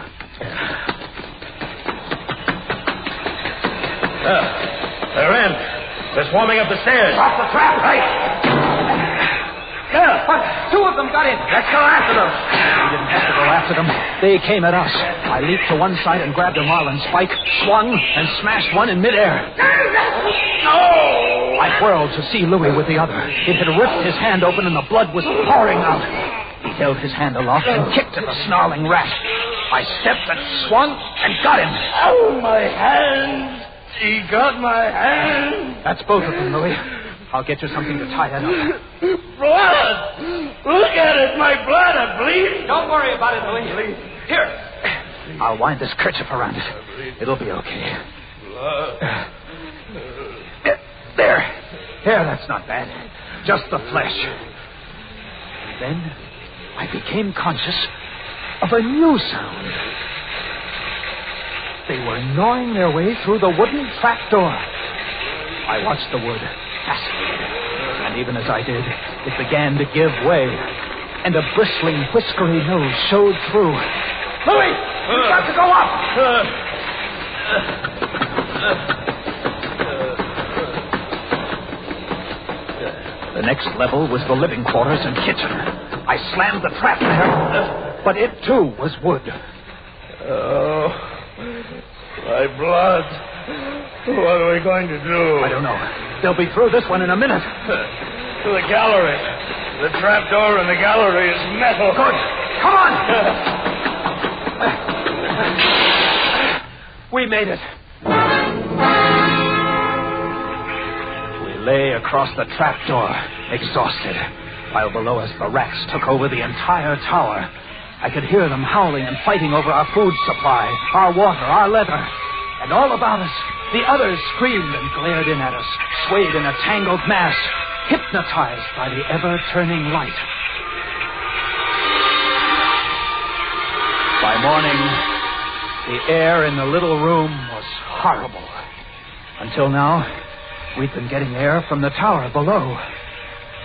They're in. They're swarming up the stairs. Off the trap, right? What? Two of them got in. Let's go after them. We didn't have to go after them. They came at us. I leaped to one side and grabbed a marlin spike, swung, and smashed one in midair. No! I whirled to see Louis with the other. It had ripped his hand open and the blood was pouring out. He held his hand aloft and kicked at the snarling rat. I stepped and swung and got him. Oh, my hand! He got my hand! That's both of them, Louis. I'll get you something to tie that up. Blood! Look at it, my blood, I'm bleeding. Don't worry about it, Louis. Here. I'll wind this kerchief around it. It'll be okay. There. That's not bad. Just the flesh. And then I became conscious of a new sound. They were gnawing their way through the wooden trapdoor. I watched the wood, fascinated. And even as I did, it began to give way. And a bristling, whiskery nose showed through. Louis! You've got to go up! The next level was the living quarters and kitchen. I slammed the trap there, but it too was wood. Oh, my blood. What are we going to do? I don't know. They'll be through this one in a minute. To the gallery. The trap door in the gallery is metal. Good. Come on! We made it. We lay across the trapdoor, exhausted, while below us the rats took over the entire tower. I could hear them howling and fighting over our food supply, our water, our leather. And all about us, the others screamed and glared in at us, swayed in a tangled mass, hypnotized by the ever-turning light. By morning, the air in the little room was horrible. Until now, we'd been getting air from the tower below.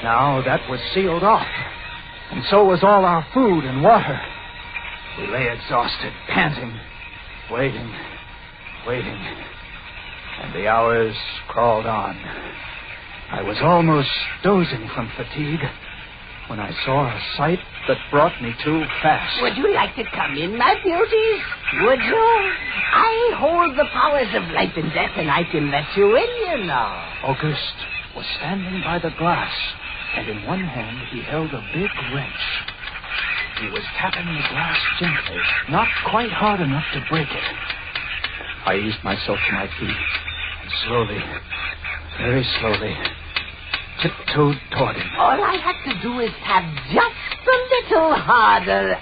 Now that was sealed off, and so was all our food and water. We lay exhausted, panting, waiting, and the hours crawled on. I was almost dozing from fatigue when I saw a sight that brought me to fast. Would you like to come in, my beauties? Would you? I hold the powers of life and death, and I can let you in, you know. Auguste was standing by the glass, and in one hand he held a big wrench. He was tapping the glass gently, not quite hard enough to break it. I eased myself to my feet, and slowly, very slowly, tiptoed toward him. All I have to do is tap just a little harder.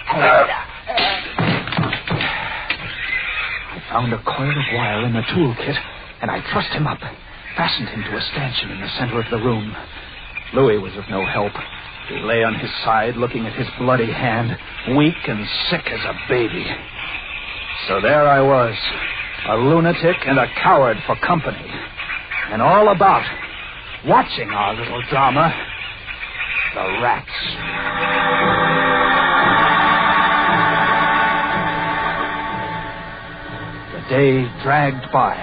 I found a coil of wire in the toolkit, and I thrust him up, fastened him to a stanchion in the center of the room. Louis was of no help. He lay on his side, looking at his bloody hand, weak and sick as a baby. So there I was, a lunatic and a coward for company. And all about, watching our little drama, the rats. The day dragged by.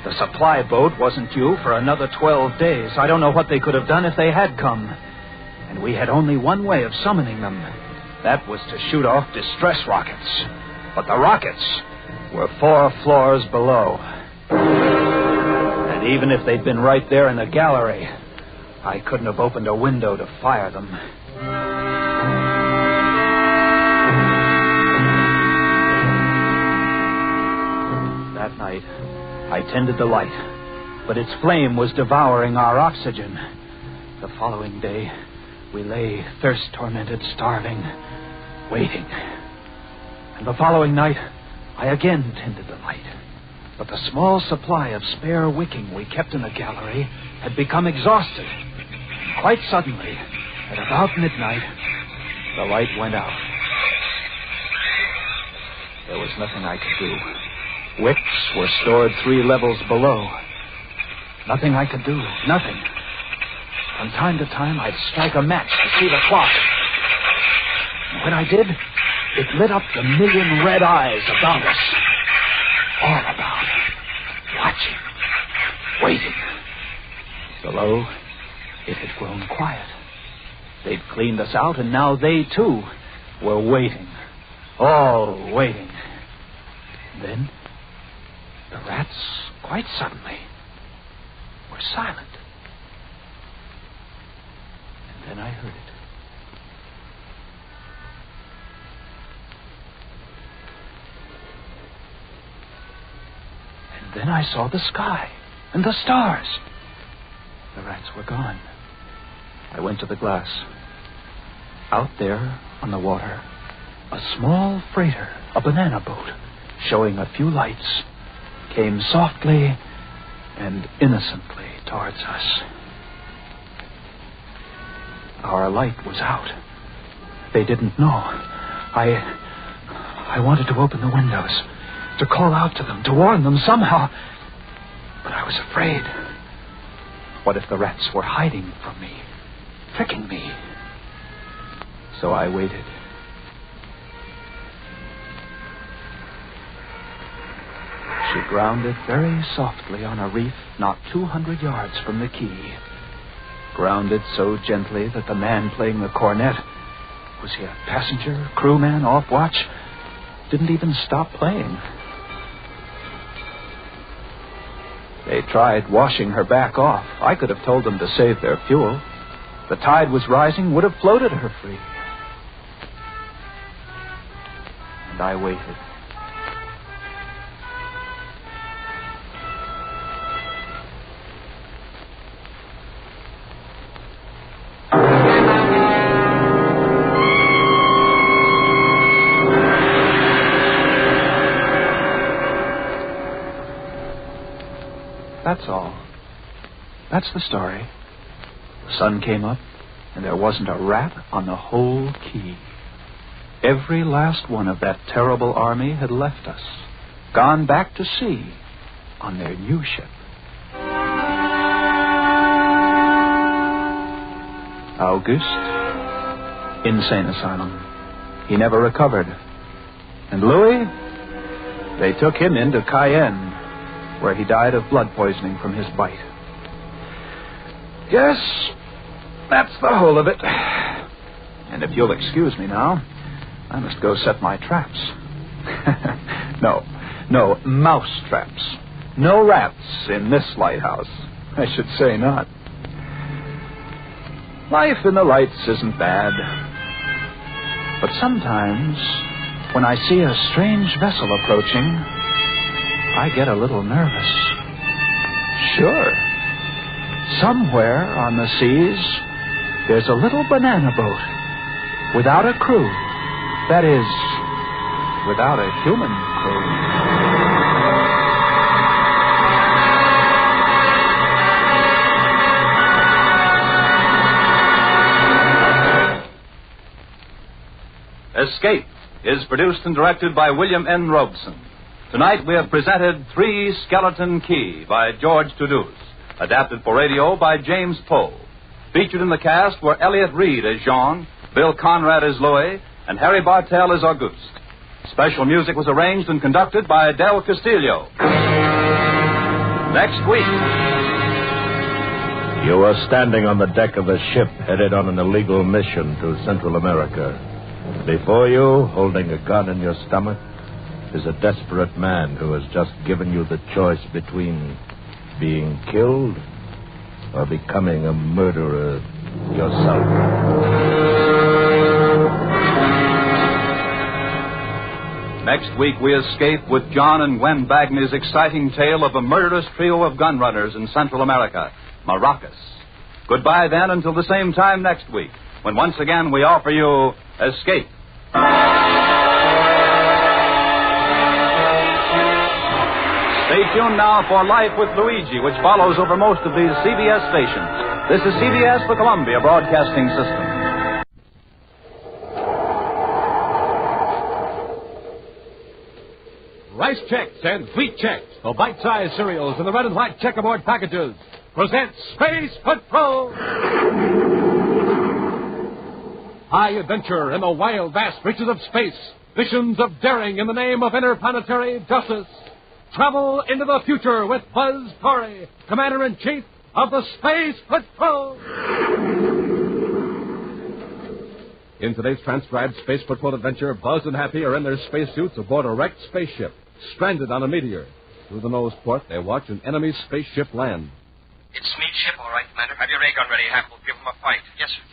The supply boat wasn't due for another 12 days. I don't know what they could have done if they had come. And we had only one way of summoning them. That was to shoot off distress rockets. But the rockets were 4 floors below. And even if they'd been right there in the gallery, I couldn't have opened a window to fire them. That night, I tended the light, but its flame was devouring our oxygen. The following day, we lay thirst-tormented, starving, waiting. And the following night, I again tended the light. But the small supply of spare wicking we kept in the gallery had become exhausted. And quite suddenly, at about midnight, the light went out. There was nothing I could do. Wicks were stored 3 levels below. Nothing I could do. Nothing. From time to time, I'd strike a match to see the clock. And when I did, it lit up the million red eyes about us. All about. Watching. Waiting. Below, it had grown quiet. They'd cleaned us out, and now they, too, were waiting. All waiting. Then, the rats, quite suddenly, were silent. And then I heard it. And then I saw the sky and the stars. The rats were gone. I went to the glass. Out there on the water, a small freighter, a banana boat, showing a few lights, came softly and innocently towards us. Our light was out. They didn't know. I wanted to open the windows, to call out to them, to warn them somehow. But I was afraid. What if the rats were hiding from me, tricking me? So I waited. She grounded very softly on a reef not 200 yards from the quay. Grounded so gently that the man playing the cornet, was he a passenger, crewman, off watch, didn't even stop playing. They tried washing her back off. I could have told them to save their fuel. The tide was rising, would have floated her free. And I waited. That's all. That's the story. The sun came up, and there wasn't a rat on the whole quay. Every last one of that terrible army had left us, gone back to sea on their new ship. August, insane asylum. He never recovered. And Louis, they took him into Cayenne, where he died of blood poisoning from his bite. Yes, that's the whole of it. And if you'll excuse me now, I must go set my traps. No, mouse traps. No rats in this lighthouse. I should say not. Life in the lights isn't bad. But sometimes, when I see a strange vessel approaching, I get a little nervous. Sure. Somewhere on the seas, there's a little banana boat without a crew. That is, without a human crew. Escape is produced and directed by William N. Robeson. Tonight we have presented Three Skelton Key by George Toulouse, adapted for radio by James Poe. Featured in the cast were Elliot Reed as Jean, Bill Conrad as Louis, and Harry Bartell as Auguste. Special music was arranged and conducted by Del Castillo. Next week. You are standing on the deck of a ship headed on an illegal mission to Central America. Before you, holding a gun in your stomach, is a desperate man who has just given you the choice between being killed or becoming a murderer yourself. Next week we escape with John and Gwen Bagney's exciting tale of a murderous trio of gun runners in Central America, Maracas. Goodbye then until the same time next week, when once again we offer you Escape. Stay tuned now for Life with Luigi, which follows over most of these CBS stations. This is CBS, the Columbia Broadcasting System. Rice Chex and Wheat Chex, the bite-sized cereals in the red and white checkerboard packages, present Space Patrol! High adventure in the wild, vast reaches of space. Missions of daring in the name of interplanetary justice. Travel into the future with Buzz Corey, Commander-in-Chief of the Space Patrol. In today's transcribed Space Patrol adventure, Buzz and Happy are in their spacesuits aboard a wrecked spaceship, stranded on a meteor. Through the nose port, they watch an enemy spaceship land. It's Smead's ship, all right, Commander. Have your ray gun ready, Hap. We'll give them a fight. Yes, sir.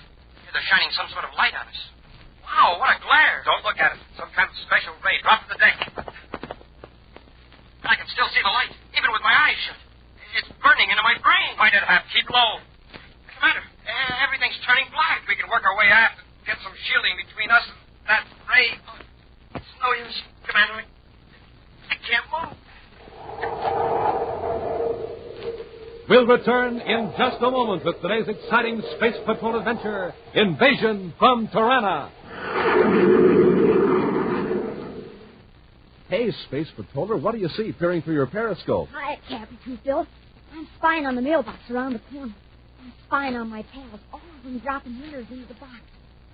Yeah, they're shining some sort of light on us. Wow, what a glare. Don't look at it. Some kind of special ray. Drop to the deck. I can still see the light, even with my eyes shut. It's burning into my brain. Fight it, Hap. Keep low. Commander, everything's turning black. We can work our way aft and get some shielding between us and that ray. Oh, it's no use, Commander. I can't move. We'll return in just a moment with today's exciting Space Patrol adventure, Invasion from Tiranna. Hey, Space Patroller, what do you see peering through your periscope? Hi, Captain Two-Bill. I'm spying on the mailbox around the corner. I'm spying on my pals, all of them dropping letters into the box.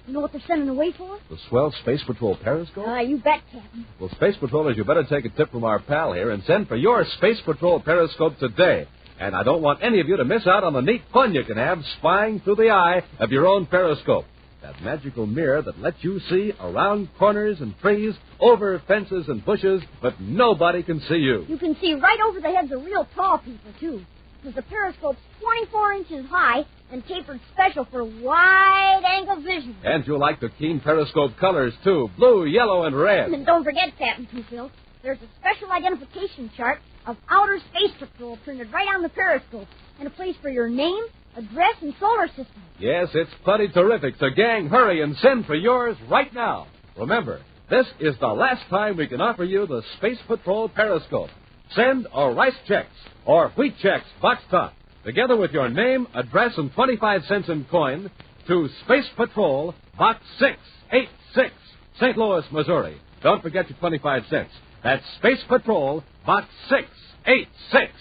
You know what they're sending away for? The swell Space Patrol periscope? You bet, Captain. Well, Space Patrollers, you better take a tip from our pal here and send for your Space Patrol periscope today. And I don't want any of you to miss out on the neat fun you can have spying through the eye of your own periscope. That magical mirror that lets you see around corners and trees, over fences and bushes, but nobody can see you. You can see right over the heads of real tall people, too. Because the periscope's 24 inches high and tapered special for wide-angle vision. And you'll like the keen periscope colors, too. Blue, yellow, and red. And don't forget, Captain Two-Bill, there's a special identification chart of Outer Space Patrol printed right on the periscope, and a place for your name, address, and solar system. Yes, it's plenty terrific. So, gang, hurry and send for yours right now. Remember, this is the last time we can offer you the Space Patrol periscope. Send or rice checks or wheat checks, box top, together with your name, address, and 25 cents in coin to Space Patrol, Box 686, St. Louis, Missouri. Don't forget your 25 cents. That's Space Patrol, Box 686,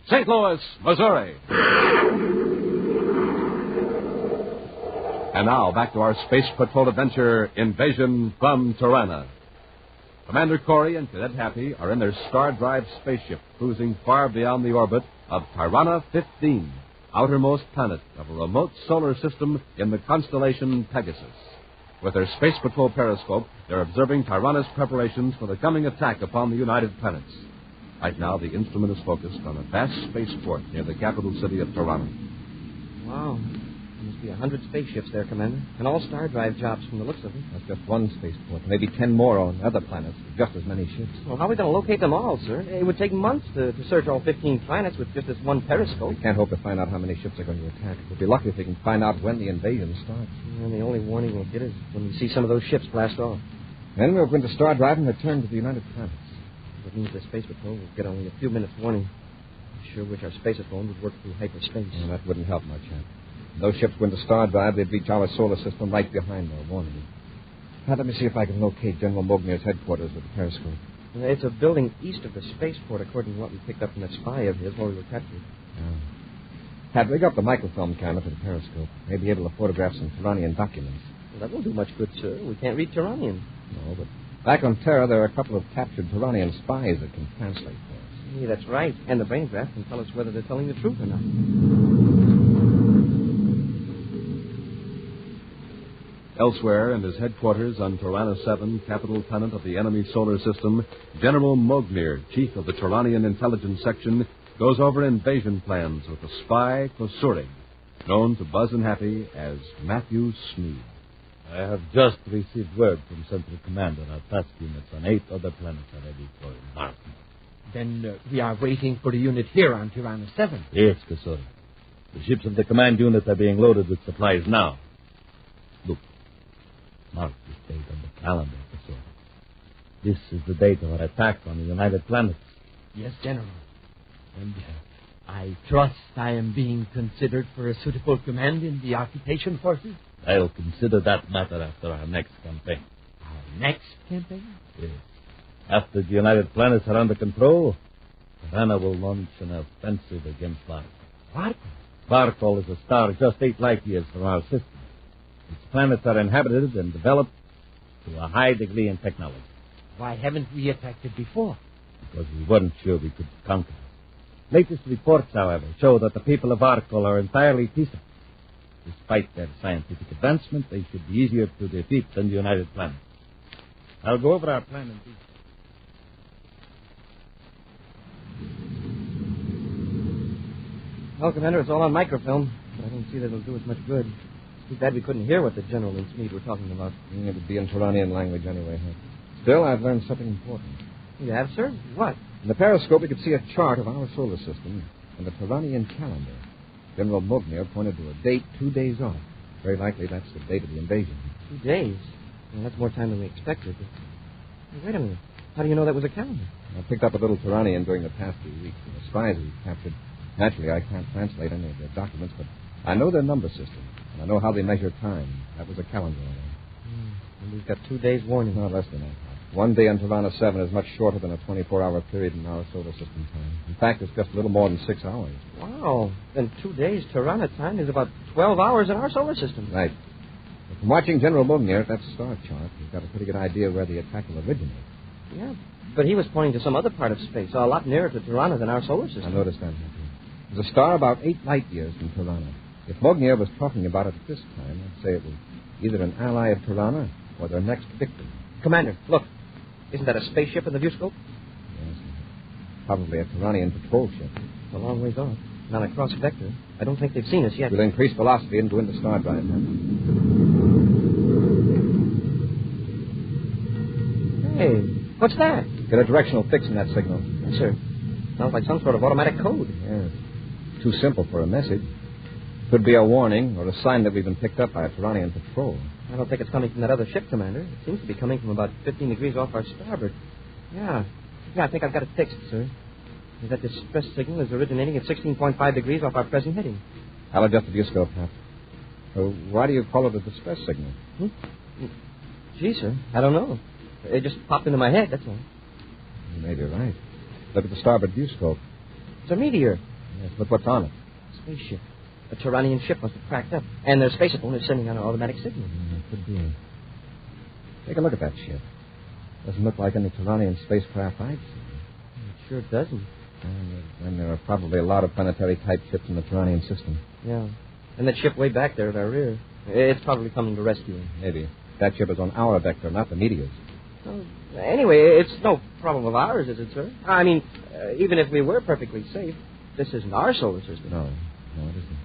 St. Louis, Missouri. And now, back to our Space Patrol adventure, Invasion from Tiranna. Commander Corey and Cadet Happy are in their Star Drive spaceship, cruising far beyond the orbit of Tiranna 15, outermost planet of a remote solar system in the constellation Pegasus. With their Space Patrol periscope, they're observing Tiranna's preparations for the coming attack upon the United Planets. Right now, the instrument is focused on a vast spaceport near the capital city of Tiranna. Wow. There must be 100 spaceships there, Commander. And all Star Drive jobs from the looks of it. That's just one spaceport. Maybe 10 more on other planets with just as many ships. Well, how are we going to locate them all, sir? It would take months to search all 15 planets with just this one periscope. We can't hope to find out how many ships are going to attack. We'll be lucky if we can find out when the invasion starts. And the only warning we'll get is when we see some of those ships blast off. Then we'll go into Star Drive and return to the United Planets. That means the Space Patrol will get only a few minutes warning. I sure wish our spaceophone would work through hyperspace. Well, that wouldn't help much, Hank. If those ships went to Star Drive, they'd reach our solar system right behind our warning. Now, let me see if I can locate General Mogner's headquarters with the periscope. It's a building east of the spaceport, according to what we picked up from that spy of his while we were captured. Had rig up the microfilm camera for the periscope. May be able to photograph some Tirannian documents. Well, that won't do much good, sir. We can't read Tirannian. No, but back on Terra, there are a couple of captured Tirannian spies that can translate for us. Yeah, that's right. And the brain graph can tell us whether they're telling the truth or not. Elsewhere, in his headquarters on Tiranna 7, capital planet of the enemy solar system, General Mogner, chief of the Tirannian intelligence section, goes over invasion plans with the spy Kosuri, known to Buzz and Happy as Matthew Smead. I have just received word from Central Command on our task units on 8 other planets are ready for embarkment. Then we are waiting for the unit here on Tiranna 7. Yes, Kosuri. The ships of the command unit are being loaded with supplies now. Look. Mark this date on the calendar, Kosuri. This is the date of our attack on the United Planets. Yes, General. And I trust I am being considered for a suitable command in the occupation forces? I'll consider that matter after our next campaign. Our next campaign? Yes. After the United Planets are under control, Tiranna will launch an offensive against Varkol. Varkol? Varkol is a star just 8 light years from our system. Its planets are inhabited and developed to a high degree in technology. Why haven't we attacked it before? Because we weren't sure we could conquer it. Latest reports, however, show that the people of Varkol are entirely peaceable. Despite their scientific advancement, they should be easier to defeat than the United Planets. I'll go over our plan in detail. Well, Commander, it's all on microfilm. I don't see that it'll do us much good. Too bad we couldn't hear what the General and Smead were talking about. It would be in Tirannian language anyway, huh? Still, I've learned something important. You have, sir? What? In the periscope, we could see a chart of our solar system and the Tirannian calendar. General Mognir pointed to a date 2 days off. Very likely that's the date of the invasion. 2 days? Well, that's more time than we expected. Wait a minute. How do you know that was a calendar? I picked up a little Tirannian during the past few weeks from the spies we captured. Naturally, I can't translate any of their documents, but I know their number system, and I know how they measure time. That was a calendar, all right. And we've got 2 days warning. No, less than that. 1 day on Tiranna 7 is much shorter than a 24-hour period in our solar system time. In fact, it's just a little more than 6 hours. Wow. Then 2 days Tiranna time is about 12 hours in our solar system. Right. But from watching General Mognir at that star chart, we've got a pretty good idea where the attack will originate. Yeah, but he was pointing to some other part of space, a lot nearer to Tiranna than our solar system. I noticed that, Matthew. There's a star about 8 light years from Tiranna. If Mognir was talking about it at this time, I'd say it was either an ally of Tiranna or their next victim. Commander, look. Isn't that a spaceship in the viewscope? Yes. Probably a Tirannian patrol ship. It's a long ways off. Not a cross vector. I don't think they've seen us yet. We'll increase velocity and go into star drive now. Hey, what's that? Get a directional fix in that signal. Yes, sir. Sounds like some sort of automatic code. Yes. Too simple for a message. Could be a warning or a sign that we've been picked up by a Tirannian patrol. I don't think it's coming from that other ship, Commander. It seems to be coming from about 15 degrees off our starboard. Yeah, I think I've got it fixed, sir. That distress signal is originating at 16.5 degrees off our present heading. I'll adjust the viewscope, Pat. Why do you call it a distress signal? Gee, sir, I don't know. It just popped into my head, that's all. You may be right. Look at the starboard viewscope. It's a meteor. Yes, look what's on it. Spaceship. A Tirannian ship must have cracked up, and their spacephone is sending out an automatic signal. Could be. Take a look at that ship. Doesn't look like any Tirannian spacecraft I've seen. It sure doesn't. And there are probably a lot of planetary-type ships in the Tirannian system. Yeah. And that ship way back there at our rear. It's probably coming to rescue him. Maybe. That ship is on our vector, not the meteor's. Well, anyway, it's no problem of ours, is it, sir? I mean, even if we were perfectly safe, this isn't our solar system. No, it isn't.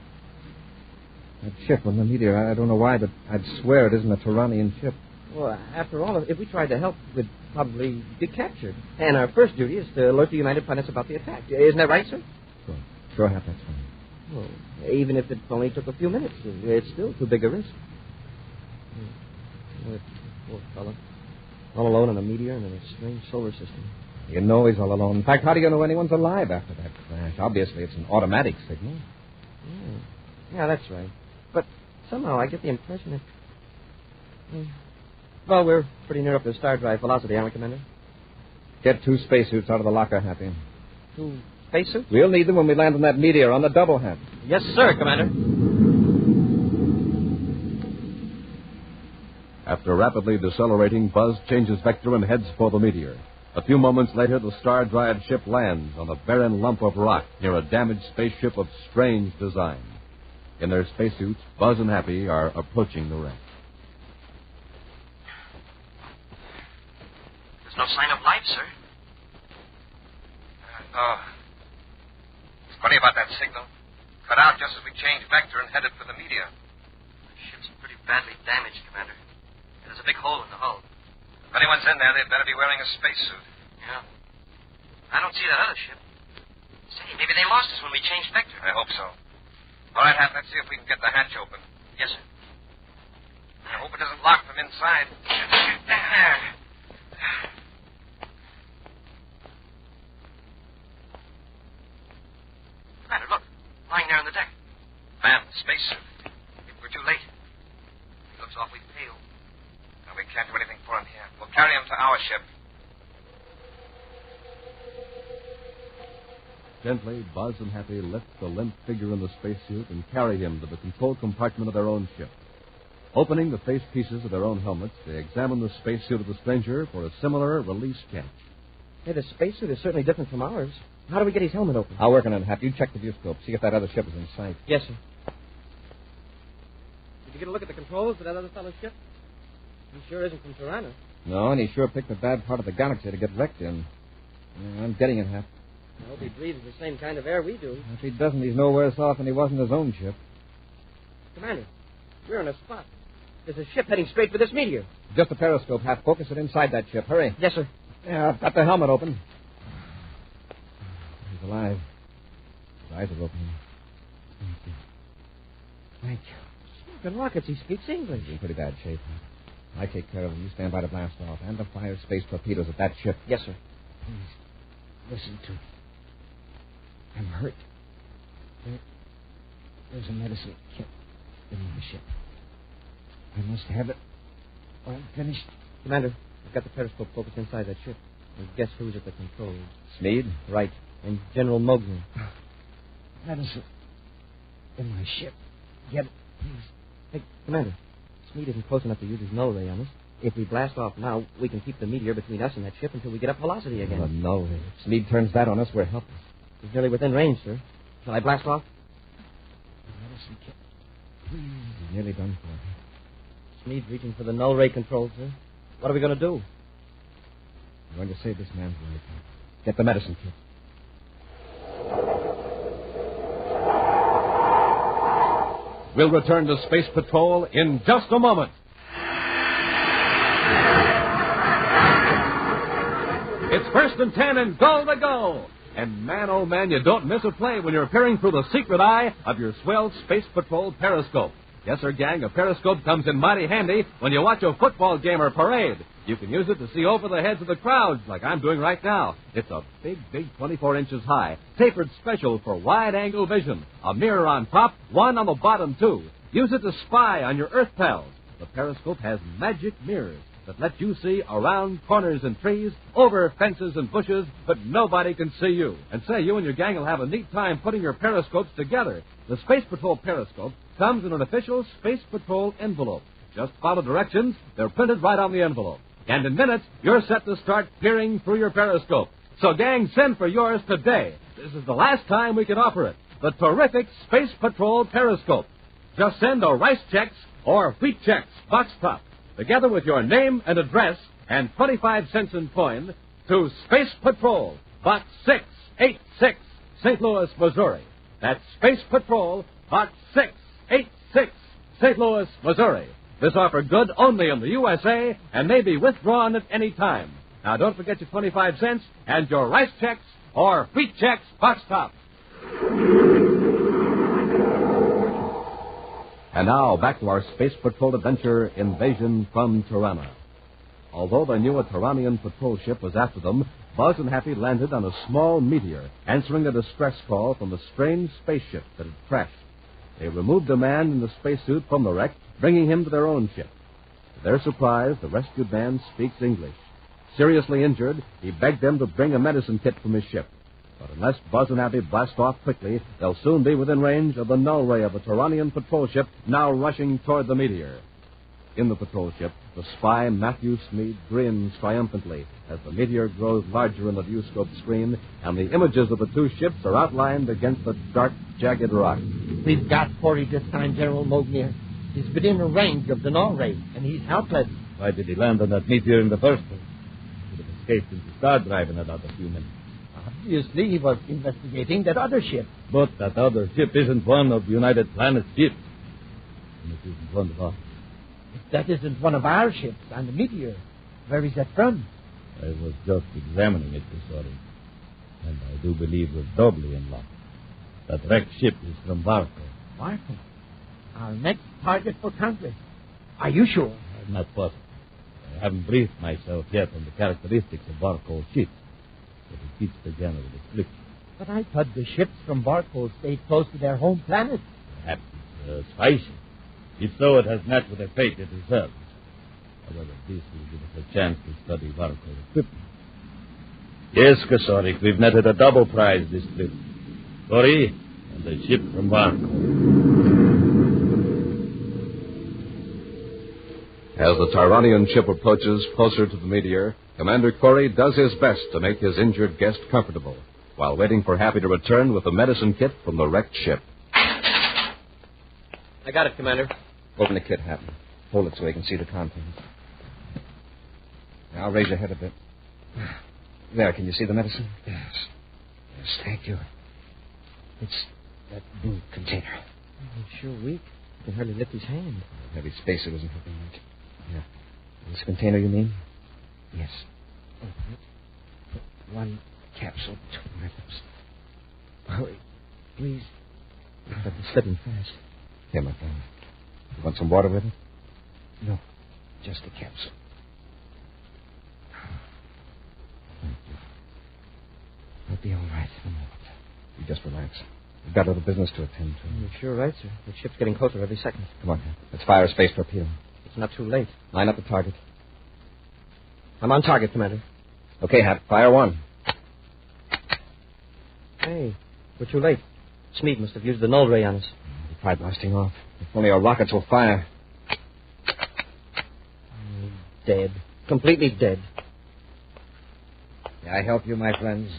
That ship on the meteor, I don't know why, but I'd swear it isn't a Tirannian ship. Well, after all, if we tried to help, we'd probably be captured. And our first duty is to alert the United Planets about the attack. Isn't that right, sir? Sure, Hap, that's fine. Well, even if it only took a few minutes, it's still too big a risk. Poor fellow. All alone on a meteor and in a strange solar system. You know he's all alone. In fact, how do you know anyone's alive after that crash? Obviously, it's an automatic signal. Yeah, that's right. But somehow I get the impression that... Well, we're pretty near up to star drive velocity, aren't we, Commander? Get 2 spacesuits out of the locker, Happy. 2 spacesuits? We'll need them when we land on that meteor on the double hat. Yes, sir, Commander. After rapidly decelerating, Buzz changes vector and heads for the meteor. A few moments later, the star-drive ship lands on a barren lump of rock near a damaged spaceship of strange design. In their spacesuits, Buzz and Happy are approaching the wreck. There's no sign of life, sir. No. It's funny about that signal. Cut out just as we changed vector and headed for the meteor. The ship's pretty badly damaged, Commander. There's a big hole in the hull. If anyone's in there, they'd better be wearing a spacesuit. Yeah. I don't see that other ship. Say, maybe they lost us when we changed vector. I hope so. All right, Hap, let's see if we can get the hatch open. Yes, sir. I hope it isn't locked from inside. There. Commander, look. Lying there on the deck. Man, the spacesuit. Maybe we're too late. He looks awfully pale. No, we can't do anything for him here. We'll carry him to our ship. Gently, Buzz and Happy lift the limp figure in the spacesuit and carry him to the control compartment of their own ship. Opening the face pieces of their own helmets, they examine the spacesuit of the stranger for a similar release catch. Hey, the spacesuit is certainly different from ours. How do we get his helmet open? I'll work on it, Hap. You check the viewscope. See if that other ship is in sight. Yes, sir. get a look at the controls of that other fellow's ship? He sure isn't from Tiranna. No, and he sure picked a bad part of the galaxy to get wrecked in. Yeah, I'm getting it, Hap. I hope he breathes the same kind of air we do. If he doesn't, he's no worse off than he was in his own ship. Commander, we're on a spot. There's a ship heading straight for this meteor. Just a periscope, Hap. Focus it inside that ship. Hurry. Yes, sir. Yeah, I've got the helmet open. He's alive. His eyes are opening. Thank you. Smoking rockets. He speaks English. He's in pretty bad shape. I take care of him. You stand by to blast off. And to fire space torpedoes at that ship. Yes, sir. Please, listen to me. I'm hurt. There's a medicine kit in the ship. I must have it all finished. Commander, I've got the periscope focused inside that ship. And guess who's at the controls? Smead? Right. And General Mogul. Medicine in my ship. Get it, please. Hey, Commander, Smead isn't close enough to use his null ray on us. If we blast off now, we can keep the meteor between us and that ship until we get up velocity again. Oh, no. If Smead turns that on us, we're helpless. He's nearly within range, sir. Shall I blast off? The medicine kit. Please. He's nearly done for. Smead's reaching for the null ray control, sir. What are we going to do? We're going to save this man's life. Get the medicine kit. We'll return to Space Patrol in just a moment. It's 1st and 10 and goal to go. And man, oh man, you don't miss a play when you're peering through the secret eye of your swell Space Patrol periscope. Yes, sir, gang, a periscope comes in mighty handy when you watch a football game or parade. You can use it to see over the heads of the crowds, like I'm doing right now. It's a big 24 inches high, tapered special for wide-angle vision. A mirror on top, one on the bottom, too. Use it to spy on your Earth pals. The periscope has magic mirrors that let you see around corners and trees, over fences and bushes, but nobody can see you. And say, you and your gang will have a neat time putting your periscopes together. The Space Patrol periscope comes in an official Space Patrol envelope. Just follow directions. They're printed right on the envelope. And in minutes, you're set to start peering through your periscope. So, gang, send for yours today. This is the last time we can offer it. The terrific Space Patrol periscope. Just send a rice checks or wheat checks box top, together with your name and address and 25 cents in coin, to Space Patrol, Box 686, St. Louis, Missouri. That's Space Patrol, Box 686, St. Louis, Missouri. This offer good only in the USA and may be withdrawn at any time. Now, don't forget your 25 cents and your rice checks or wheat checks box top. And now, back to our Space Patrol adventure, Invasion from Tiranna. Although they knew a Tirannian patrol ship was after them, Buzz and Happy landed on a small meteor, answering a distress call from a strange spaceship that had crashed. They removed a man in the spacesuit from the wreck, bringing him to their own ship. To their surprise, the rescued man speaks English. Seriously injured, he begged them to bring a medicine kit from his ship. But unless Buzz and Happy blast off quickly, they'll soon be within range of the null ray of a Tirannian patrol ship now rushing toward the meteor. In the patrol ship, the spy Matthew Smead grins triumphantly as the meteor grows larger in the viewscope screen and the images of the two ships are outlined against the dark, jagged rock. We've got Corey this time, General Mogul. He's within a range of the null ray, and he's helpless. Why did he land on that meteor in the first place? He could have escaped into star drive in another few minutes. Obviously, he was investigating that other ship. But that other ship isn't one of United Planet's ships. And it isn't one of ours. If that isn't one of our ships on the meteor, where is that from? I was just examining it this morning, and I do believe we're doubly in luck. That wrecked ship is from Barco. Barco? Our next target for conquest. Are you sure? I'm not positive. I haven't briefed myself yet on the characteristics of Barco's ship, but it keeps the general description. But I thought the ships from Barco stayed close to their home planet. Perhaps it's a spy ship. If so, it has met with the fate it deserves. However, this will give us a chance to study Barco's equipment. Yes, Kasorik, we've netted a double prize this trip. Corey and the ship from Barco. As the Tirannian ship approaches closer to the meteor, Commander Corey does his best to make his injured guest comfortable, while waiting for Happy to return with the medicine kit from the wrecked ship. I got it, Commander. Open the kit, Hatton. Hold it so we can see the contents. Now, raise your head a bit. There, can you see the medicine? Yes. Yes, thank you. It's that blue container. He's sure weak. He can hardly lift his hand. The heavy spacer isn't helping much. Yeah. This container, you mean? Yes. Open it. Put one capsule between my lips. Hurry, please. But it's slipping fast. Here, my friend. You want some water with it? No, just the capsule. Thank you. I'll be all right in a moment. You just relax. We've got a little business to attend to. You're sure right, sir. The ship's getting closer every second. Come on, Hat. Let's fire a space torpedo. It's not too late. Line up the target. I'm on target, Commander. Okay, Hat. Fire one. Hey, we're too late. Smeed must have used the null ray on us. We tried blasting off. If only our rockets will fire. Dead. Completely dead. May I help you, my friends?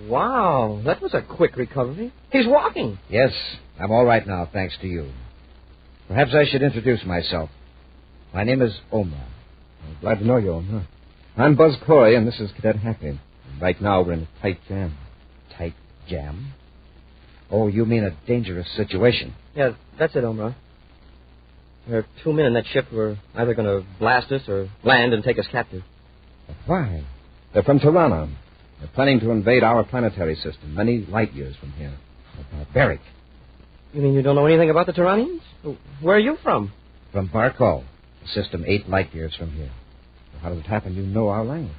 Wow, that was a quick recovery. He's walking. Yes, I'm all right now, thanks to you. Perhaps I should introduce myself. My name is Omar. I'm glad to know you, Omar. I'm Buzz Corey, and this is Cadet Hackney. Right now, we're in a tight jam. Tight jam? Oh, you mean a dangerous situation? Yeah, that's it, Omar. There are 2 men in that ship who are either going to blast us or land and take us captive. But why? They're from Tiranna. They're planning to invade our planetary system, many light years from here. They're barbaric. You mean you don't know anything about the Tiranians? Where are you from? From Barkal, a system 8 light years from here. So how does it happen you know our language?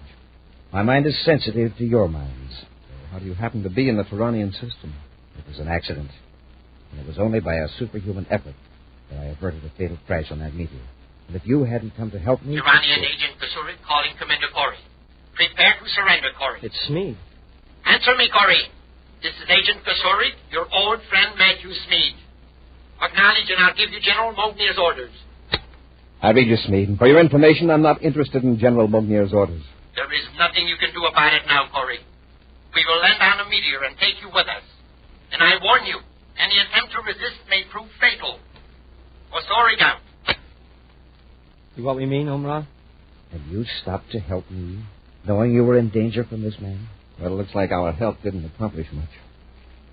My mind is sensitive to your minds. So how do you happen to be in the Tiranian system? It was an accident. And it was only by a superhuman effort that I averted a fatal crash on that meteor. And if you hadn't come to help me... Iranian agent Kasuri calling Commander Corey. Prepare to surrender, Corey. It's Smeed. Answer me, Corey. This is Agent Kasuri, your old friend Matthew Smeed. Acknowledge and I'll give you General Mognier's orders. I read you, Smeed. And for your information, I'm not interested in General Mognier's orders. There is nothing you can do about it now, Corey. We will land on a meteor and take you with us. And I warn you, any attempt to resist may prove fatal. Osoriga. See what we mean, Omar? And you stopped to help me, knowing you were in danger from this man? Well, it looks like our help didn't accomplish much.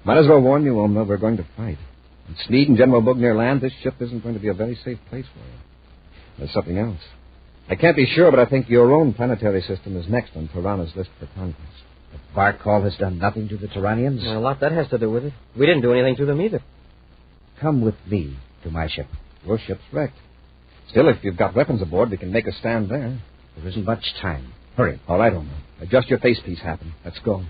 Might as well warn you, Omar, we're going to fight. When Smeed and General Bugner land, this ship isn't going to be a very safe place for you. There's something else. I can't be sure, but I think your own planetary system is next on Tiranna's list for conquest. But Barkal has done nothing to the Tiranians? Well, a lot that has to do with it. We didn't do anything to them either. Come with me to my ship. Your ship's wrecked. Still, if you've got weapons aboard, we can make a stand there. There isn't much time. Hurry. All right, Omar. Adjust your face piece, Happen. Let's go.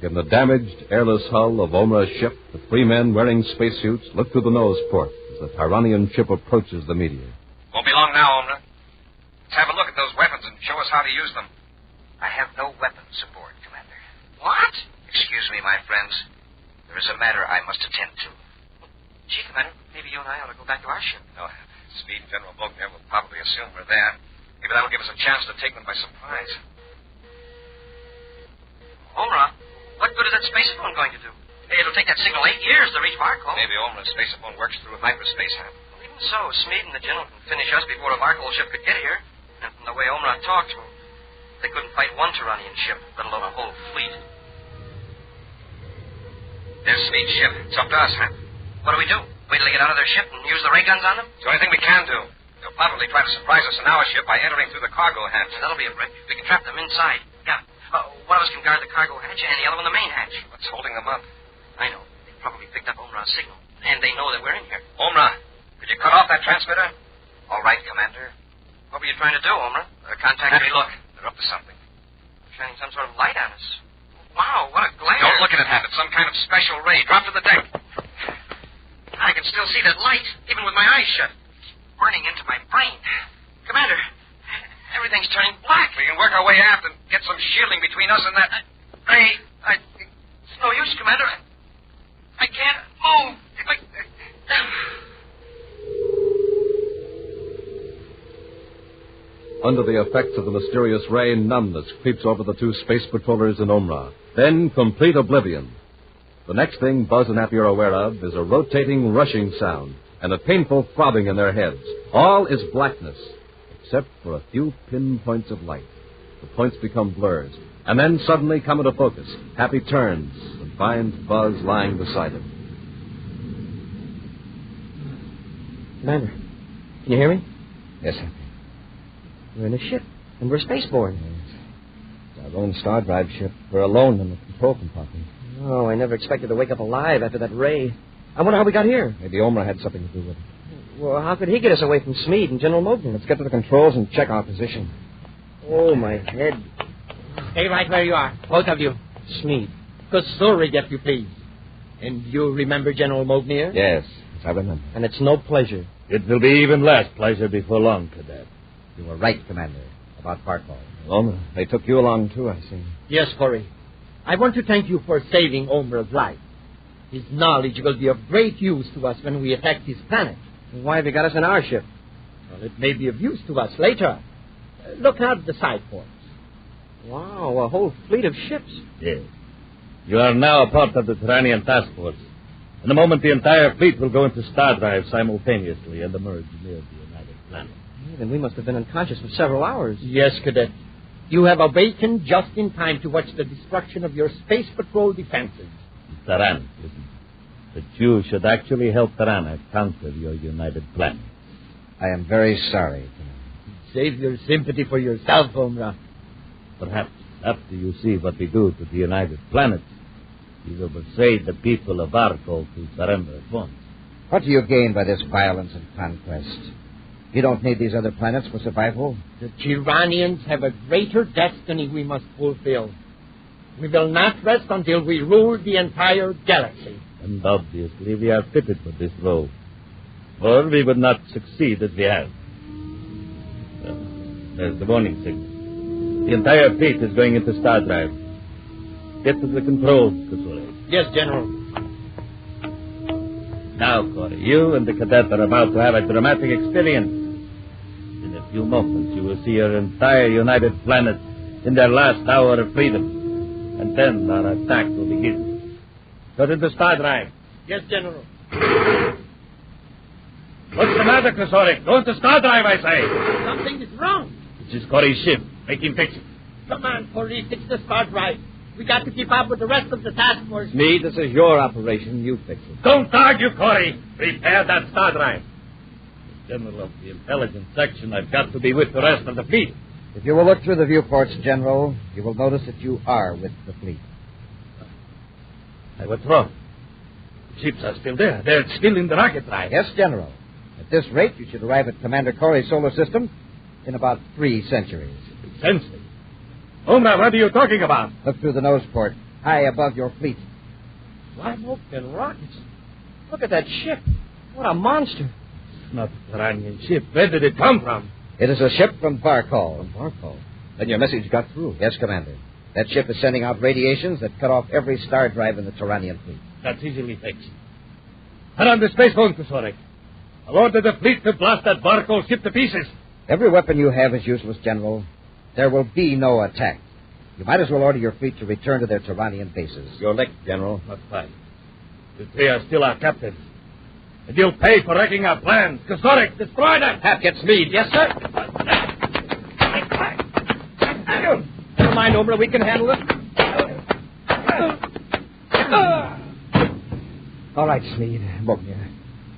In the damaged, airless hull of Omar's ship, the 3 men wearing spacesuits look through the nose port as the Tyrannian ship approaches the meteor. Won't be long now, Omar. Let's have a look at those weapons and show us how to use them. I have no weapons aboard, Commander. What? Excuse me, my friends. There is a matter I must attend to. Gee, Commander, maybe you and I ought to go back to our ship. No, Smeed and General Bogner will probably assume we're there. Maybe that'll give us a chance to take them by surprise. Omar, what good is that space phone going to do? It'll take that signal 8 years to reach Barkal. Maybe Omar's space phone works through a hyperspace ham. Well, even so, Smeed and the general can finish us before a Barkal ship could get here. And from the way Omar talked, well, they couldn't fight one Tiranian ship, let alone a whole fleet. There's Smeed's ship. It's up to us, huh? What do we do? Wait till they get out of their ship and use the ray guns on them? It's the only thing we can do. They'll probably try to surprise us in our ship by entering through the cargo hatch. Yeah, that'll be a break. We can trap them inside. Yeah. One of us can guard the cargo hatch and the other one the main hatch. What's holding them up? I know. They probably picked up Omra's signal. And they know that we're in here. Omra, could you cut off that transmitter? All right, Commander. What were you trying to do, Omra? Contact me. Look. They're up to something. Shining some sort of light on us. Wow, what a glare. Don't look at it, Hat. It's some kind of special ray. Drop to the deck. I can still see that light, even with my eyes shut. It's burning into my brain. Commander, everything's turning black. We can work our way aft and get some shielding between us and that... It's no use, Commander. I can't move. Under the effects of the mysterious ray, numbness creeps over the 2 space patrollers in Omra. Then complete oblivion. The next thing Buzz and Happy are aware of is a rotating, rushing sound and a painful throbbing in their heads. All is blackness, except for a few pinpoints of light. The points become blurs, and then suddenly come into focus. Happy turns and finds Buzz lying beside him. Commander, can you hear me? Yes, Happy. We're in a ship, and we're spaceborne. It's our own star drive ship. We're alone in the control compartment. Oh, I never expected to wake up alive after that ray. I wonder how we got here. Maybe Omra had something to do with it. Well, how could he get us away from Smeed and General Mogner? Let's get to the controls and check our position. Oh, my head. Stay right where you are, both of you. Smeed. Sorry, if you please. And you remember General Mogner? Yes, I remember. And it's no pleasure. It will be even less pleasure before long, Cadet. You were right, Commander, about Barkall. Omra, they took you along, too, I see. Yes, Corey. I want to thank you for saving Omra's life. His knowledge will be of great use to us when we attack his planet. Why have you got us in our ship? Well, it may be of use to us later. Look out the side ports. Wow, a whole fleet of ships. Yes. You are now a part of the Tirannian task force. In a moment, the entire fleet will go into star drive simultaneously and emerge near the United Planet. Yeah, then we must have been unconscious for several hours. Yes, Cadet. You have awakened just in time to watch the destruction of your space patrol defenses. Tiranna, listen. But you should actually help Tiranna conquer your United Planet. I am very sorry. Save your sympathy for yourself, Omra. Perhaps after you see what we do to the United Planet, you will persuade the people of Barkall to surrender at once. What do you gain by this violence and conquest? You don't need these other planets for survival? The Tyrannians have a greater destiny we must fulfill. We will not rest until we rule the entire galaxy. And obviously we are fitted for this role. Or we would not succeed as we have. There's the warning signal. The entire fleet is going into star drive. Get to the controls, Kasuri. Yes, General. Now, Corey, you and the cadet are about to have a dramatic experience. In a few moments, you will see your entire United Planet in their last hour of freedom. And then our attack will begin. Go to the star drive. Yes, General. What's the matter, Kasuri? Go into star drive, I say. Something is wrong. This is Corey's ship. Make him fix it. Come on, Corey. Fix the star drive. We got to keep up with the rest of the task force. Smeed, this is your operation. You fix it. Don't argue, Corey. Prepare that star drive. As General of the Intelligence Section, I've got to be with the rest of the fleet. If you will look through the viewports, General, you will notice that you are with the fleet. Hey, what's wrong? The ships are still there. They're still in the rocket drive. Yes, General. At this rate, you should arrive at Commander Corey's solar system in about 3 centuries. Centuries? Omra, what are you talking about? Look through the nose port, high above your fleet. Wide open rockets. Look at that ship. What a monster. It's not a Tirannian ship. Where did it come from? It is a ship from Barkall. From Barkall? Then your message got through. Yes, Commander. That ship is sending out radiations that cut off every star drive in the Tirannian fleet. That's easily fixed. Put on the space phone, Kusorik. I'll order the fleet to blast that Barkall ship to pieces. Every weapon you have is useless, General. There will be no attack. You might as well order your fleet to return to their Tirannian bases. Your lick, General. That's fine. The three are still our captains. And you'll pay for wrecking our plans. Kusorik, destroy them! Hap gets Smeed. Yes, sir. Never mind, Omra. We can handle it. All right, Smeed. Mogner,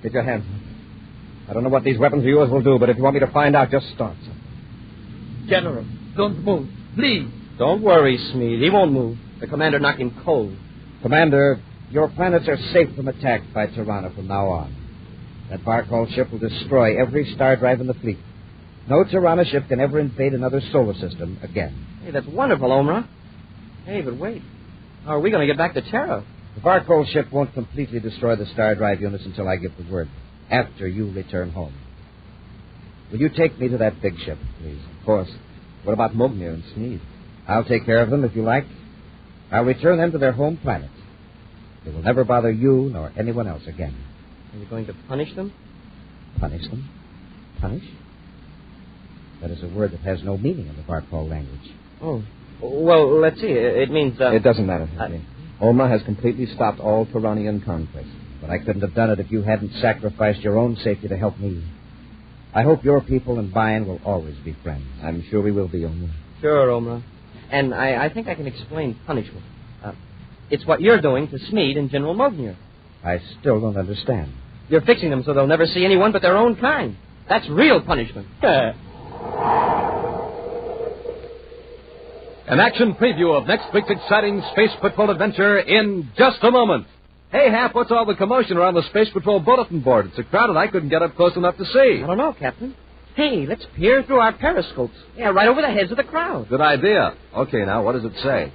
get your hands up. I don't know what these weapons of yours will do, but if you want me to find out, just start something. General, don't move. Please. Don't worry, Smeed. He won't move. The commander knocked him cold. Commander, your planets are safe from attack by Tiranna from now on. That Barkall ship will destroy every star drive in the fleet. No Tiranna ship can ever invade another solar system again. Hey, that's wonderful, Omra. Hey, but wait. How are we going to get back to Terra? The Barkall ship won't completely destroy the star drive units until I give the word. After you return home. Will you take me to that big ship, please? Of course. What about Mogner and Smeed? I'll take care of them if you like. I'll return them to their home planet. They will never bother you nor anyone else again. Are you going to punish them? Punish them? Punish? That is a word that has no meaning in the Barkall language. Oh. Well, let's see. It means... It doesn't matter. Oma has completely stopped all Turanian conquest. But I couldn't have done it if you hadn't sacrificed your own safety to help me. I hope your people and mine will always be friends. I'm sure we will be, Oma. Sure, Oma. And I think I can explain punishment. It's what you're doing to Smead and General Mognier. I still don't understand. You're fixing them so they'll never see anyone but their own kind. That's real punishment. An action preview of next week's exciting Space Patrol adventure in just a moment. Hey, Hap, what's all the commotion around the Space Patrol bulletin board? It's so crowded I couldn't get up close enough to see. I don't know, Captain. Hey, let's peer through our periscopes. Yeah, right over the heads of the crowd. Good idea. Okay, now, what does it say?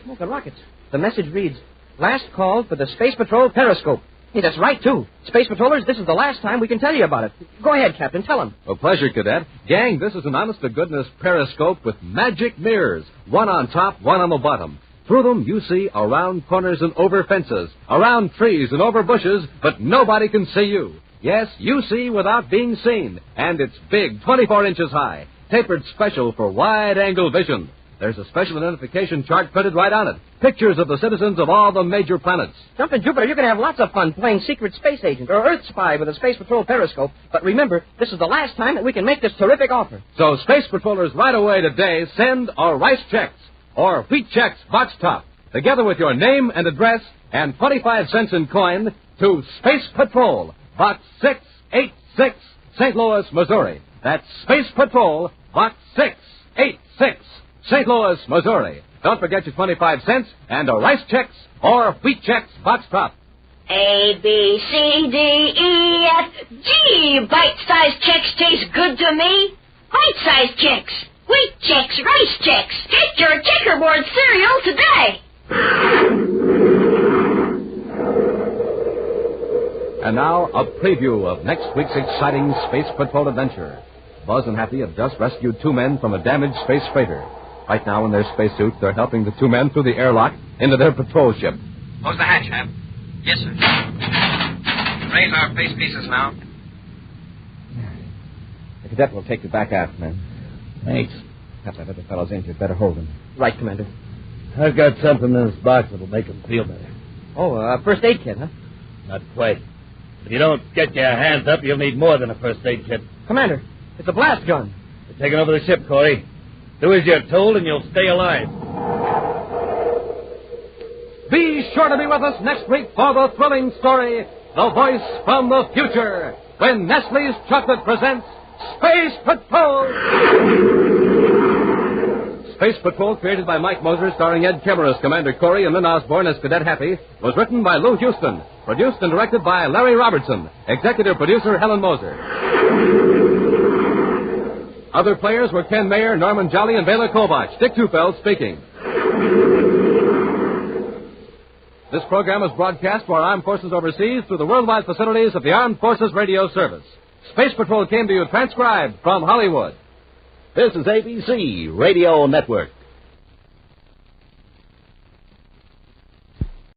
Smoking rockets. The message reads, last call for the Space Patrol periscope. Hey, that's right, too. Space Patrollers, this is the last time we can tell you about it. Go ahead, Captain, tell them. A pleasure, Cadet. Gang, this is an honest-to-goodness periscope with magic mirrors. One on top, one on the bottom. Through them, you see around corners and over fences, around trees and over bushes, but nobody can see you. Yes, you see without being seen, and it's big, 24 inches high, tapered special for wide-angle vision. There's a special identification chart printed right on it. Pictures of the citizens of all the major planets. Jumpin' Jupiter, you're going to have lots of fun playing secret space agent or Earth spy with a Space Patrol periscope. But remember, this is the last time that we can make this terrific offer. So, Space Patrollers, right away today, send our rice checks or wheat checks box top, together with your name and address and 25 cents in coin to Space Patrol, Box 686, St. Louis, Missouri. That's Space Patrol, Box 686, St. Louis, Missouri. Don't forget your 25 cents and a rice checks or wheat checks box top. A, B, C, D, E, F, G. Bite-sized checks taste good to me. Bite-sized checks, wheat checks, rice checks. Get your checkerboard cereal today. And now, a preview of next week's exciting Space Patrol adventure. Buzz and Happy have just rescued two men from a damaged space freighter. Right now, in their spacesuits, they're helping the two men through the airlock into their patrol ship. Close the hatch, Hap. Yes, sir. Raise our face pieces now. The cadet will take you back aft, man. Thanks. Have that other fellow's injured. Better hold him. Right, Commander. I've got something in this box that'll make him feel better. Oh, first aid kit, huh? Not quite. If you don't get your hands up, you'll need more than a first aid kit. Commander, it's a blast gun. You're taking over the ship, Corey. Do as you're told, and you'll stay alive. Be sure to be with us next week for the thrilling story, The Voice from the Future, when Nestle's Chocolate presents Space Patrol! Space Patrol, created by Mike Moser, starring Ed Kemmer as Commander Corey and Lynn Osborne as Cadet Happy, was written by Lou Houston, produced and directed by Larry Robertson, executive producer Helen Moser. Other players were Ken Mayer, Norman Jolly, and Bela Kovach. Dick Tufeld speaking. This program is broadcast to our armed forces overseas through the worldwide facilities of the Armed Forces Radio Service. Space Patrol came to you transcribed from Hollywood. This is ABC Radio Network.